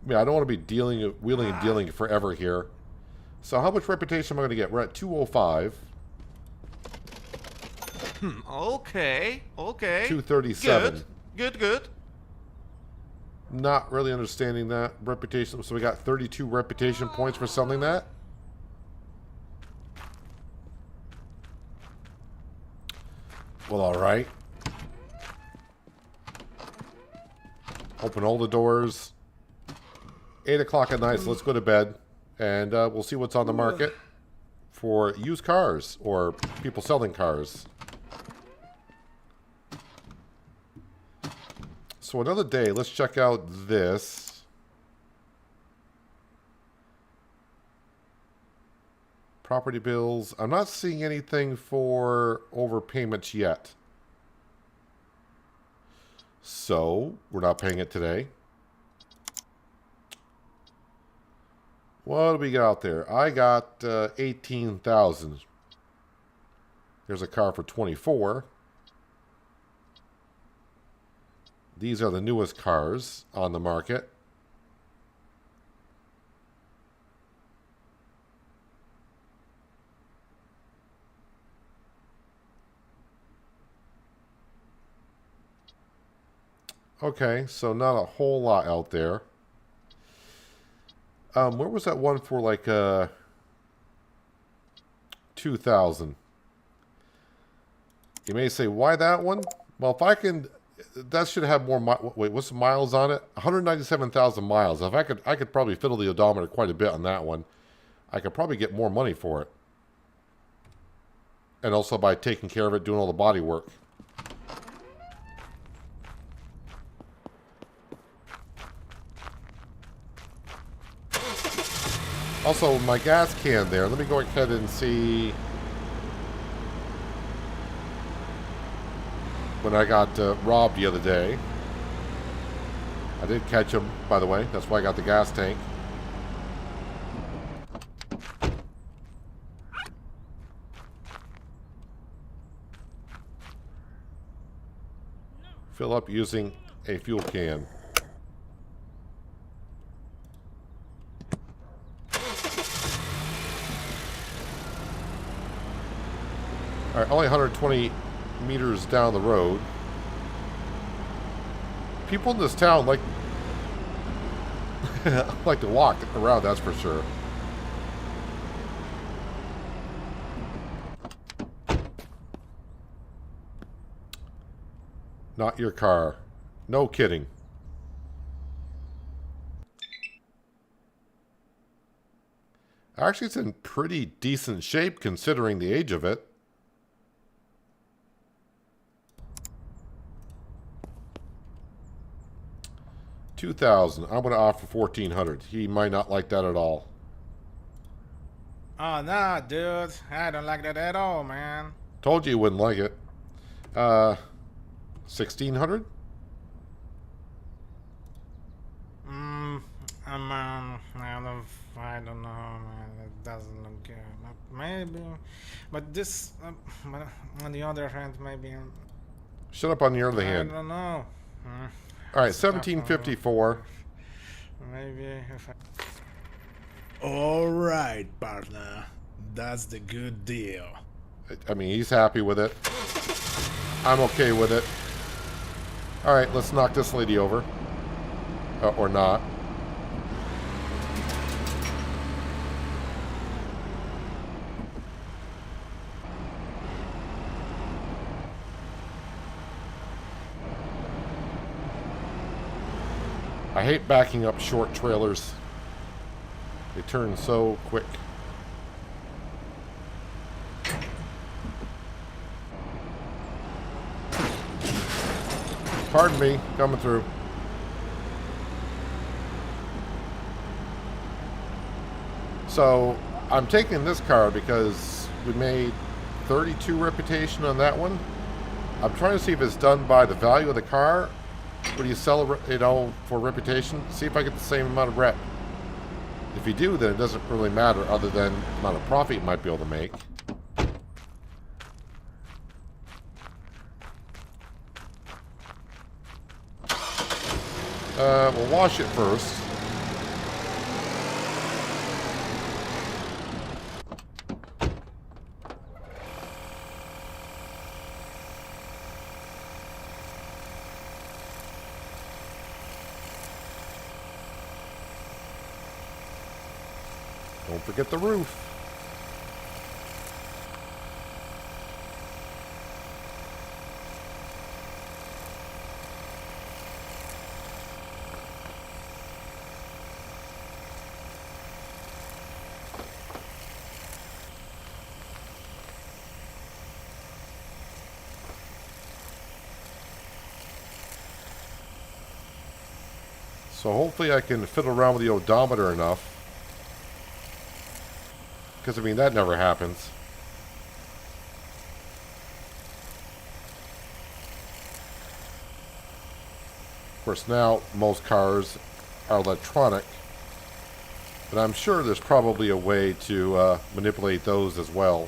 I don't want to be wheeling and dealing forever here. So how much reputation am I going to get? We're at 205. Okay. 237. Good. Not really understanding that. Reputation. So we got 32 reputation points for selling that. Well, alright. Open all the doors. 8 o'clock at night, so let's go to bed. And we'll see what's on the market for used cars or people selling cars. So another day, let's check out this. Property bills. I'm not seeing anything for overpayments yet. So, we're not paying it today. What do we got out there? I got 18,000. There's a car for 24. These are the newest cars on the market. Okay, so not a whole lot out there. Where was that one for like 2,000? You may say, why that one? Well, if I can, that should have more. Wait, what's the miles on it? 197,000 miles. If I could probably fiddle the odometer quite a bit on that one. I could probably get more money for it, and also by taking care of it, doing all the body work. Also, my gas can there. Let me go ahead and see when I got robbed the other day. I did catch him, by the way. That's why I got the gas tank. Fill up using a fuel can. All right, only 120 meters down the road. People in this town like like to walk around, that's for sure. Not your car. No kidding. Actually, it's in pretty decent shape considering the age of it. $2,000. I'm going to offer $1,400. He might not like that at all. Oh, nah, dude. I don't like that at all, man. Told you you wouldn't like it. $1,600? I don't know, man. It doesn't look good. Maybe, but this, but on the other hand, maybe. Shut up on the other hand. I don't know. All right, 1754. Maybe if I... All right, partner. That's the good deal. I mean, he's happy with it. I'm okay with it. All right, let's knock this lady over. Or not. I hate backing up short trailers. They turn so quick. Pardon me, coming through. So, I'm taking this car because we made 32 reputation on that one. I'm trying to see if it's done by the value of the car. What do you sell, you know, for reputation? See if I get the same amount of rep. If you do, then it doesn't really matter other than the amount of profit you might be able to make. We'll wash it first. Don't forget the roof. So hopefully I can fiddle around with the odometer enough. Because, I mean, that never happens. Of course, now most cars are electronic. But I'm sure there's probably a way to manipulate those as well.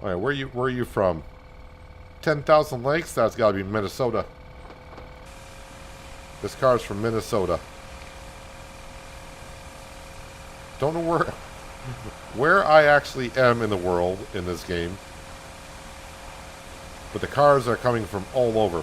All right, where are you from? 10,000 Lakes? That's got to be Minnesota. This car's from Minnesota. Don't know where I actually am in the world in this game. But the cars are coming from all over.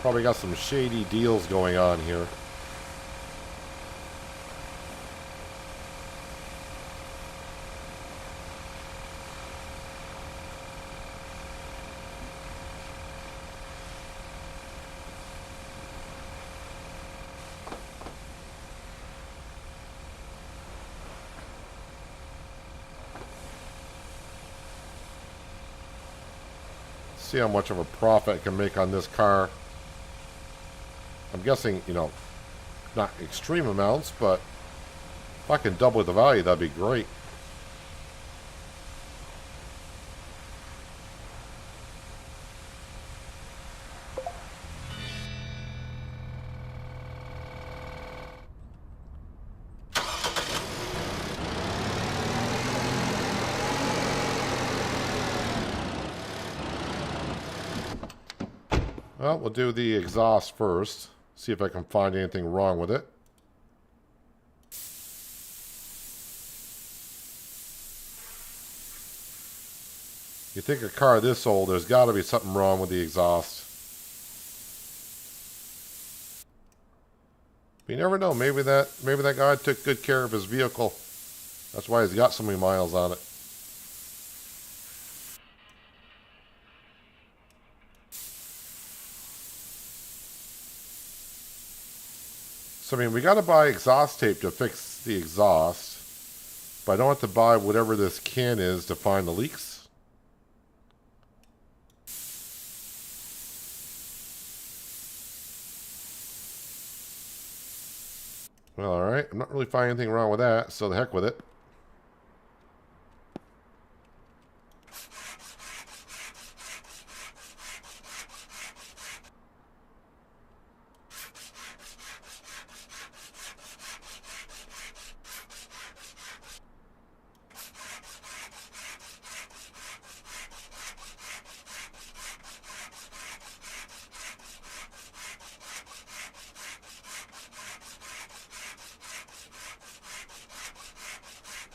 Probably got some shady deals going on here. See how much of a profit I can make on this car. I'm guessing, you know, not extreme amounts, but if I can double the value, that'd be great. Well, we'll do the exhaust first. See if I can find anything wrong with it. You think a car this old, there's got to be something wrong with the exhaust. But you never know. Maybe that guy took good care of his vehicle. That's why he's got so many miles on it. So, I mean, we got to buy exhaust tape to fix the exhaust. But I don't have to buy whatever this can is to find the leaks. Well, alright. I'm not really finding anything wrong with that, so the heck with it.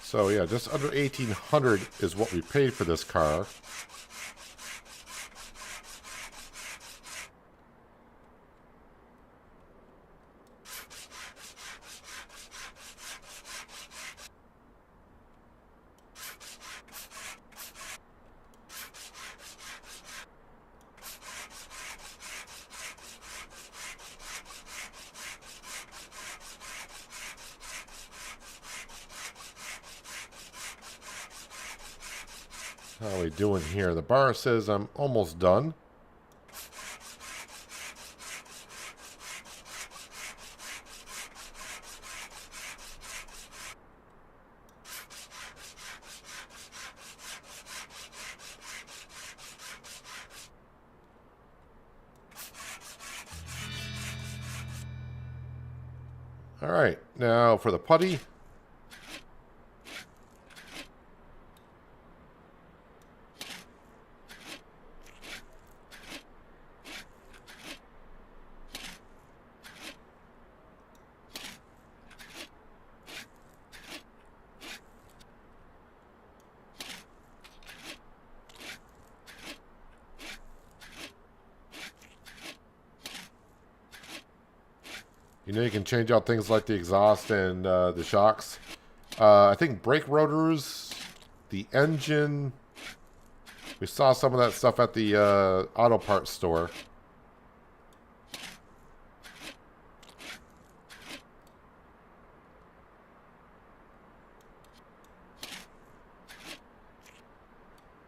So yeah, just under $1,800 is what we paid for this car. How are we doing here? The bar says I'm almost done. All right, now for the putty. You know, you can change out things like the exhaust and the shocks. I think brake rotors, the engine. We saw some of that stuff at the auto parts store.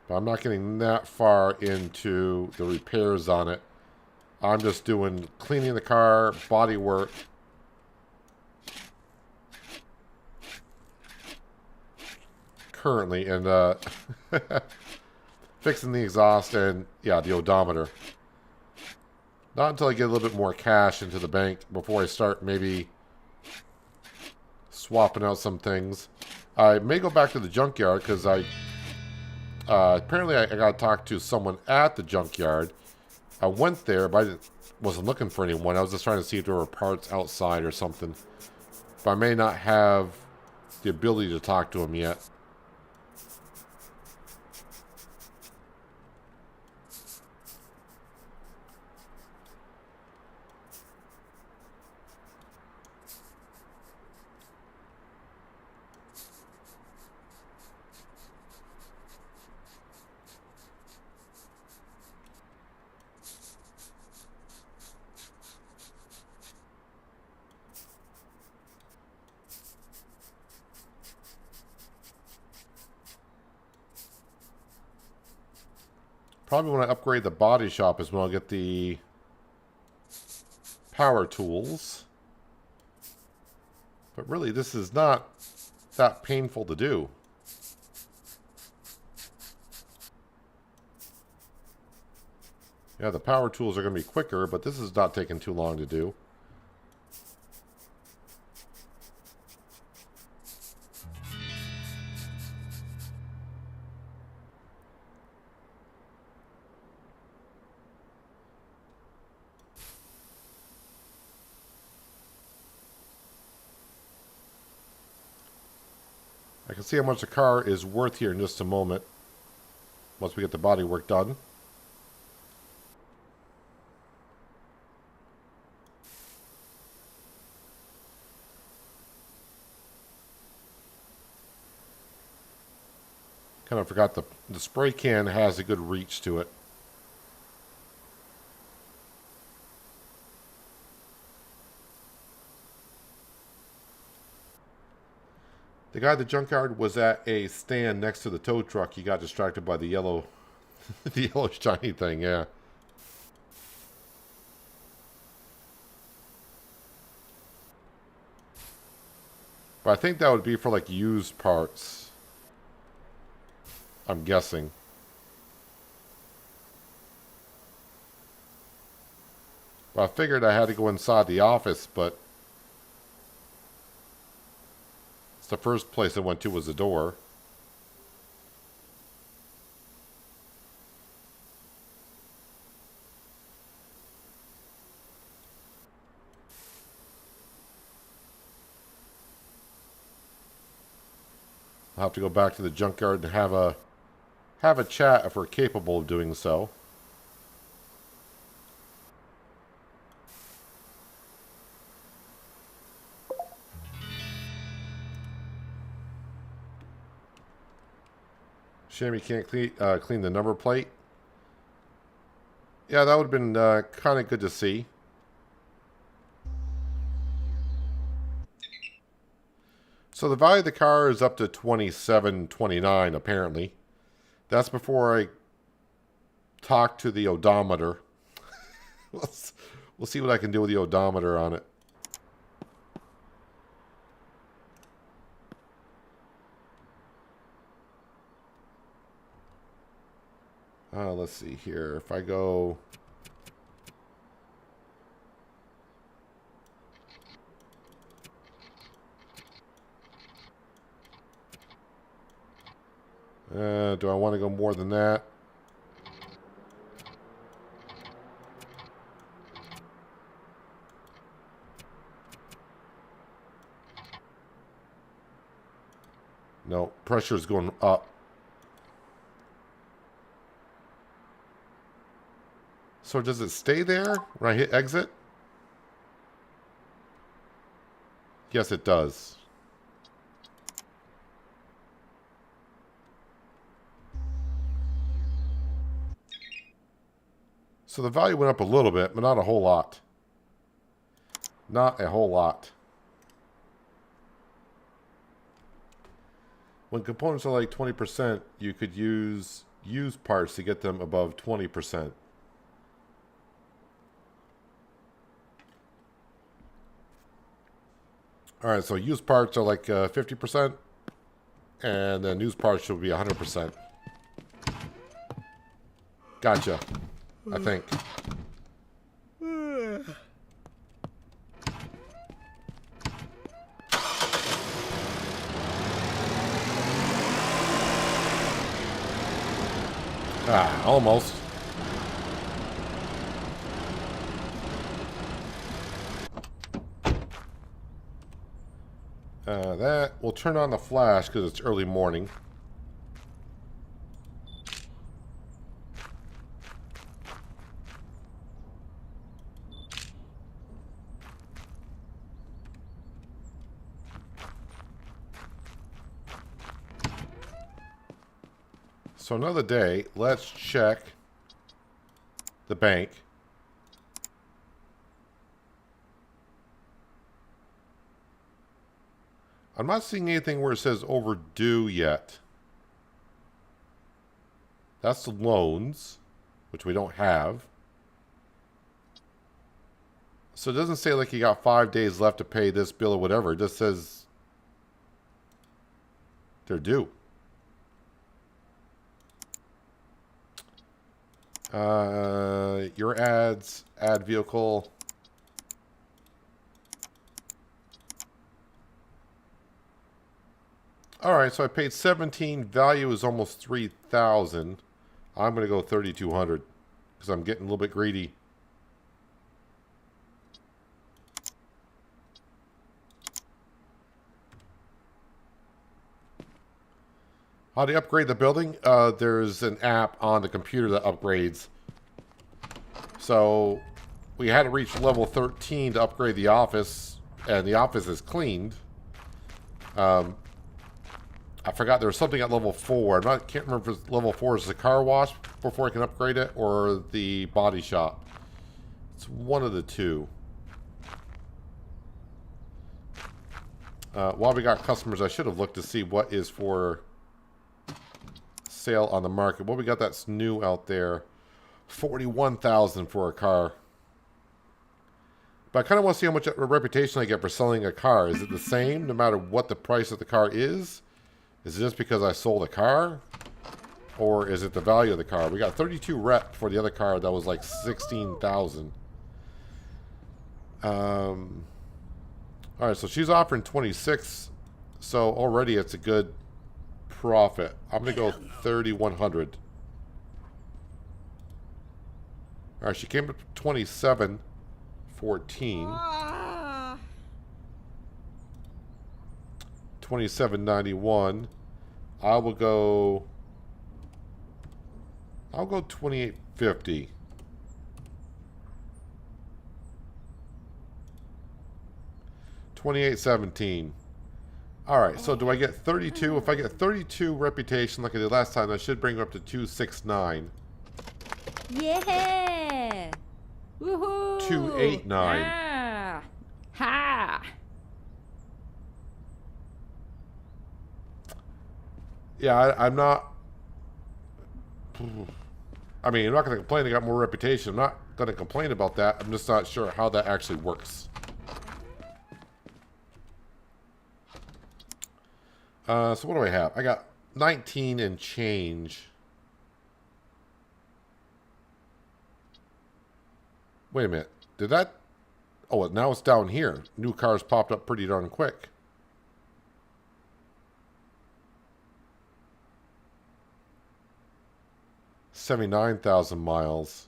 But I'm not getting that far into the repairs on it. I'm just doing cleaning the car, body work. Currently, and fixing the exhaust and, yeah, the odometer. Not until I get a little bit more cash into the bank before I start maybe swapping out some things. I may go back to the junkyard because apparently I got to talk to someone at the junkyard. I went there, but I wasn't looking for anyone. I was just trying to see if there were parts outside or something. But I may not have the ability to talk to him yet. Probably when I upgrade the body shop is when I'll get the power tools. But really, this is not that painful to do. Yeah, the power tools are going to be quicker, but this is not taking too long to do. I can see how much the car is worth here in just a moment, once we get the body work done. Kind of forgot the spray can has a good reach to it. The guy at the junkyard was at a stand next to the tow truck. He got distracted by the yellow, the yellow shiny thing, yeah. But I think that would be for like used parts. I'm guessing. But I figured I had to go inside the office, but the first place I went to was the door. I'll have to go back to the junkyard and have a chat if we're capable of doing so. Shame you can't clean the number plate. Yeah, that would have been kind of good to see. So the value of the car is up to $27.29 apparently. That's before I talk to the odometer. We'll see what I can do with the odometer on it. Let's see here. If I go... Do I want to go more than that? No, pressure's going up. So does it stay there when I hit exit? Yes, it does. So the value went up a little bit, but not a whole lot. Not a whole lot. When components are like 20%, you could use used parts to get them above 20%. Alright, so used parts are like 50%, and then used parts should be 100%. Gotcha, I think. Ah, almost. That will turn on the flash because it's early morning. So another day, let's check the bank. I'm not seeing anything where it says overdue yet. That's the loans, which we don't have. So it doesn't say like you got 5 days left to pay this bill or whatever. It just says they're due. Your ads, add vehicle. Alright, so I paid 17. Value is almost 3,000. I'm going to go 3,200 because I'm getting a little bit greedy. How do you upgrade the building? There's an app on the computer that upgrades. So we had to reach level 13 to upgrade the office, and the office is cleaned. I forgot there was something at level 4. Can't remember if level 4 is the car wash before I can upgrade it, or the body shop. It's one of the two. While we got customers, I should have looked to see what is for sale on the market. What we got that's new out there? 41,000 for a car. But I kind of want to see how much reputation I get for selling a car. Is it the same no matter what the price of the car is? Is it just because I sold a car? Or is it the value of the car? We got 32 rep for the other car that was like 16,000. Alright, so she's offering 26. So already it's a good profit. I'm going to go 3,100. Alright, she came up to 27.14. 27.91. I'll go 28.50. $28.17. Alright, so do I get 32? If I get 32 reputation like I did last time, that should bring her up to 269. Yeah! Woohoo! 289. Ah! Ha! Yeah, I'm not... I mean, I'm not going to complain I got more reputation. I'm not going to complain about that. I'm just not sure how that actually works. So what do I have? I got 19 and change. Wait a minute. Did that... Oh, now it's down here. New cars popped up pretty darn quick. 79,000 miles.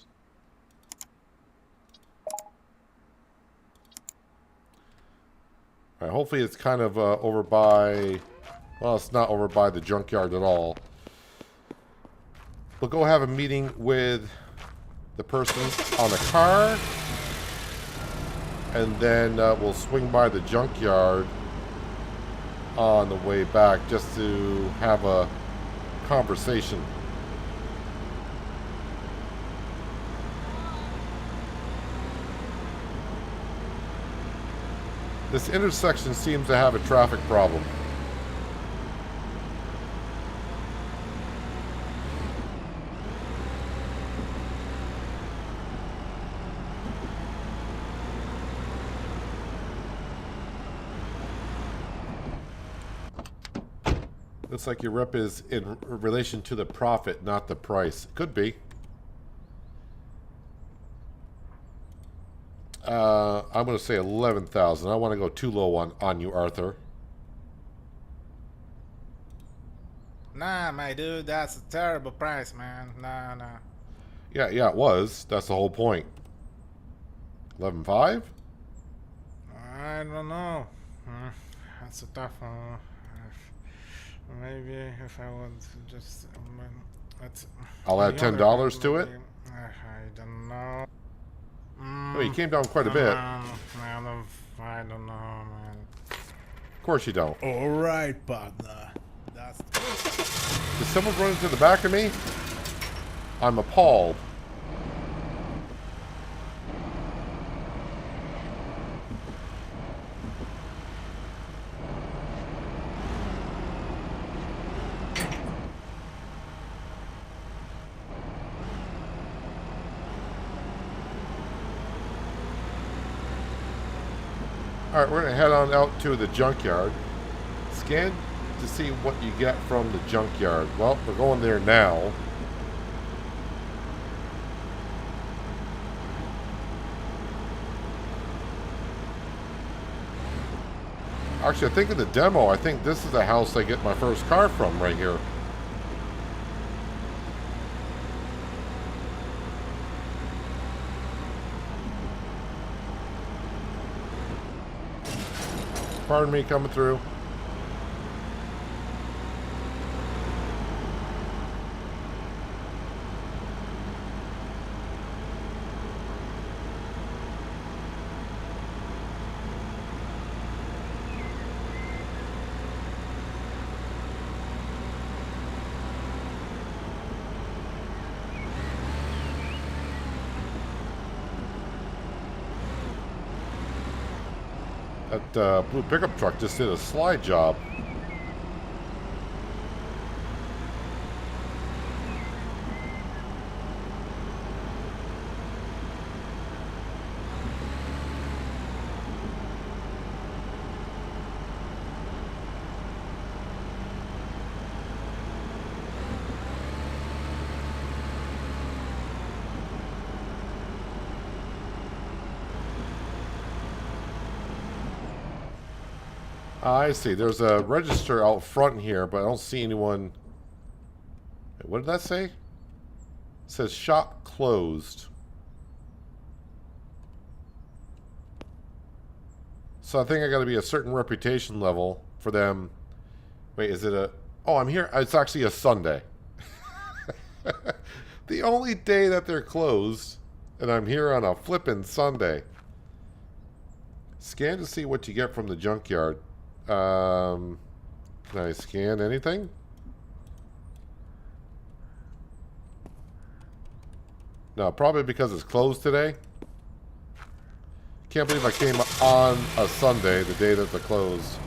All right, hopefully it's kind of over by... Well, it's not over by the junkyard at all. We'll go have a meeting with the person on the car. And then we'll swing by the junkyard on the way back just to have a conversation. This intersection seems to have a traffic problem. Looks like your rep is in relation to the profit, not the price. Could be. I'm going to say 11,000. I want to go too low on you, Arthur. Nah, my dude, that's a terrible price, man. Nah. Yeah, it was. That's the whole point. 11.5? I don't know. That's a tough one. Maybe if I would just... I'll add $10 to it? I don't know. Well, you came down quite a bit. I don't know, man. Of course you don't. All right, partner. That's... Did someone run into the back of me? I'm appalled. Alright, we're going to head on out to the junkyard. Scan to see what you get from the junkyard. Well, we're going there now. Actually, I think in the demo, I think this is the house I get my first car from right here. Pardon me coming through. That blue pickup truck just did a slide job. I see. There's a register out front here, but I don't see anyone. Wait, what did that say? It says shop closed. So I think I got to be a certain reputation level for them. Wait, is it a... Oh, I'm here. It's actually a Sunday. The only day that they're closed, and I'm here on a flippin' Sunday. Scan to see what you get from the junkyard. Can I scan anything? No, probably because it's closed today. Can't believe I came on a Sunday, the day that they're closed.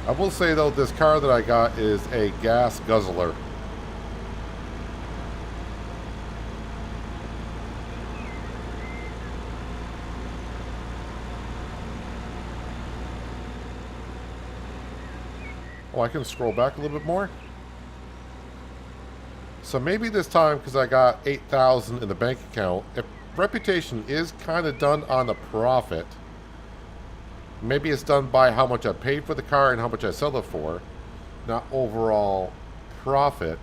I will say though, this car that I got is a gas guzzler. Oh, I can scroll back a little bit more. So maybe this time, because I got 8,000 in the bank account, if reputation is kind of done on the profit, maybe it's done by how much I paid for the car and how much I sell it for, not overall profit.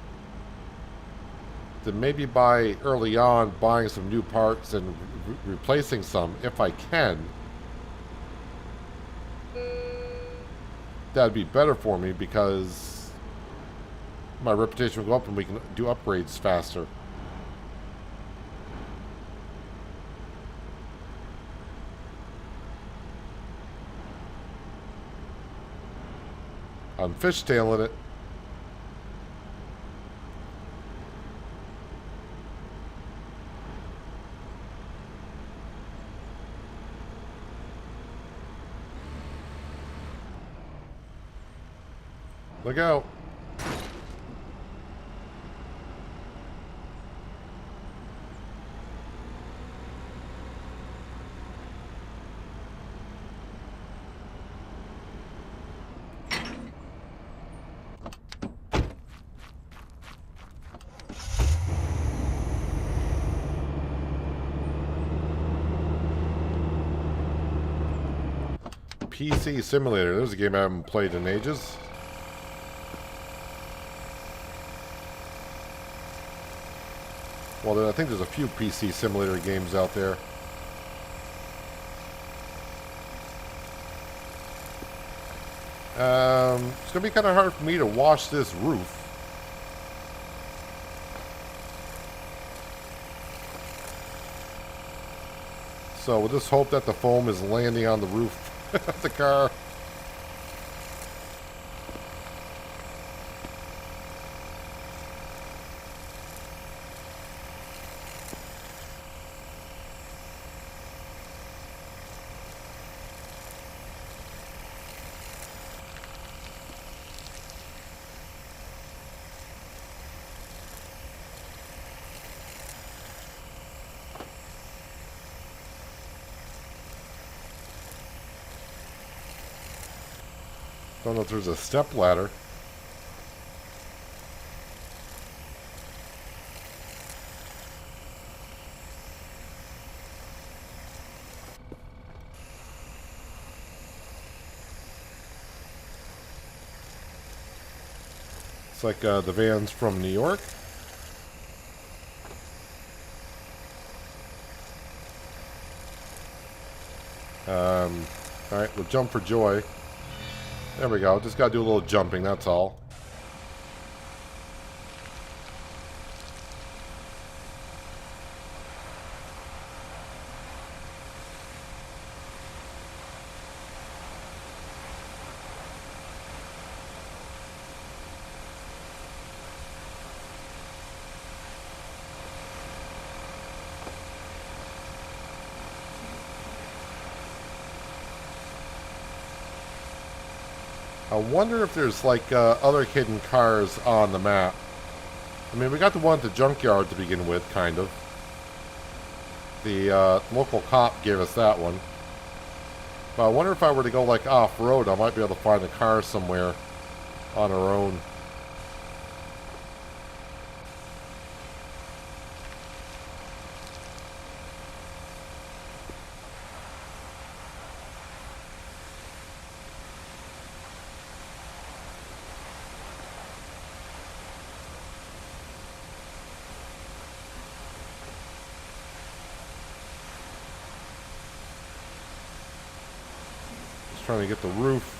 Then maybe by early on buying some new parts and replacing some if I can. That'd be better for me because my reputation will go up and we can do upgrades faster. I'm fishtailing it. Look out. PC Simulator. There's a game I haven't played in ages. Well, I think there's a few PC Simulator games out there. It's going to be kind of hard for me to wash this roof. So we'll just hope that the foam is landing on the roof of the car. Don't know if there's a step ladder. It's like the vans from New York. Alright, we'll jump for joy. There we go. Just gotta do a little jumping, that's all. I wonder if there's like other hidden cars on the map. I mean, we got the one at the junkyard to begin with, kind of. The local cop gave us that one. But I wonder if I were to go like off-road, I might be able to find a car somewhere on our own. Trying to get the roof.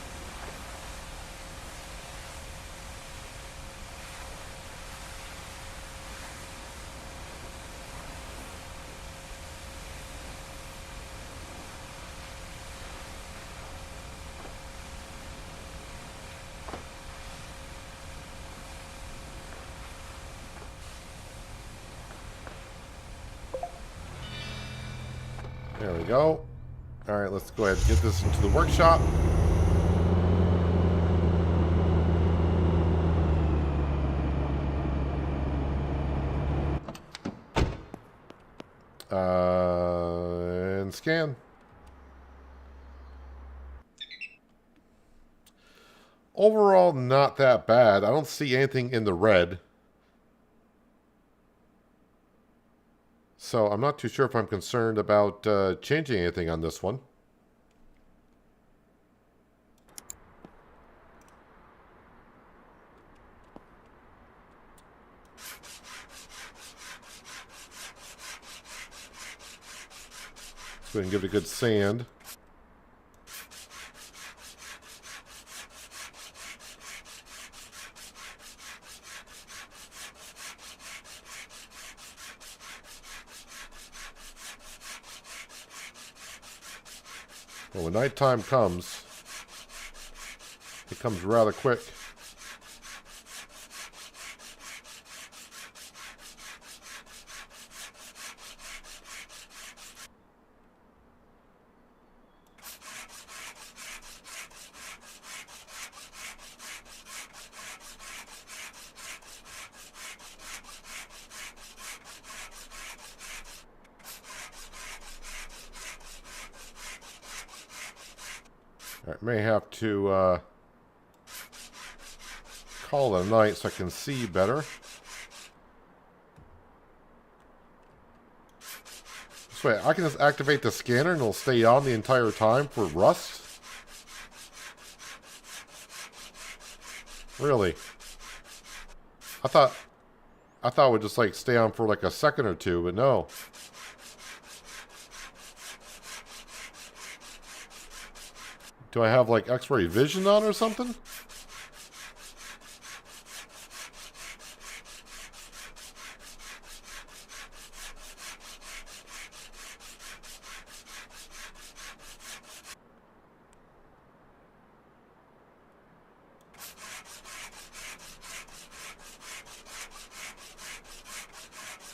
There we go. Alright, let's go ahead and get this into the workshop. And scan. Overall, not that bad. I don't see anything in the red. So I'm not too sure if I'm concerned about changing anything on this one. Let's go ahead and give it a good sand. Well, when nighttime comes, it comes rather quick. I may have to call it a night so I can see better. This way, I can just activate the scanner and it'll stay on the entire time for rust. Really? I thought it would just like stay on for like a second or two, but no. Do I have like X-ray vision on or something?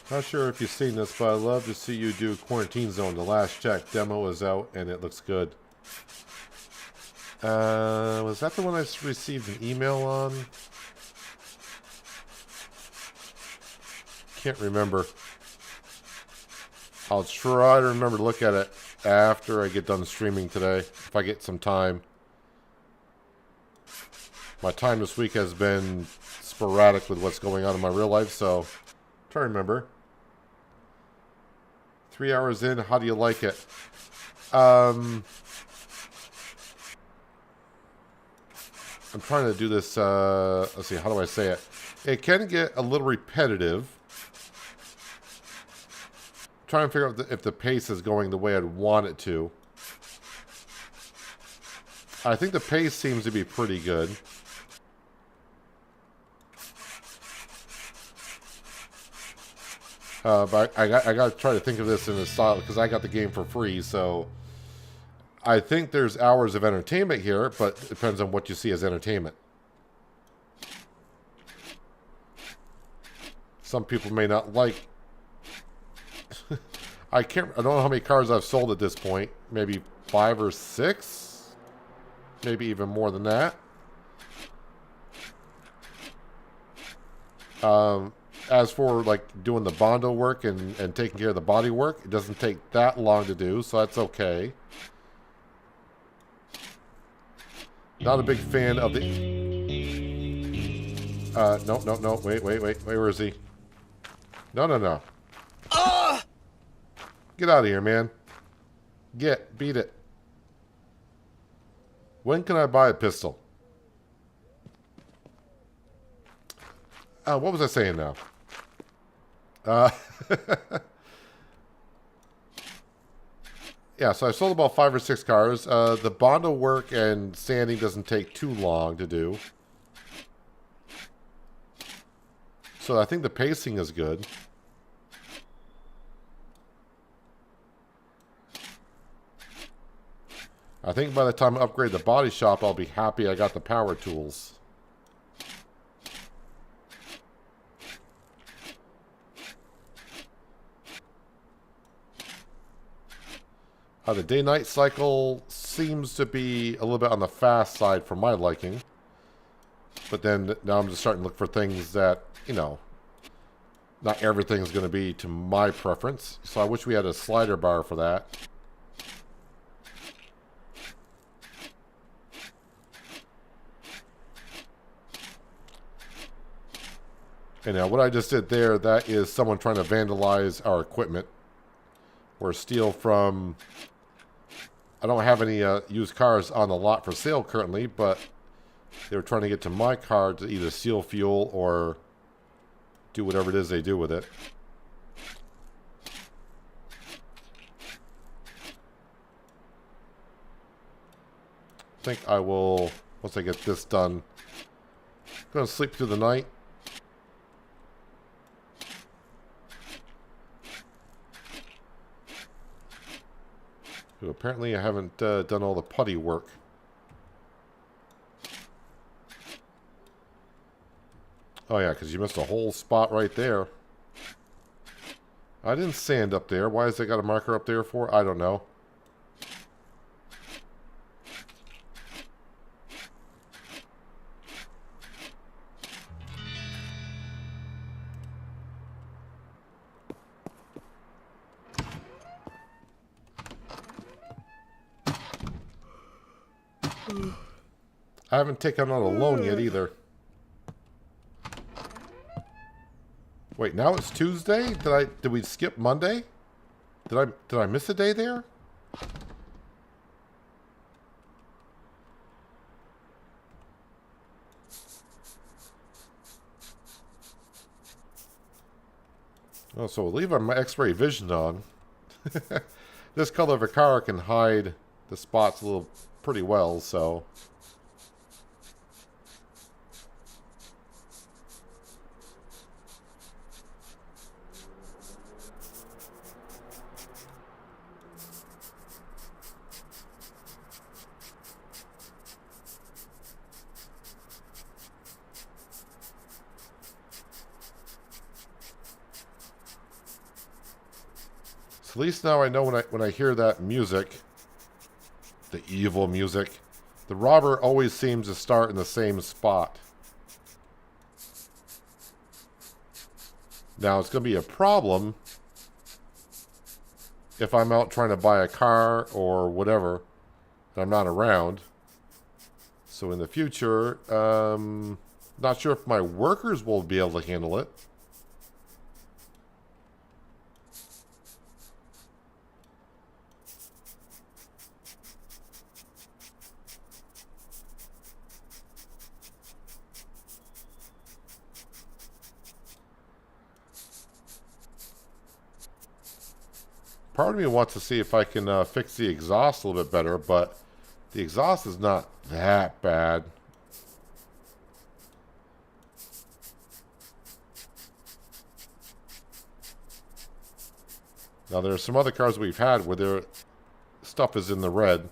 Not sure if you've seen this, but I'd love to see you do Quarantine Zone. The last check demo is out and it looks good. Was that the one I received an email on? Can't remember. I'll try to remember to look at it after I get done streaming today, if I get some time. My time this week has been sporadic with what's going on in my real life, so try to remember. 3 hours in, how do you like it? I'm trying to do this, let's see, how do I say it? It can get a little repetitive. I'm trying to figure out if the pace is going the way I'd want it to. I think the pace seems to be pretty good. But I got to try to think of this in a style, because I got the game for free, so I think there's hours of entertainment here, but it depends on what you see as entertainment. Some people may not like... I don't know how many cars I've sold at this point. Maybe 5 or 6? Maybe even more than that. As for like doing the bondo work and taking care of the body work, it doesn't take that long to do, so that's okay. Not a big fan of the... No. Wait. Where is he? No. Get out of here, man. Beat it. When can I buy a pistol? What was I saying now? Yeah, so I sold about 5 or 6 cars. The bondo work and sanding doesn't take too long to do. So I think the pacing is good. I think by the time I upgrade the body shop, I'll be happy I got the power tools. The day-night cycle seems to be a little bit on the fast side for my liking. But then now I'm just starting to look for things that, you know, not everything's going to be to my preference. So I wish we had a slider bar for that. And now what I just did there, that is someone trying to vandalize our equipment. Or steal from... I don't have any used cars on the lot for sale currently, but they were trying to get to my car to either steal fuel or do whatever it is they do with it. think I will, once I get this done, going to sleep through the night. Ooh, apparently I haven't done all the putty work. Oh yeah, because you missed a whole spot right there. I didn't sand up there. Why has they got a marker up there for? I don't know. I haven't taken out a loan yet either. Wait, now it's Tuesday? Did we skip Monday? Did I miss a day there? Oh, so we'll leave our X-ray vision on. This color of a car can hide the spots a little pretty well, so. At least now I know when I hear that music, the evil music, the robber always seems to start in the same spot. Now it's going to be a problem if I'm out trying to buy a car or whatever and I'm not around. So in the future, not sure if my workers will be able to handle it. Part of me wants to see if I can fix the exhaust a little bit better, but the exhaust is not that bad. Now there are some other cars we've had where their stuff is in the red,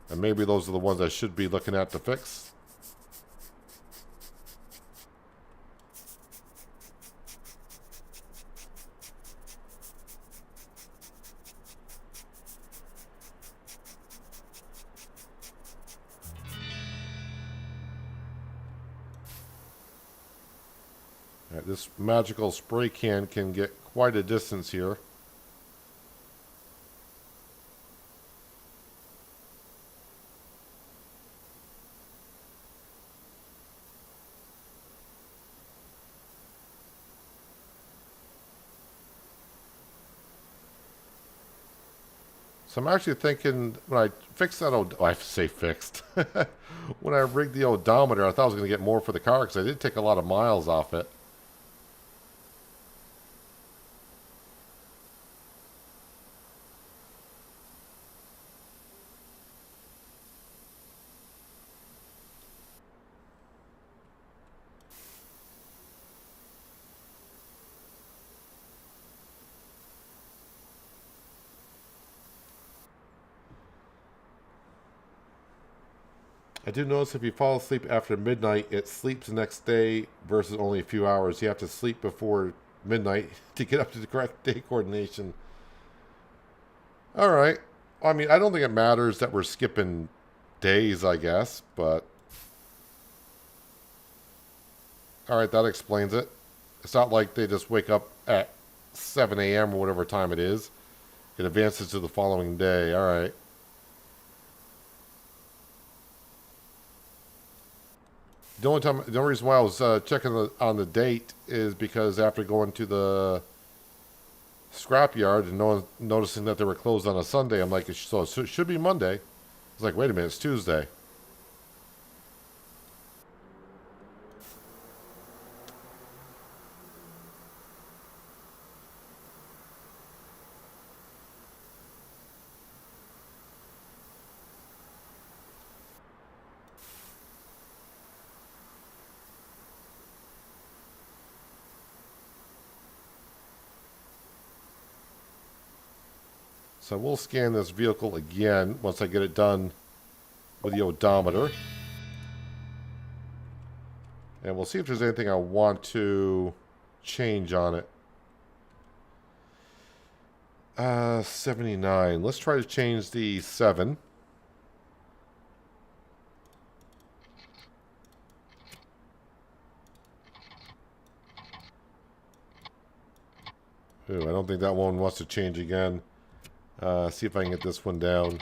and maybe those are the ones I should be looking at to fix. Right, this magical spray can get quite a distance here. So I'm actually thinking when I fix that I say fixed. When I rigged the odometer, I thought I was going to get more for the car because I did take a lot of miles off it. I do notice if you fall asleep after midnight, it sleeps the next day versus only a few hours. You have to sleep before midnight to get up to the correct day coordination. All right. I mean, I don't think it matters that we're skipping days, I guess, but... All right, that explains it. It's not like they just wake up at 7 a.m. or whatever time it is. It advances to the following day. All right. The only reason why I was checking on the date is because after going to the scrapyard and noticing that they were closed on a Sunday, I'm like, so it should be Monday. I was like, wait a minute, it's Tuesday. So we'll scan this vehicle again once I get it done with the odometer. And we'll see if there's anything I want to change on it. 79. Let's try to change the 7. Ooh, I don't think that one wants to change again. See if I can get this one down.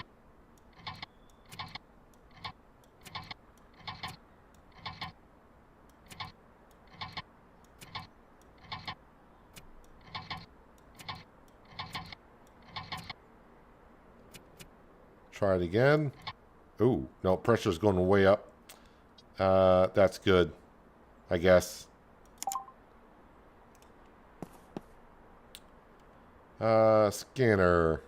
Try it again. Ooh, no, pressure's going way up. That's good, I guess. Scanner.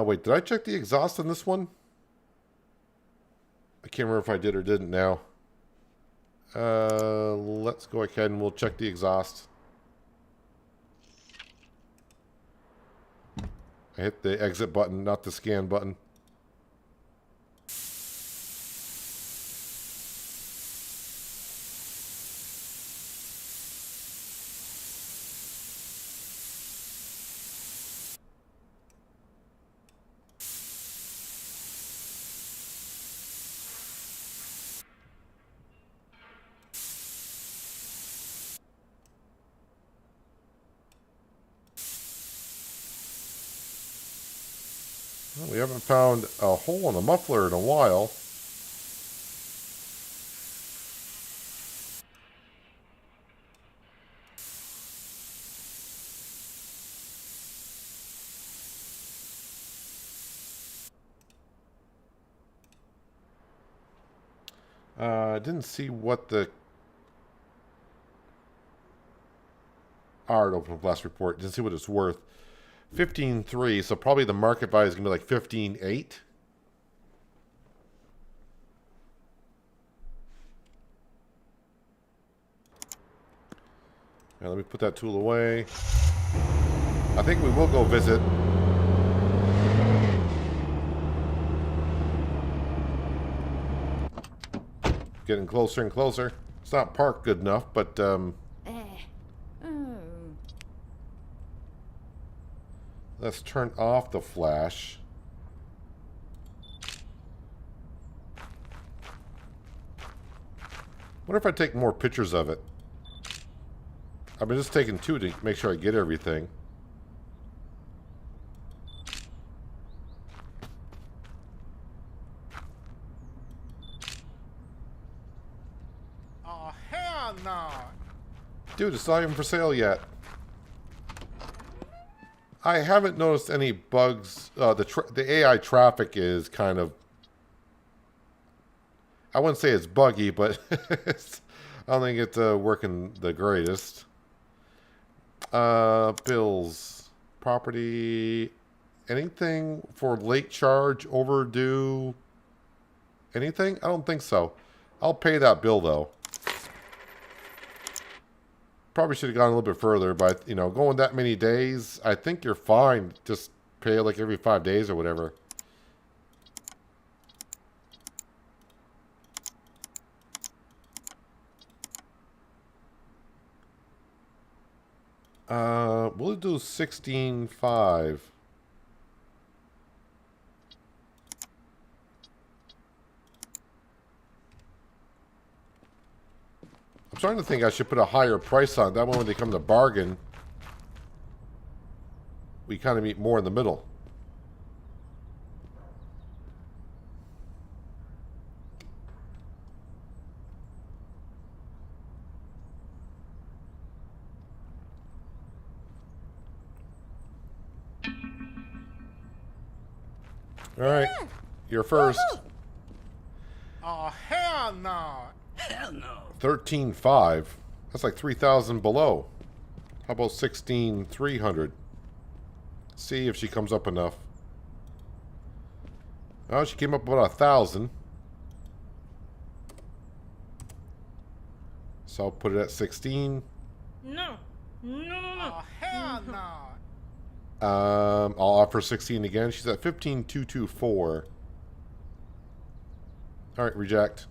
Wait, did I check the exhaust on this one? I can't remember if I did or didn't now. Let's go ahead and we'll check the exhaust. I hit the exit button, not the scan button. Well, we haven't found a hole in the muffler in a while. I didn't see what the open blast report. Didn't see what it's worth. 15.3, so probably the market value is gonna be like 15.8. Now let me put that tool away. I think we will go visit. Getting closer and closer. It's not parked good enough, but let's turn off the flash. Wonder if I take more pictures of it. I've been just taking 2 to make sure I get everything. Oh, hell no! Dude, it's not even for sale yet. I haven't noticed any bugs. The AI traffic is kind of... I wouldn't say it's buggy, but I don't think it's working the greatest. Bills. Property. Anything for late charge, overdue? Anything? I don't think so. I'll pay that bill, though. Probably should have gone a little bit further, but, you know, going that many days, I think you're fine. Just pay like every 5 days or whatever. We'll do 16.5. I'm starting to think I should put a higher price on it. That one when they come to bargain, we kind of meet more in the middle. All right, you're first. Oh, hell no! Hell no. 13.5. That's like 3,000 below. How about 16,300? See if she comes up enough. Oh, she came up about 1,000. So I'll put it at 16. No. No, no, no. Oh, hell no. I'll offer 16 again. She's at 15,224. All right, reject.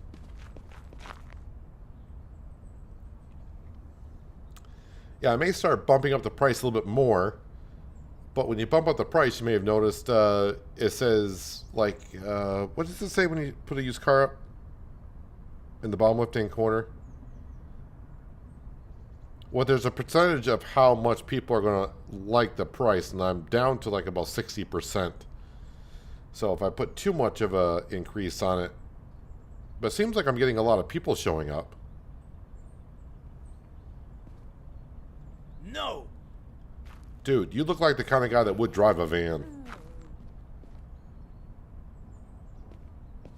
Yeah, I may start bumping up the price a little bit more, but when you bump up the price, you may have noticed it says, like, what does it say when you put a used car up in the bottom left-hand corner? Well, there's a percentage of how much people are going to like the price, and I'm down to like about 60%. So if I put too much of a increase on it, but it seems like I'm getting a lot of people showing up. No. Dude, you look like the kind of guy that would drive a van.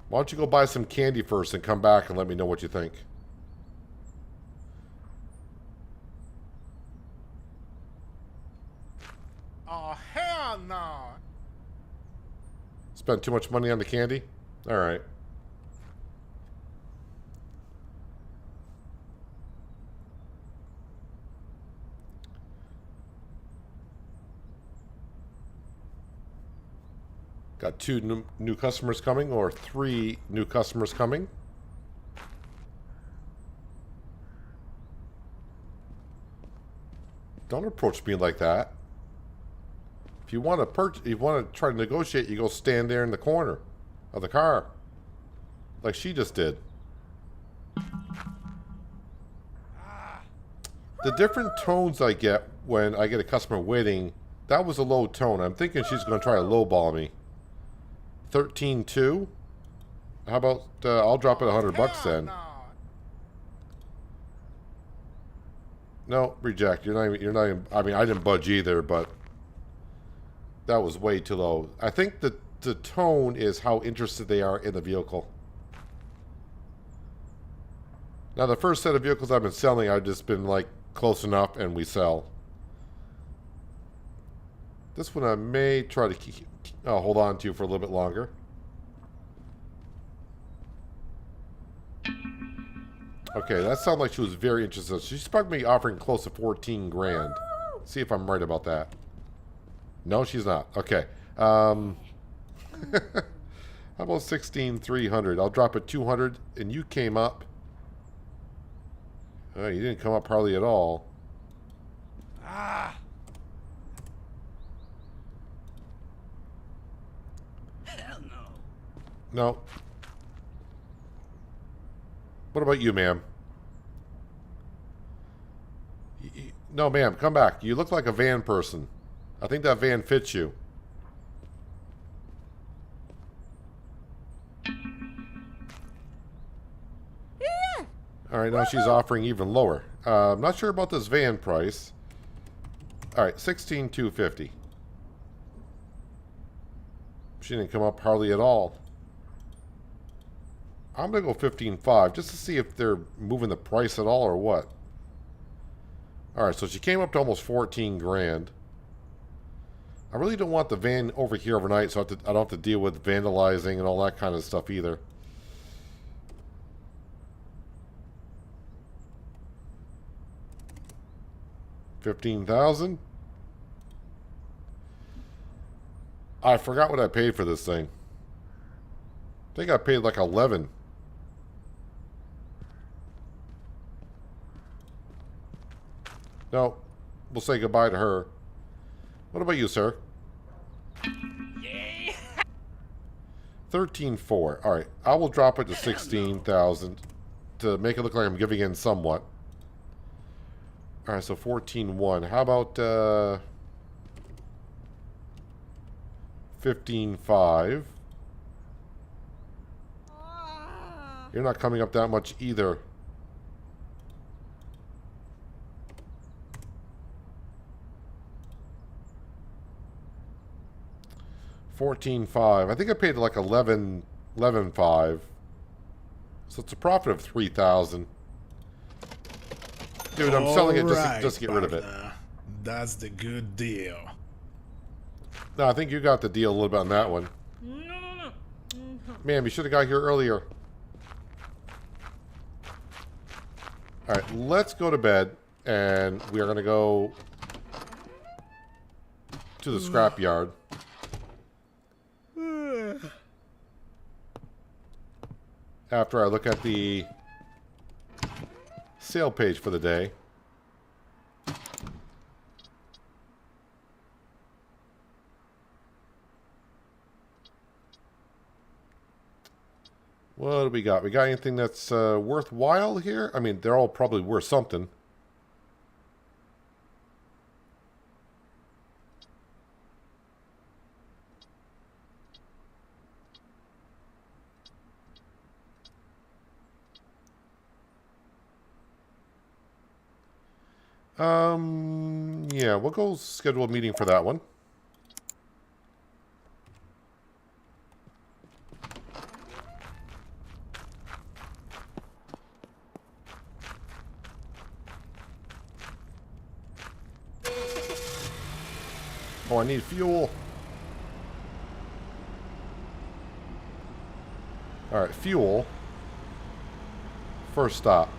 Why don't you go buy some candy first and come back and let me know what you think? Oh, hell no. Spent too much money on the candy? All right. Got 2 new customers coming, or 3 new customers coming. Don't approach me like that. If you want to try to negotiate, you go stand there in the corner of the car, like she just did. The different tones I get when I get a customer waiting, that was a low tone. I'm thinking she's going to try to lowball me. 13.2. How about I'll drop it $100 then. No. No, reject. You're not even, I mean, I didn't budge either, but that was way too low. I think that the tone is how interested they are in the vehicle. Now, the first set of vehicles I've been selling, I've just been like close enough and we sell. This one I may try to hold on to for a little bit longer. Okay, that sounded like she was very interested. She's probably offering close to 14 grand. See if I'm right about that. No, she's not. Okay. How about 16,300? I'll drop it 200, and you came up. Oh, you didn't come up hardly at all. Ah. Hell no. No. What about you, ma'am? No, ma'am, come back. You look like a van person. I think that van fits you. All right, now she's offering even lower. I'm not sure about this van price. All right, 16,250. She didn't come up hardly at all. I'm gonna go 15.5 just to see if they're moving the price at all or what. All right, so she came up to almost 14 grand. I really don't want the van over here overnight, so I don't have to deal with vandalizing and all that kind of stuff either. $15,000. I forgot what I paid for this thing. I think I paid like 11. No, we'll say goodbye to her. What about you, sir? 13.4. All right, I will drop it to 16,000 to make it look like I'm giving in somewhat. All right, so 14.1. How about 15.5? You're not coming up that much either. $14.5. I think I paid like 11.5. So it's a profit of 3,000. Dude, I'm selling it just to get rid of it. That's the good deal. No, I think you got the deal a little bit on that one. No. Ma'am, you should have got here earlier. All right, let's go to bed And we are going to go to the scrap yard. After I look at the sale page for the day. What do we got? We got anything that's worthwhile here? I mean, they're all probably worth something. Yeah, we'll go schedule a meeting for that one. Oh, I need fuel. Alright, fuel. First stop.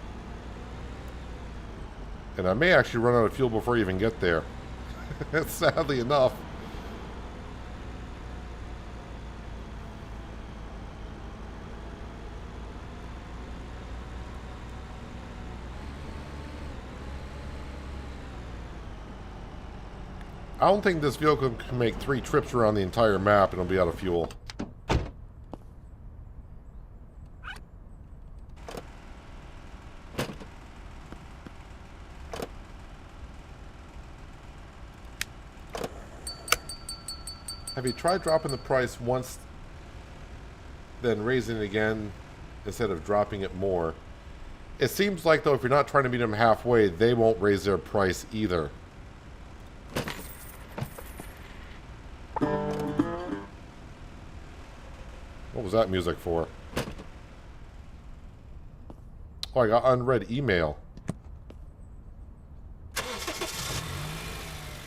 And I may actually run out of fuel before I even get there. Sadly enough. I don't think this vehicle can make 3 trips around the entire map and it'll be out of fuel. Have you tried dropping the price once, then raising it again instead of dropping it more? It seems like, though, if you're not trying to meet them halfway, they won't raise their price either. What was that music for? Oh, I got unread email.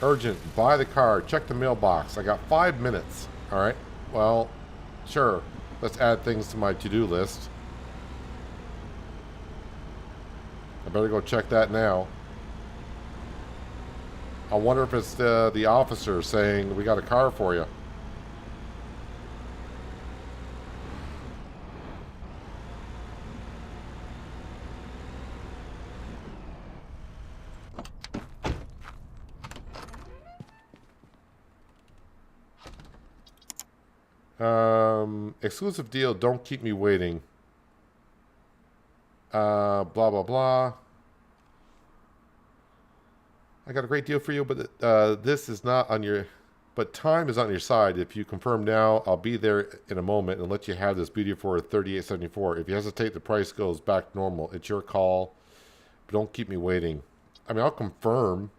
Urgent, buy the car, check the mailbox. I got 5 minutes. Alright, well, sure. Let's add things to my to-do list. I better go check that now. I wonder if it's the officer saying, we got a car for you. Exclusive deal, don't keep me waiting. Blah, blah, blah. I got a great deal for you, but this is not on your... But time is on your side. If you confirm now, I'll be there in a moment and let you have this beauty for $38.74. If you hesitate, the price goes back normal. It's your call. But don't keep me waiting. I mean, I'll confirm.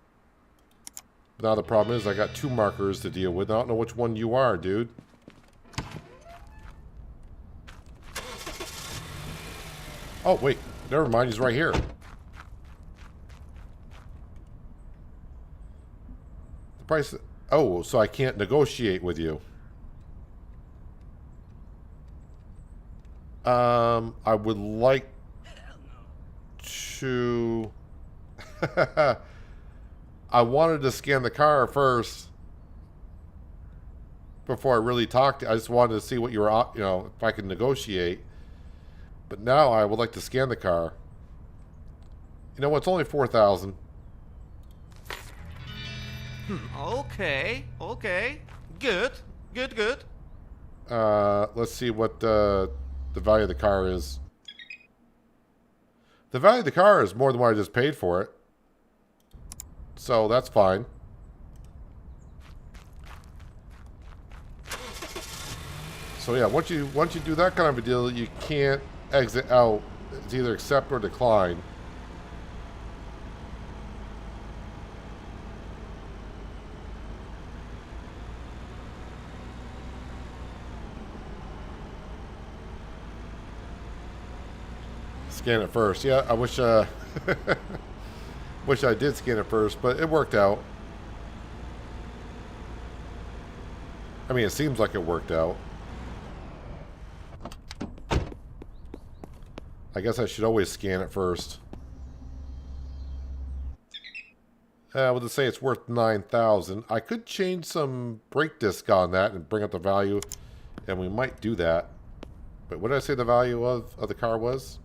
But now the problem is I got 2 markers to deal with. I don't know which one you are, dude. Oh, wait. Never mind. He's right here. The price... Oh, so I can't negotiate with you. I would like to... I wanted to scan the car first before I really talked to you. I just wanted to see what you were, you know, if I could negotiate. But now I would like to scan the car. You know what? It's only 4,000. Okay, okay. Good, good, good. Let's see what the value of the car is. The value of the car is more than what I just paid for it. So that's fine. So yeah, once you do that kind of a deal, you can't exit out. It's either accept or decline. Scan it first. Yeah, I wish wish I did scan it first, but it worked out. I mean, it seems like it worked out. I guess I should always scan it first. We'll just say it's worth 9,000. I could change some brake disc on that and bring up the value, and we might do that. But what did I say the value of the car was?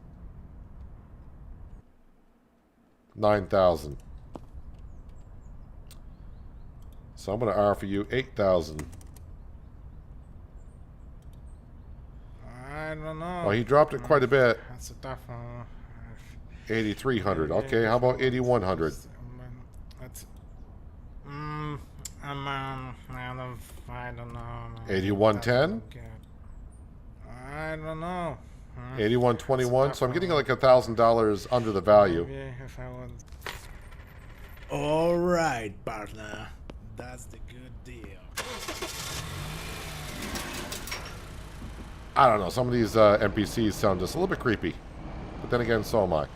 9,000. So I'm going to offer you 8,000. I don't know. Oh, he dropped it quite a bit. That's a tough one. 8,300. Okay, how about 8,100? That's. I don't know. Man. 8,110? I don't know. 8,121. So I'm getting like $1,000 under the value. Maybe if I would. All right, partner. That's the good deal. I don't know. Some of these NPCs sound just a little bit creepy. But then again, so am I.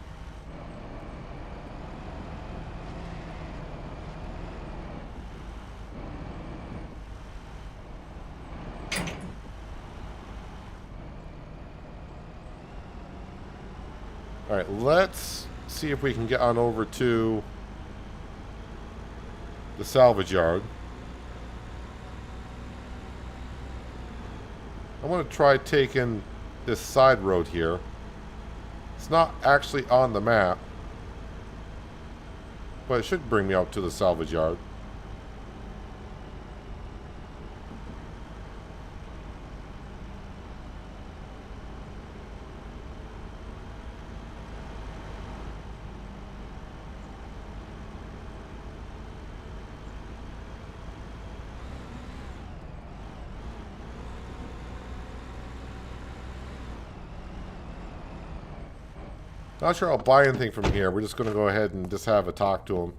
All right, let's see if we can get on over to the salvage yard. I want to try taking this side road here. It's not actually on the map, but it should bring me up to the salvage yard. Not sure I'll buy anything from here. We're just going to go ahead and just have a talk to him.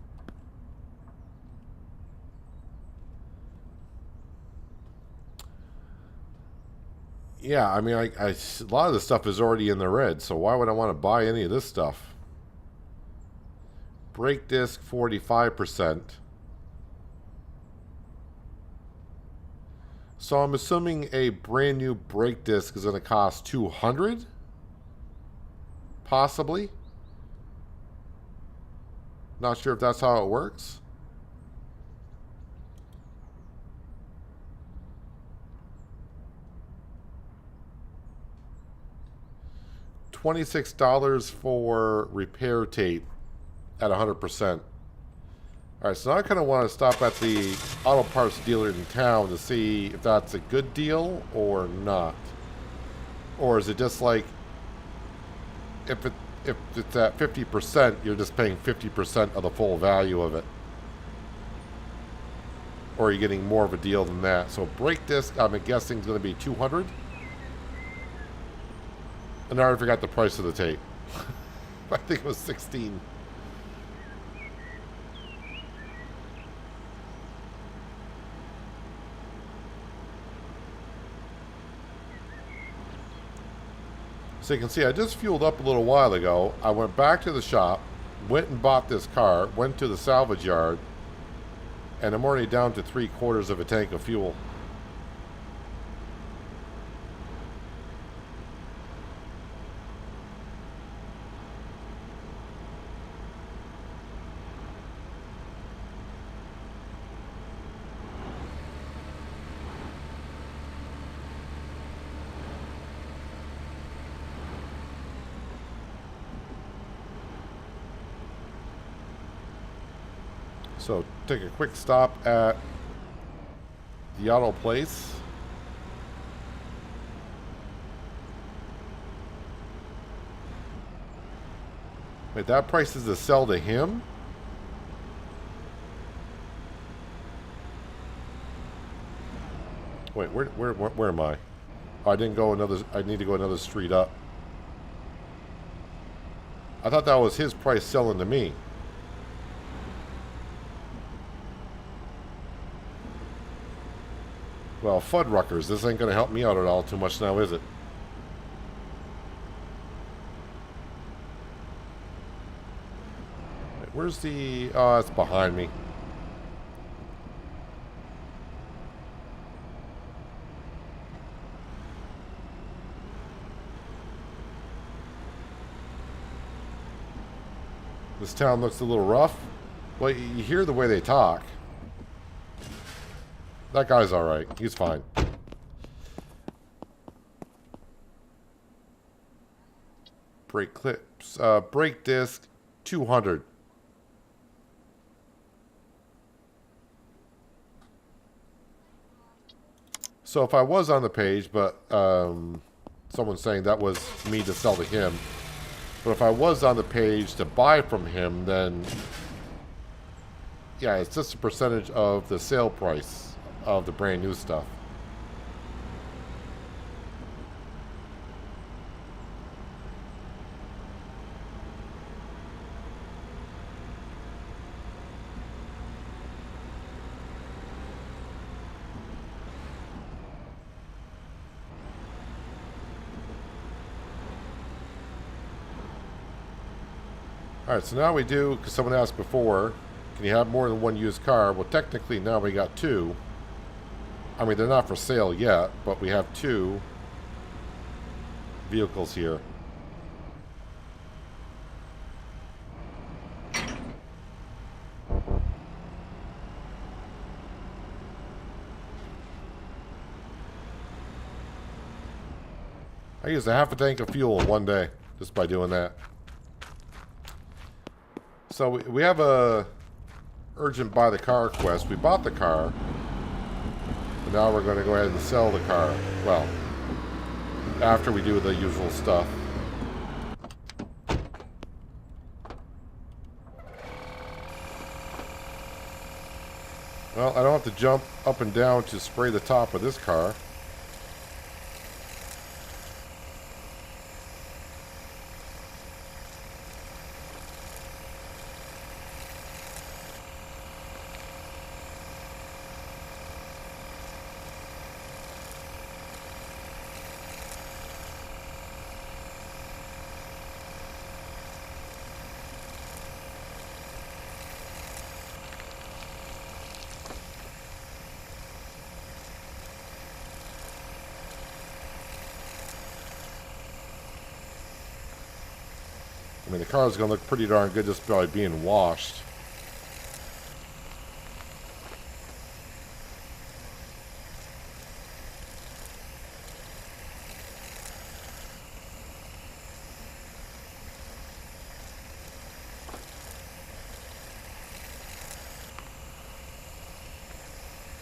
Yeah, I mean, a lot of this stuff is already in the red, so why would I want to buy any of this stuff? Brake disc, 45%. So I'm assuming a brand new brake disc is going to cost 200? Possibly. Not sure if that's how it works. $26 for repair tape at 100%. Alright, so now I kind of want to stop at the auto parts dealer in town to see if that's a good deal or not. Or is it just like if it's at 50%, you're just paying 50% of the full value of it. Or are you getting more of a deal than that? So brake disc, I'm guessing, is going to be 200. And I already forgot the price of the tape. I think it was 16. So you can see I just fueled up a little while ago. I went back to the shop, went and bought this car, went to the salvage yard, and I'm already down to 3/4 of a tank of fuel. So take a quick stop at the auto place. Wait, that price is to sell to him? Wait, where am I? Oh, I didn't go another. I need to go another street up. I thought that was his price selling to me. Well, Fuddruckers, this ain't going to help me out at all too much now, is it? Wait, where's the... Oh, it's behind me. This town looks a little rough. Well, you hear the way they talk. That guy's alright. He's fine. Brake clips. Brake disc, 200. So if I was on the page, but someone's saying that was me to sell to him. But if I was on the page to buy from him, then yeah, it's just a percentage of the sale price of the brand new stuff. Alright, so now we do, because someone asked before, can you have more than one used car? Well, technically now we got two. I mean, they're not for sale yet, but we have two vehicles here. I used a half a tank of fuel in one day just by doing that. So we have a urgent buy the car quest. We bought the car. And now we're going to go ahead and sell the car. Well, after we do the usual stuff. Well, I don't have to jump up and down to spray the top of this car. I mean, the car is going to look pretty darn good just by being washed.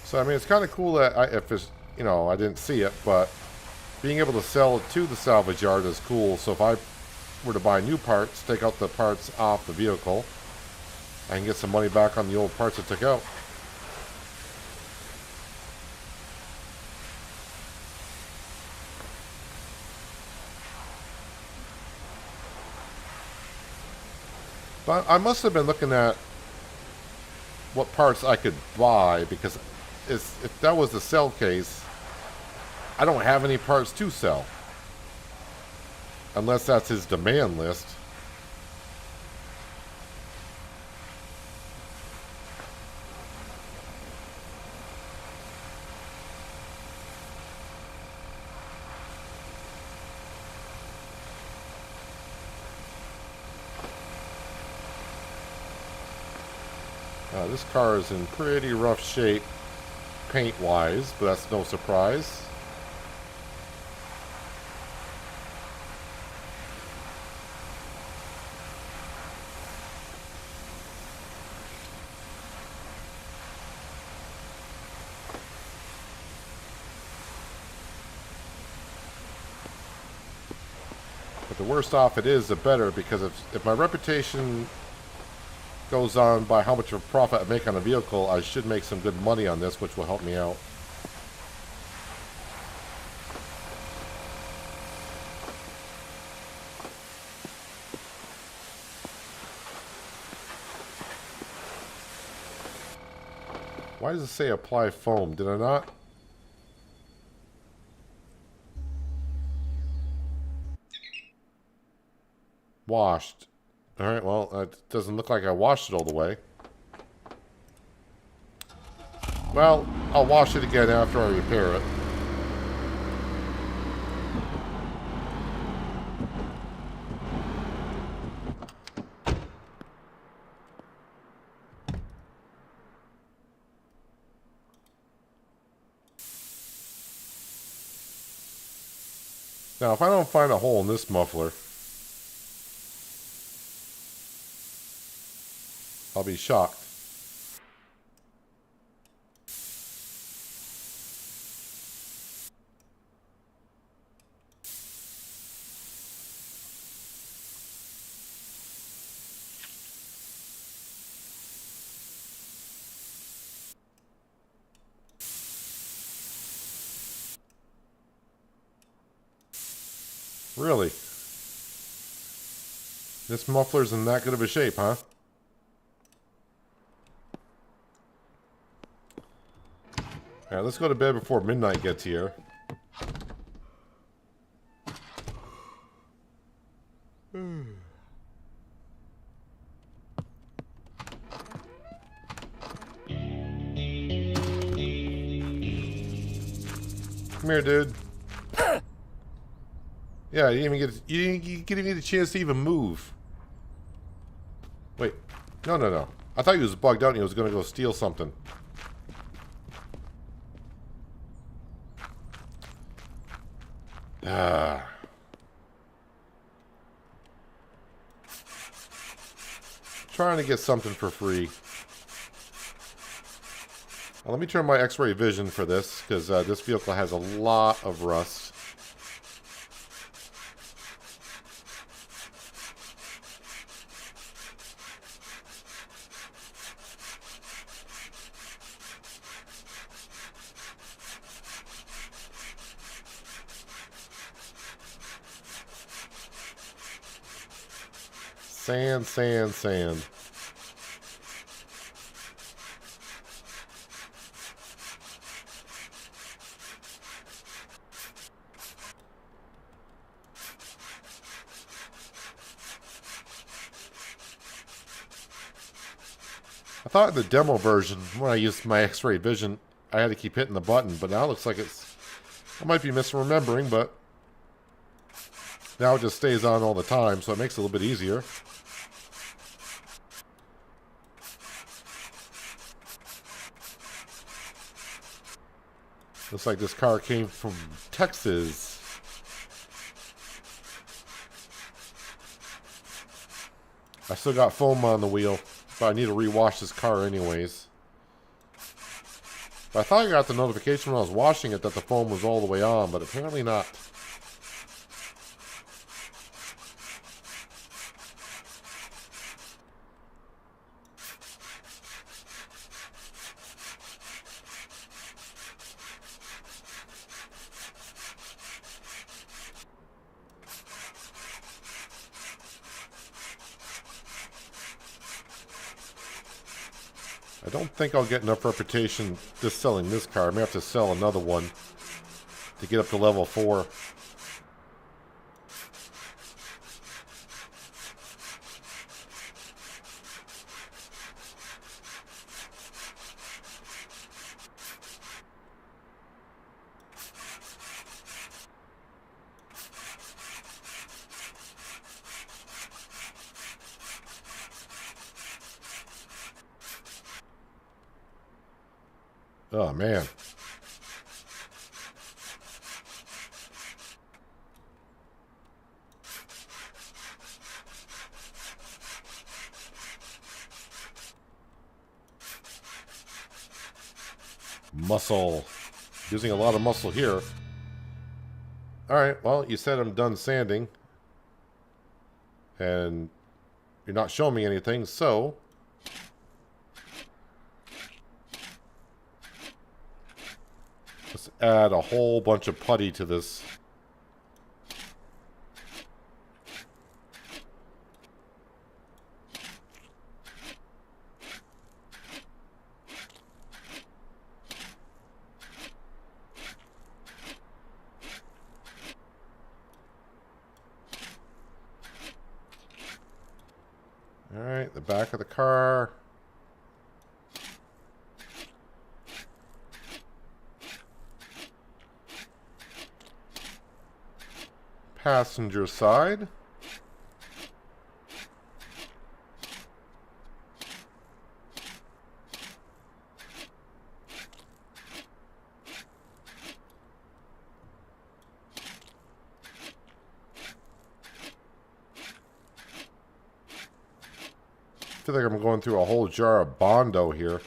So, I mean, it's kind of cool that if it's, you know, I didn't see it, but being able to sell it to the salvage yard is cool. So if I were to buy new parts, take out the parts off the vehicle, I can get some money back on the old parts I took out. But I must have been looking at what parts I could buy, because if that was the sell case, I don't have any parts to sell. Unless that's his demand list. This car is in pretty rough shape paint-wise, but that's no surprise. But the worse off it is, the better, because if my reputation goes on by how much of a profit I make on a vehicle, I should make some good money on this, which will help me out. Why does it say apply foam? Did I not? Washed. Alright, well, it doesn't look like I washed it all the way. Well, I'll wash it again after I repair it. Now, if I don't find a hole in this muffler, I'll be shocked. Really? This muffler's in that good of a shape, huh? Alright, let's go to bed before midnight gets here. Come here, dude. Yeah, you didn't get a chance to even move. Wait. No. I thought he was bugged out and he was going to go steal something. Trying to get something for free. Now, let me turn my X-ray vision for this, because this vehicle has a lot of rust. Sand. I thought in the demo version, when I used my X-ray vision, I had to keep hitting the button, but now it looks like I might be misremembering, but now it just stays on all the time, so it makes it a little bit easier. Looks like this car came from Texas. I still got foam on the wheel, but I need to rewash this car anyways. But I thought I got the notification when I was washing it that the foam was all the way on, but apparently not. I don't think I'll get enough reputation just selling this car. I may have to sell another one to get up to level 4. Oh, man. Muscle. Using a lot of muscle here. Alright, well, you said I'm done sanding. And you're not showing me anything, so let's add a whole bunch of putty to this. Alright, the back of the car. Passenger side. feel like I'm going through a whole jar of Bondo here.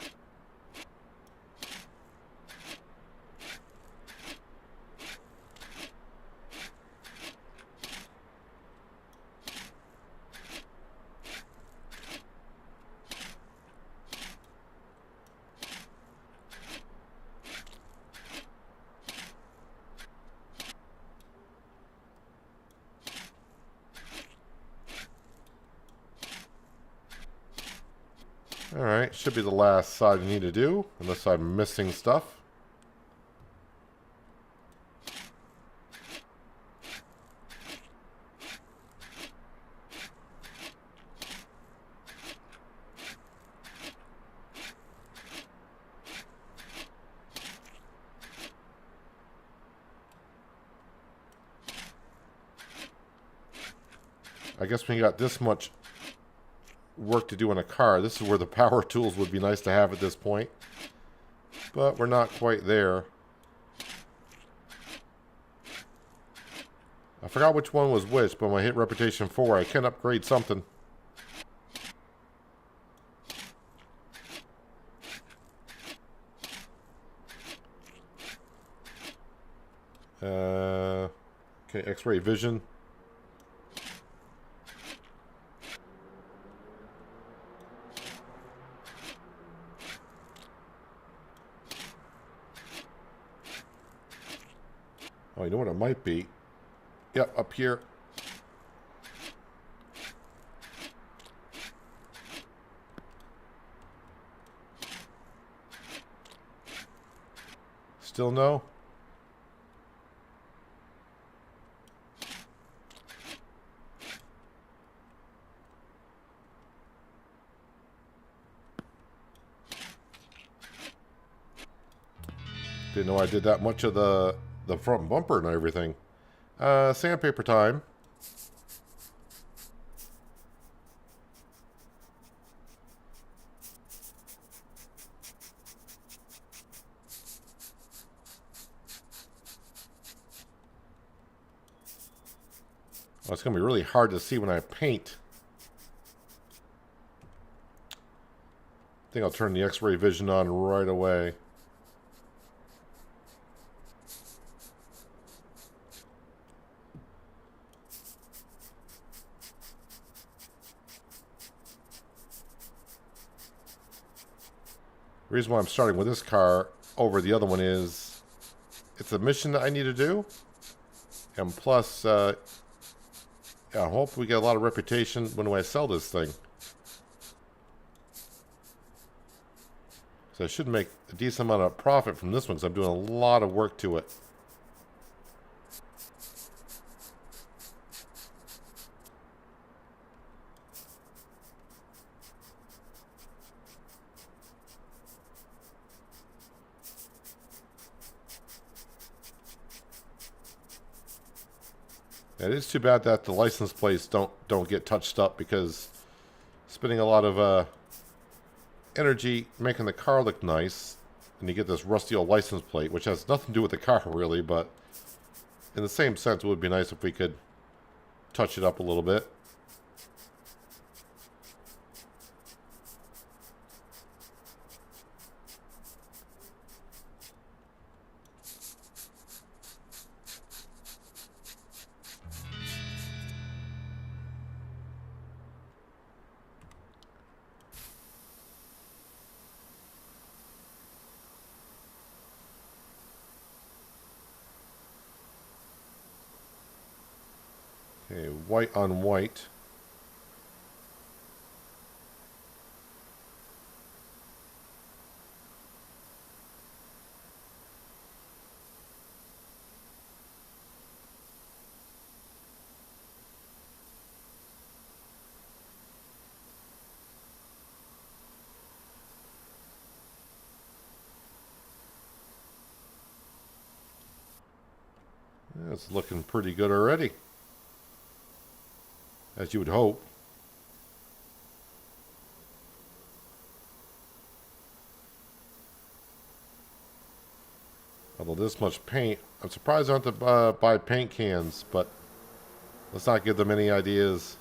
Alright, should be the last side I need to do, unless I'm missing stuff. I guess when you got this much work to do in a car, this is where the power tools would be nice to have at this point. But we're not quite there. I forgot which one was which, but when I hit Reputation 4, I can upgrade something. Okay, X-ray vision. Oh, you know what it might be? Yep, up here. Still no? Didn't know I did that much of the front bumper and everything. Sandpaper time. Oh, it's going to be really hard to see when I paint. I think I'll turn the X-ray vision on right away. The reason why I'm starting with this car over the other one is it's a mission that I need to do, and plus I hope we get a lot of reputation when I sell this thing, so I should make a decent amount of profit from this one because I'm doing a lot of work to it. It is too bad that the license plates don't get touched up, because spending a lot of energy making the car look nice, and you get this rusty old license plate, which has nothing to do with the car really, but in the same sense, it would be nice if we could touch it up a little bit. Okay, white on white. Yeah, it's looking pretty good already, as you would hope. Although this much paint, I'm surprised I don't have to buy paint cans, but let's not give them any ideas.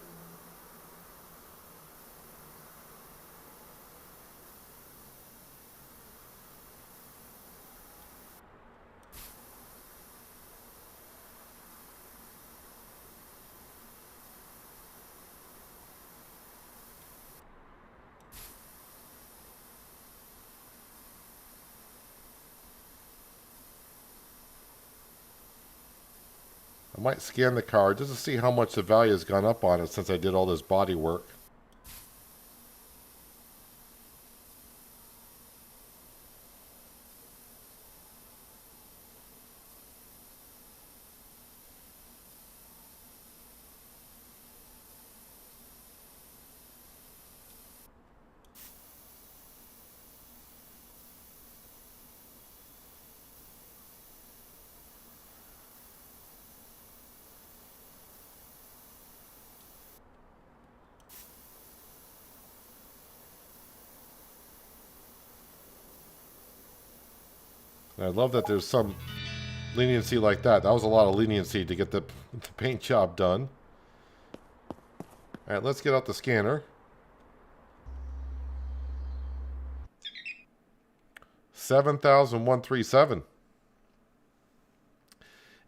might scan the car just to see how much the value has gone up on it since I did all this body work. And I love that there's some leniency like that. That was a lot of leniency to get the paint job done. Alright, let's get out the scanner. 7,137.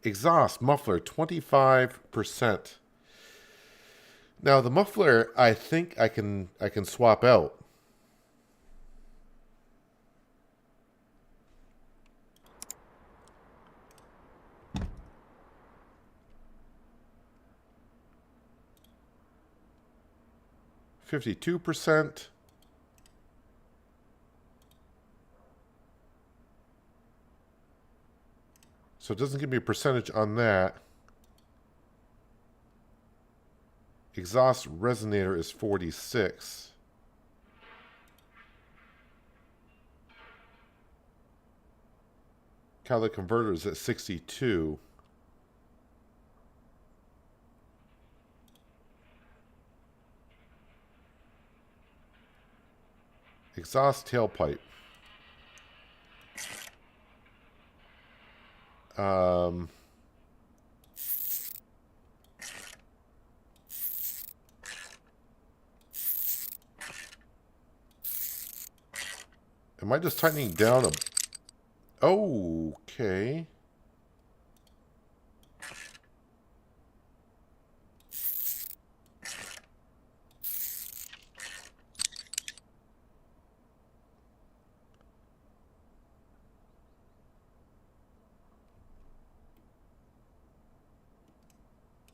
Exhaust muffler 25%. Now the muffler I think I can swap out. %. So it doesn't give me a percentage on that. Exhaust resonator is 46. Catalytic converter is at 62. Exhaust tailpipe. Am I just tightening down a... Okay.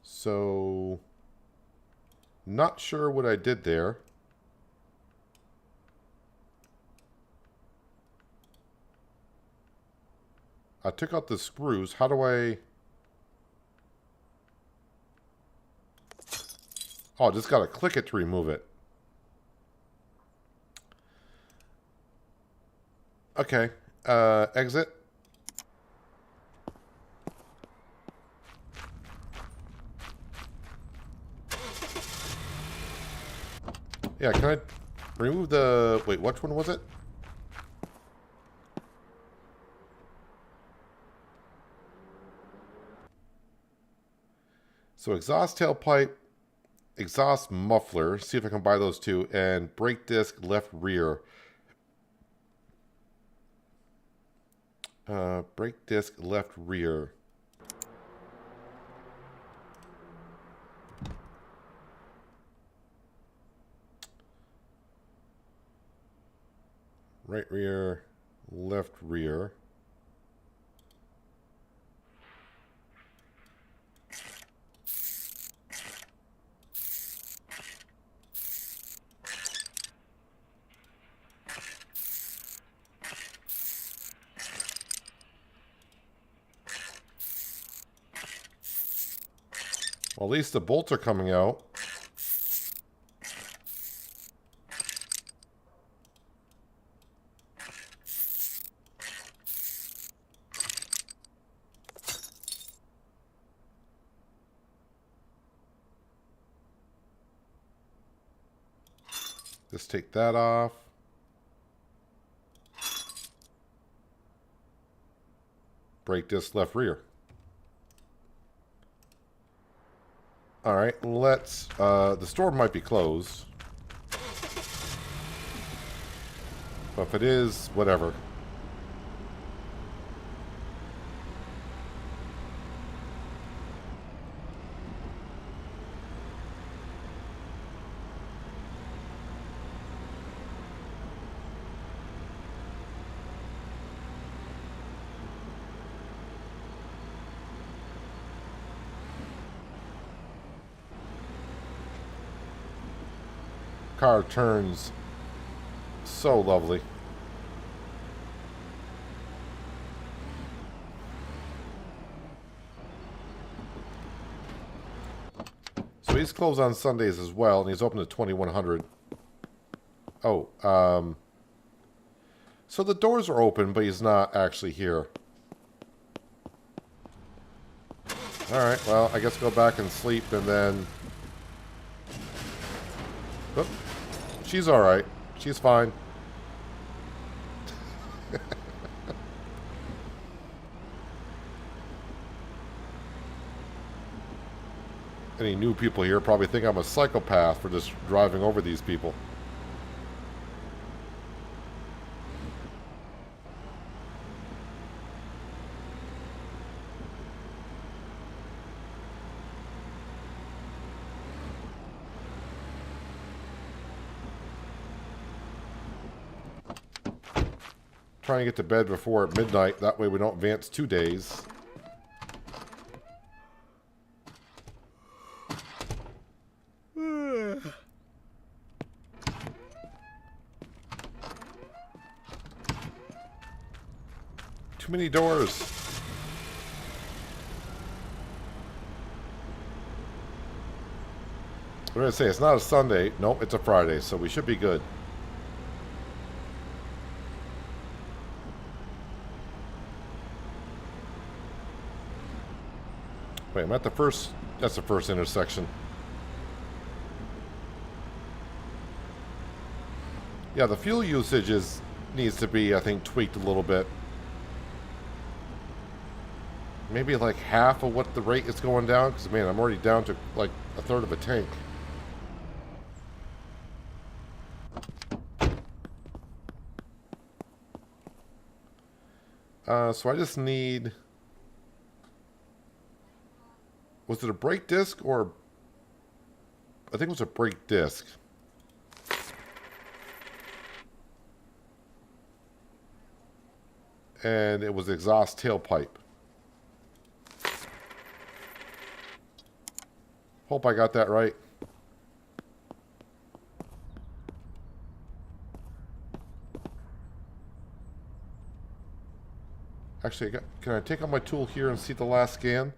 So, not sure what I did there. I took out the screws. How do I... Oh, I just got to click it to remove it. Okay. Exit. Yeah, can I remove the... Wait, which one was it? So exhaust tailpipe, exhaust muffler. See if I can buy those two. And brake disc left rear. Brake disc left rear. Right rear, left rear. Well, at least the bolts are coming out. Just take that off. Brake disc left rear. All right, let's, the store might be closed. But if it is, whatever. car turns so lovely. So he's closed on Sundays as well, and he's open to 2100. Oh, so the doors are open, but he's not actually here. Alright, well, I guess go back and sleep, and then... Oh, she's alright. She's fine. Any new people here probably think I'm a psychopath for just driving over these people. Trying to get to bed before midnight, that way we don't advance 2 days. Too many doors. I'm going to say it's not a Sunday. Nope, it's a Friday, so we should be good. Wait, I'm at the first... That's the first intersection. Yeah, the fuel usage needs to be, I think, tweaked a little bit. Maybe like half of what the rate is going down, because, man, I'm already down to like a third of a tank. So I just need... Was it a brake disc or... I think it was a brake disc. And it was exhaust tailpipe. Hope I got that right. Actually, can I take out my tool here and see the last scan?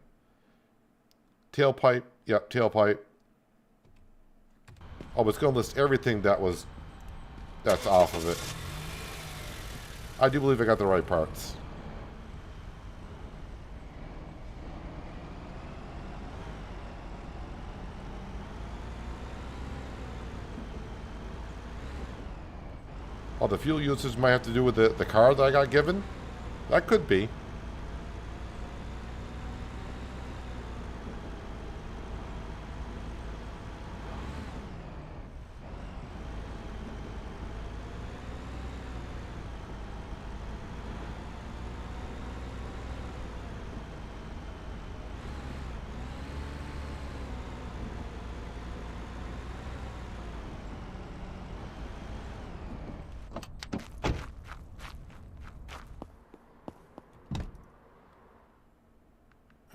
Tailpipe. Yep, tailpipe. Oh, it's going to list everything that's off of it. I do believe I got the right parts. Oh, the fuel usage might have to do with the car that I got given? That could be.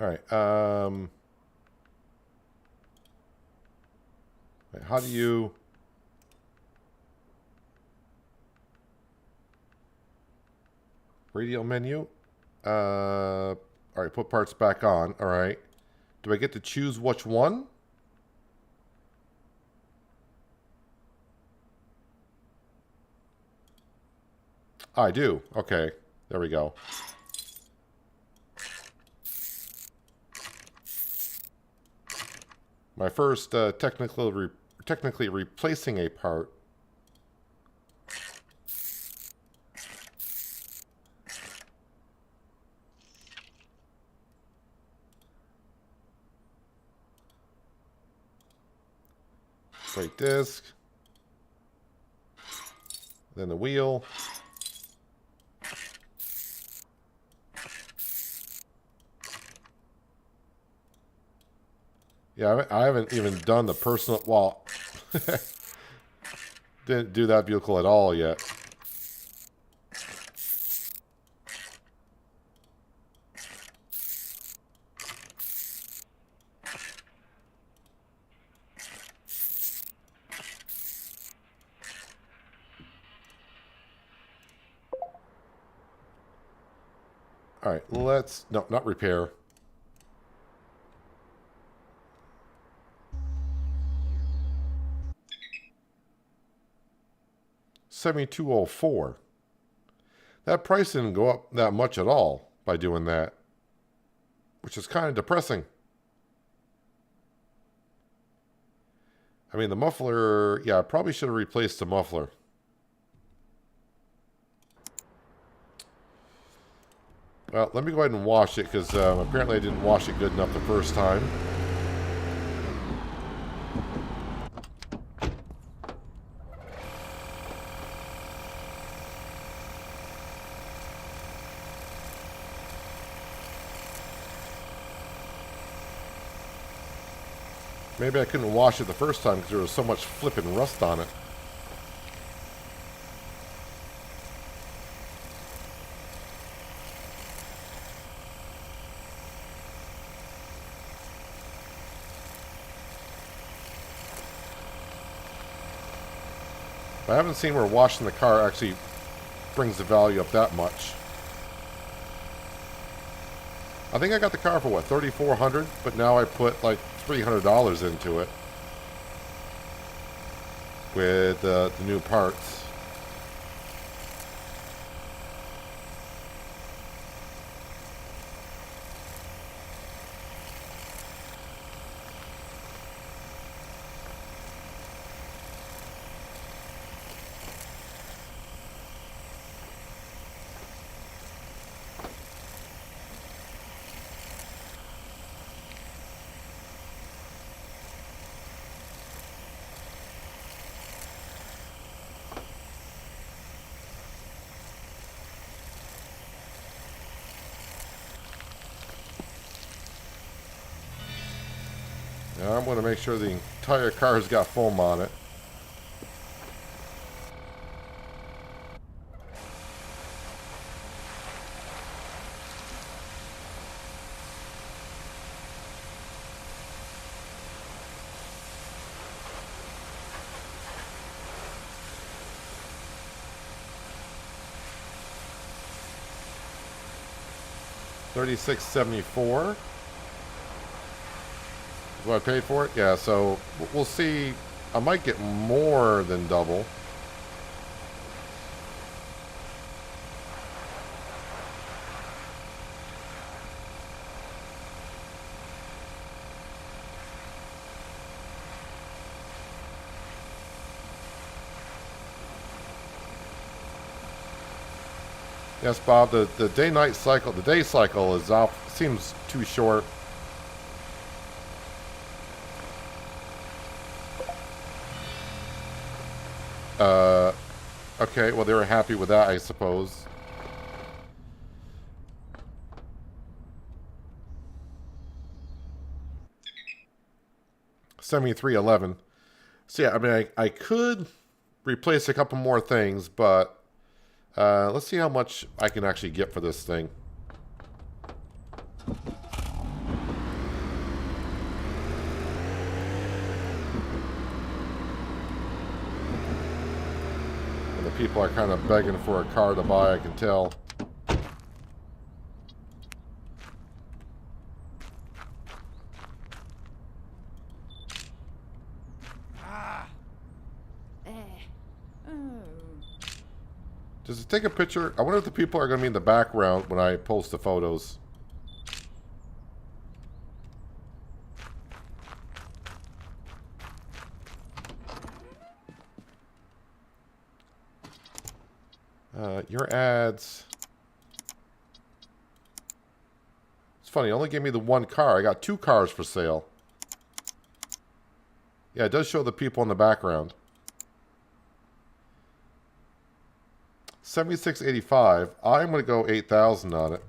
All right. How do you... Radio menu? All right, put parts back on. All right. Do I get to choose which one? I do. Okay. There we go. My first technically replacing a part. Brake disc. Then the wheel. Yeah, I haven't even done the personal... Well, didn't do that vehicle at all yet. All right, let's... No, not repair. $72.04. That price didn't go up that much at all by doing that, which is kind of depressing. I mean, the muffler... Yeah, I probably should have replaced the muffler. Well, let me go ahead and wash it, because apparently I didn't wash it good enough the first time. Maybe I couldn't wash it the first time because there was so much flipping rust on it. I haven't seen where washing the car actually brings the value up that much. I think I got the car for what, $3,400, but now I put like $300 into it with the new parts. Now I'm going to make sure the entire car's got foam on it. $36.74. What I paid for it? Yeah, so we'll see. I might get more than double. Yes, Bob, the day-night cycle, the day cycle is off, seems too short. Okay, well, they were happy with that, I suppose. $73.11. So yeah, I mean, I could replace a couple more things, but let's see how much I can actually get for this thing. And the people are kind of begging for a car to buy, I can tell. Does it take a picture? I wonder if the people are going to be in the background when I post the photos. Your ads. It's funny, it only gave me the one car. I got 2 cars for sale. Yeah, it does show the people in the background. $76.85. I'm going to go $8,000 on it.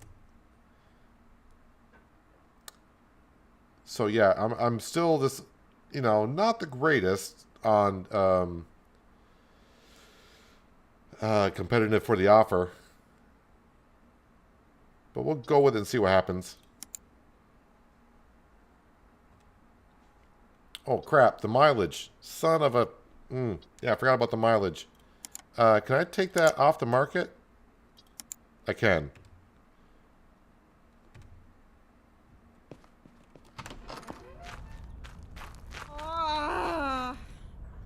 So yeah, I'm still this, you know, not the greatest on competitive for the offer, but we'll go with it and see what happens. Oh crap, the mileage, son of a yeah, I forgot about the mileage. Can I take that off the market? I can.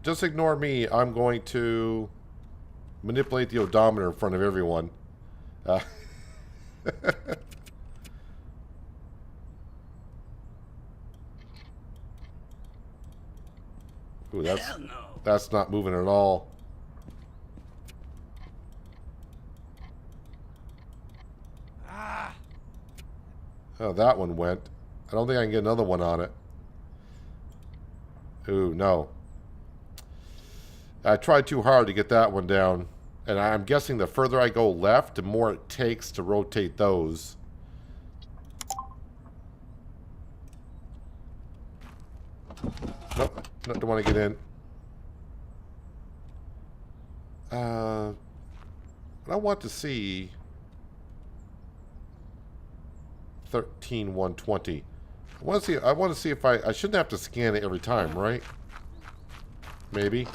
just ignore me. I'm going to manipulate the odometer in front of everyone. Ooh, Hell no. that's not moving at all. Oh, that one went. I don't think I can get another one on it. Ooh, no. I tried too hard to get that one down. And I'm guessing the further I go left, the more it takes to rotate those. Nope, don't want to get in. I want to see 13,120. I want to see if I shouldn't have to scan it every time, right? Maybe.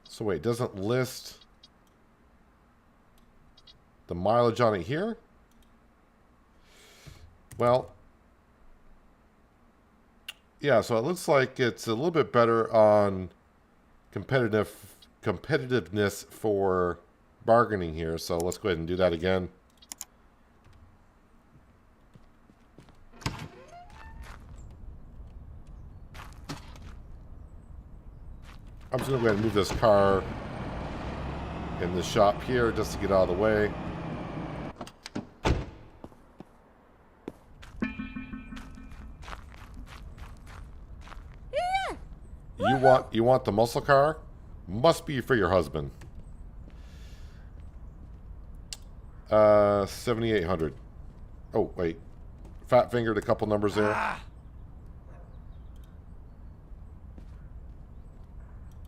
So wait, it doesn't list the mileage on it here? Well, yeah, so it looks like it's a little bit better on competitiveness for bargaining here. So let's go ahead and do that again. I'm just going to go ahead and move this car in the shop here just to get out of the way. You want the muscle car? Must be for your husband. 7,800. Oh, wait. Fat fingered a couple numbers there.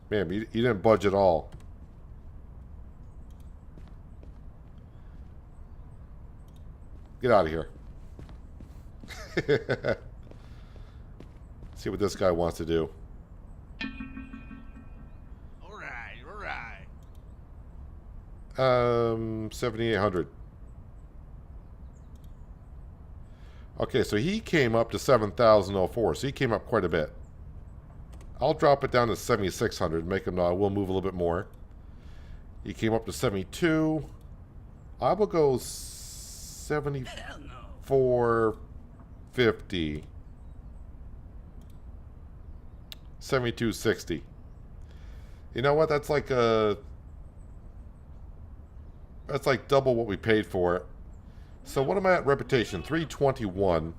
Man, you didn't budge at all. Get out of here. See what this guy wants to do. All right. 7,800. Okay, so he came up to 7,004, so he came up quite a bit. I'll drop it down to 7,600, make him know I will move a little bit more. He came up to 72. I will go 74.50. 72.60. You know what? That's like double what we paid for it. So what am I at reputation? 321.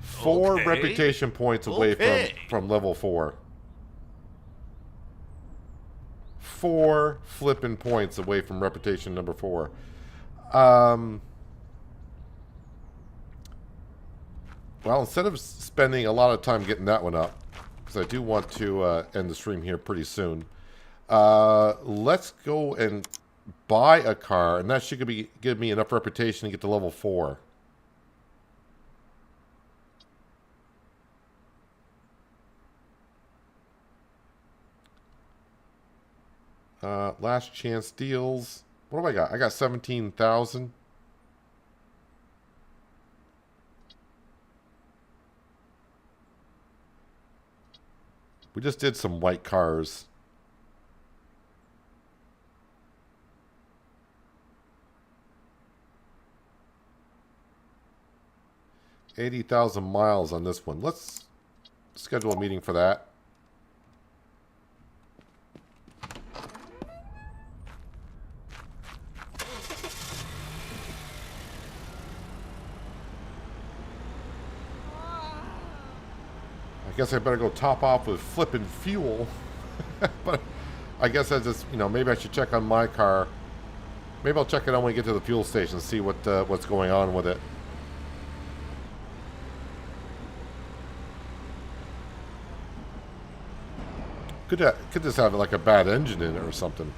Four Okay. reputation points away from level 4. 4 flipping points away from reputation number 4. Well, instead of spending a lot of time getting that one up, because I do want to end the stream here pretty soon, let's go and buy a car, and that should give me enough reputation to get to level 4. Last chance deals. What do I got? I got 17,000. We just did some white cars. $80,000 miles on this one. Let's schedule a meeting for that. I guess I better go top off with flipping fuel. But I guess I just, maybe I should check on my car. Maybe I'll check it out when we get to the fuel station and see what's going on with it. Could this have like a bad engine in it or something?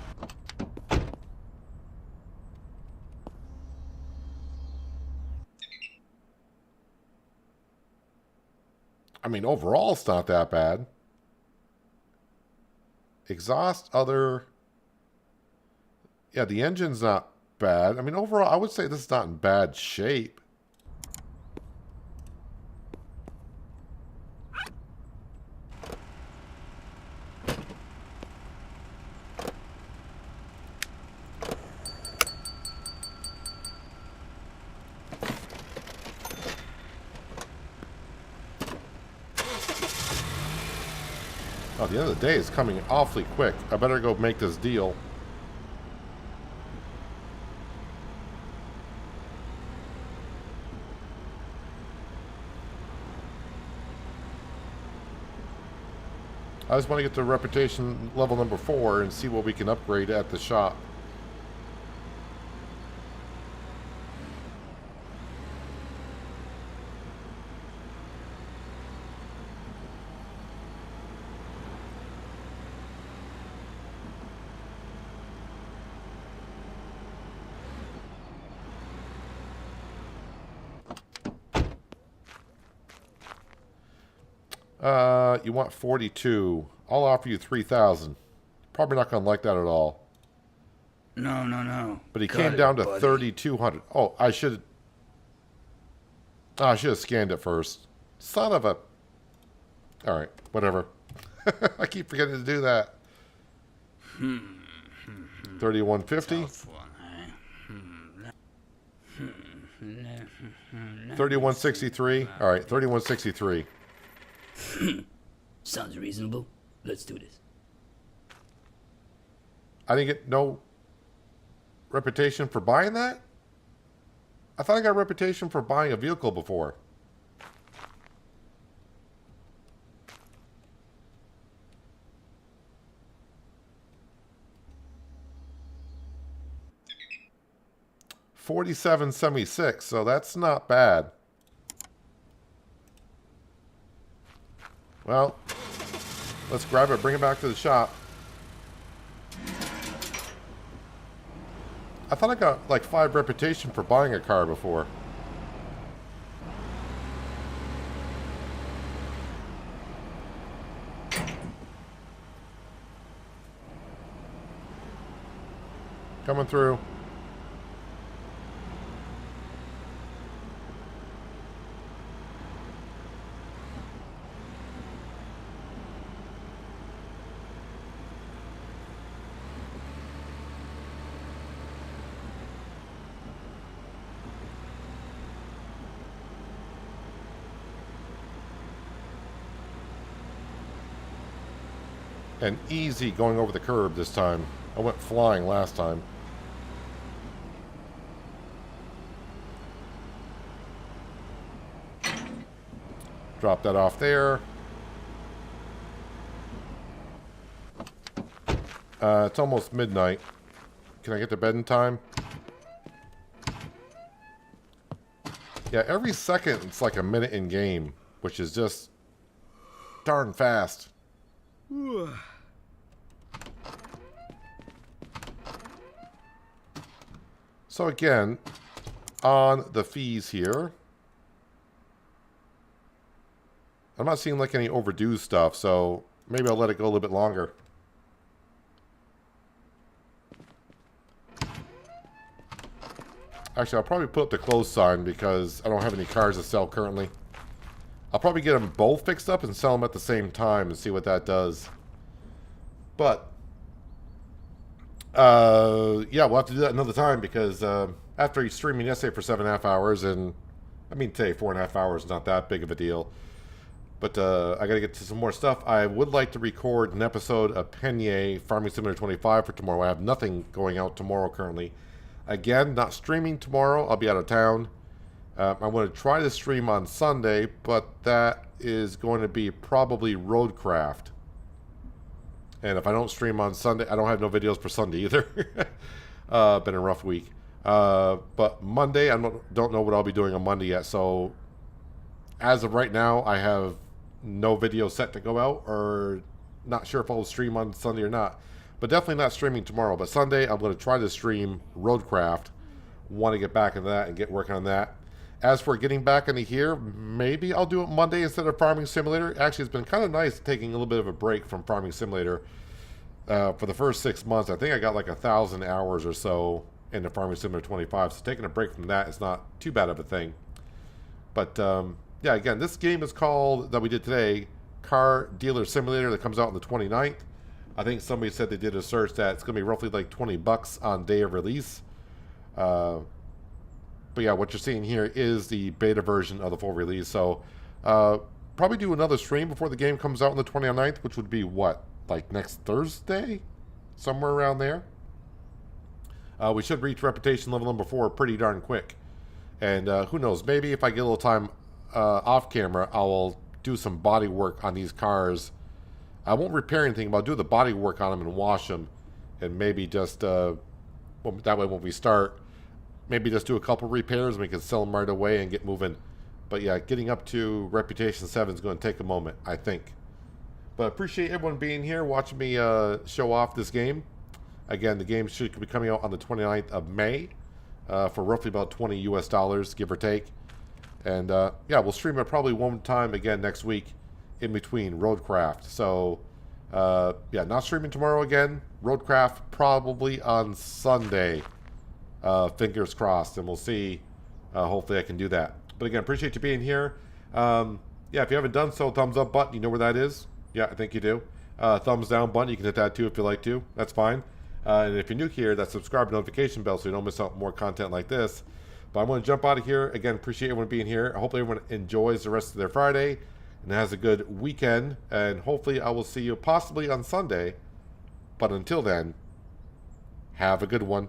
I mean, overall, it's not that bad. Exhaust, other. Yeah, the engine's not bad. I mean, overall, I would say this is not in bad shape. Oh, the end of the day is coming awfully quick. I better go make this deal. I just want to get to reputation level number 4 and see what we can upgrade at the shop. You want 42. I'll offer you 3,000. Probably not going to like that at all. No, no, no. But he Cut came it, down to buddy. 3,200. Oh, I should have scanned it first. Son of a... All right, whatever. I keep forgetting to do that. 3150. Tough one, eh? 3163. All right, 3163. Sounds reasonable. Let's do this. I didn't get no reputation for buying that? I thought I got reputation for buying a vehicle before. $47.76, so that's not bad. Well, let's grab it, bring it back to the shop. I thought I got like 5 reputation for buying a car before. Coming through. And easy going over the curb this time. I went flying last time. Drop that off there. It's almost midnight. Can I get to bed in time? Yeah, every second it's like a minute in game, which is just darn fast. So again, on the fees here, I'm not seeing like any overdue stuff, so maybe I'll let it go a little bit longer. Actually, I'll probably put up the close sign because I don't have any cars to sell currently. I'll probably get them both fixed up and sell them at the same time and see what that does. But yeah, we'll have to do that another time because after streaming yesterday for 7.5 hours, and I mean today 4.5 hours is not that big of a deal. But I got to get to some more stuff. I would like to record an episode of Penye Farming Simulator 25 for tomorrow. I have nothing going out tomorrow currently. Again, not streaming tomorrow. I'll be out of town. I'm going to try to stream on Sunday, but that is going to be probably Roadcraft. And if I don't stream on Sunday, I don't have no videos for Sunday either. Been a rough week. But Monday, I don't know what I'll be doing on Monday yet. So as of right now, I have no video set to go out, or not sure if I'll stream on Sunday or not. But definitely not streaming tomorrow. But Sunday, I'm going to try to stream Roadcraft. Want to get back into that and get working on that. As for getting back into here, maybe I'll do it Monday instead of Farming Simulator. Actually, it's been kind of nice taking a little bit of a break from Farming Simulator. For the first 6 months, I think I got like 1,000 hours or so into Farming Simulator 25. So taking a break from that is not too bad of a thing. But yeah, again, this game is called, that we did today, Car Dealer Simulator, that comes out on the 29th. I think somebody said they did a search that it's going to be roughly like $20 on day of release. But yeah, what you're seeing here is the beta version of the full release. So probably do another stream before the game comes out on the 29th, which would be what? Like next Thursday? Somewhere around there. We should reach reputation level number 4 pretty darn quick. And who knows, maybe if I get a little time off camera, I will do some body work on these cars. I won't repair anything, but I'll do the body work on them and wash them. And maybe just, that way when we start, maybe just do a couple repairs and we can sell them right away and get moving. But yeah, getting up to Reputation 7 is going to take a moment, I think. But appreciate everyone being here, watching me show off this game. Again, the game should be coming out on the 29th of May for roughly about $20 US, give or take. And yeah, we'll stream it probably one time again next week in between Roadcraft. So yeah, not streaming tomorrow again. Roadcraft probably on Sunday. Fingers crossed, and we'll see. Hopefully I can do that. But again, appreciate you being here. Yeah, if you haven't done so, thumbs up button. You know where that is? Yeah, I think you do. Thumbs down button. You can hit that too if you like to. That's fine. And if you're new here, that subscribe notification bell so you don't miss out more content like this. But I'm going to jump out of here. Again, appreciate everyone being here. I hope everyone enjoys the rest of their Friday and has a good weekend. And hopefully I will see you possibly on Sunday. But until then, have a good one.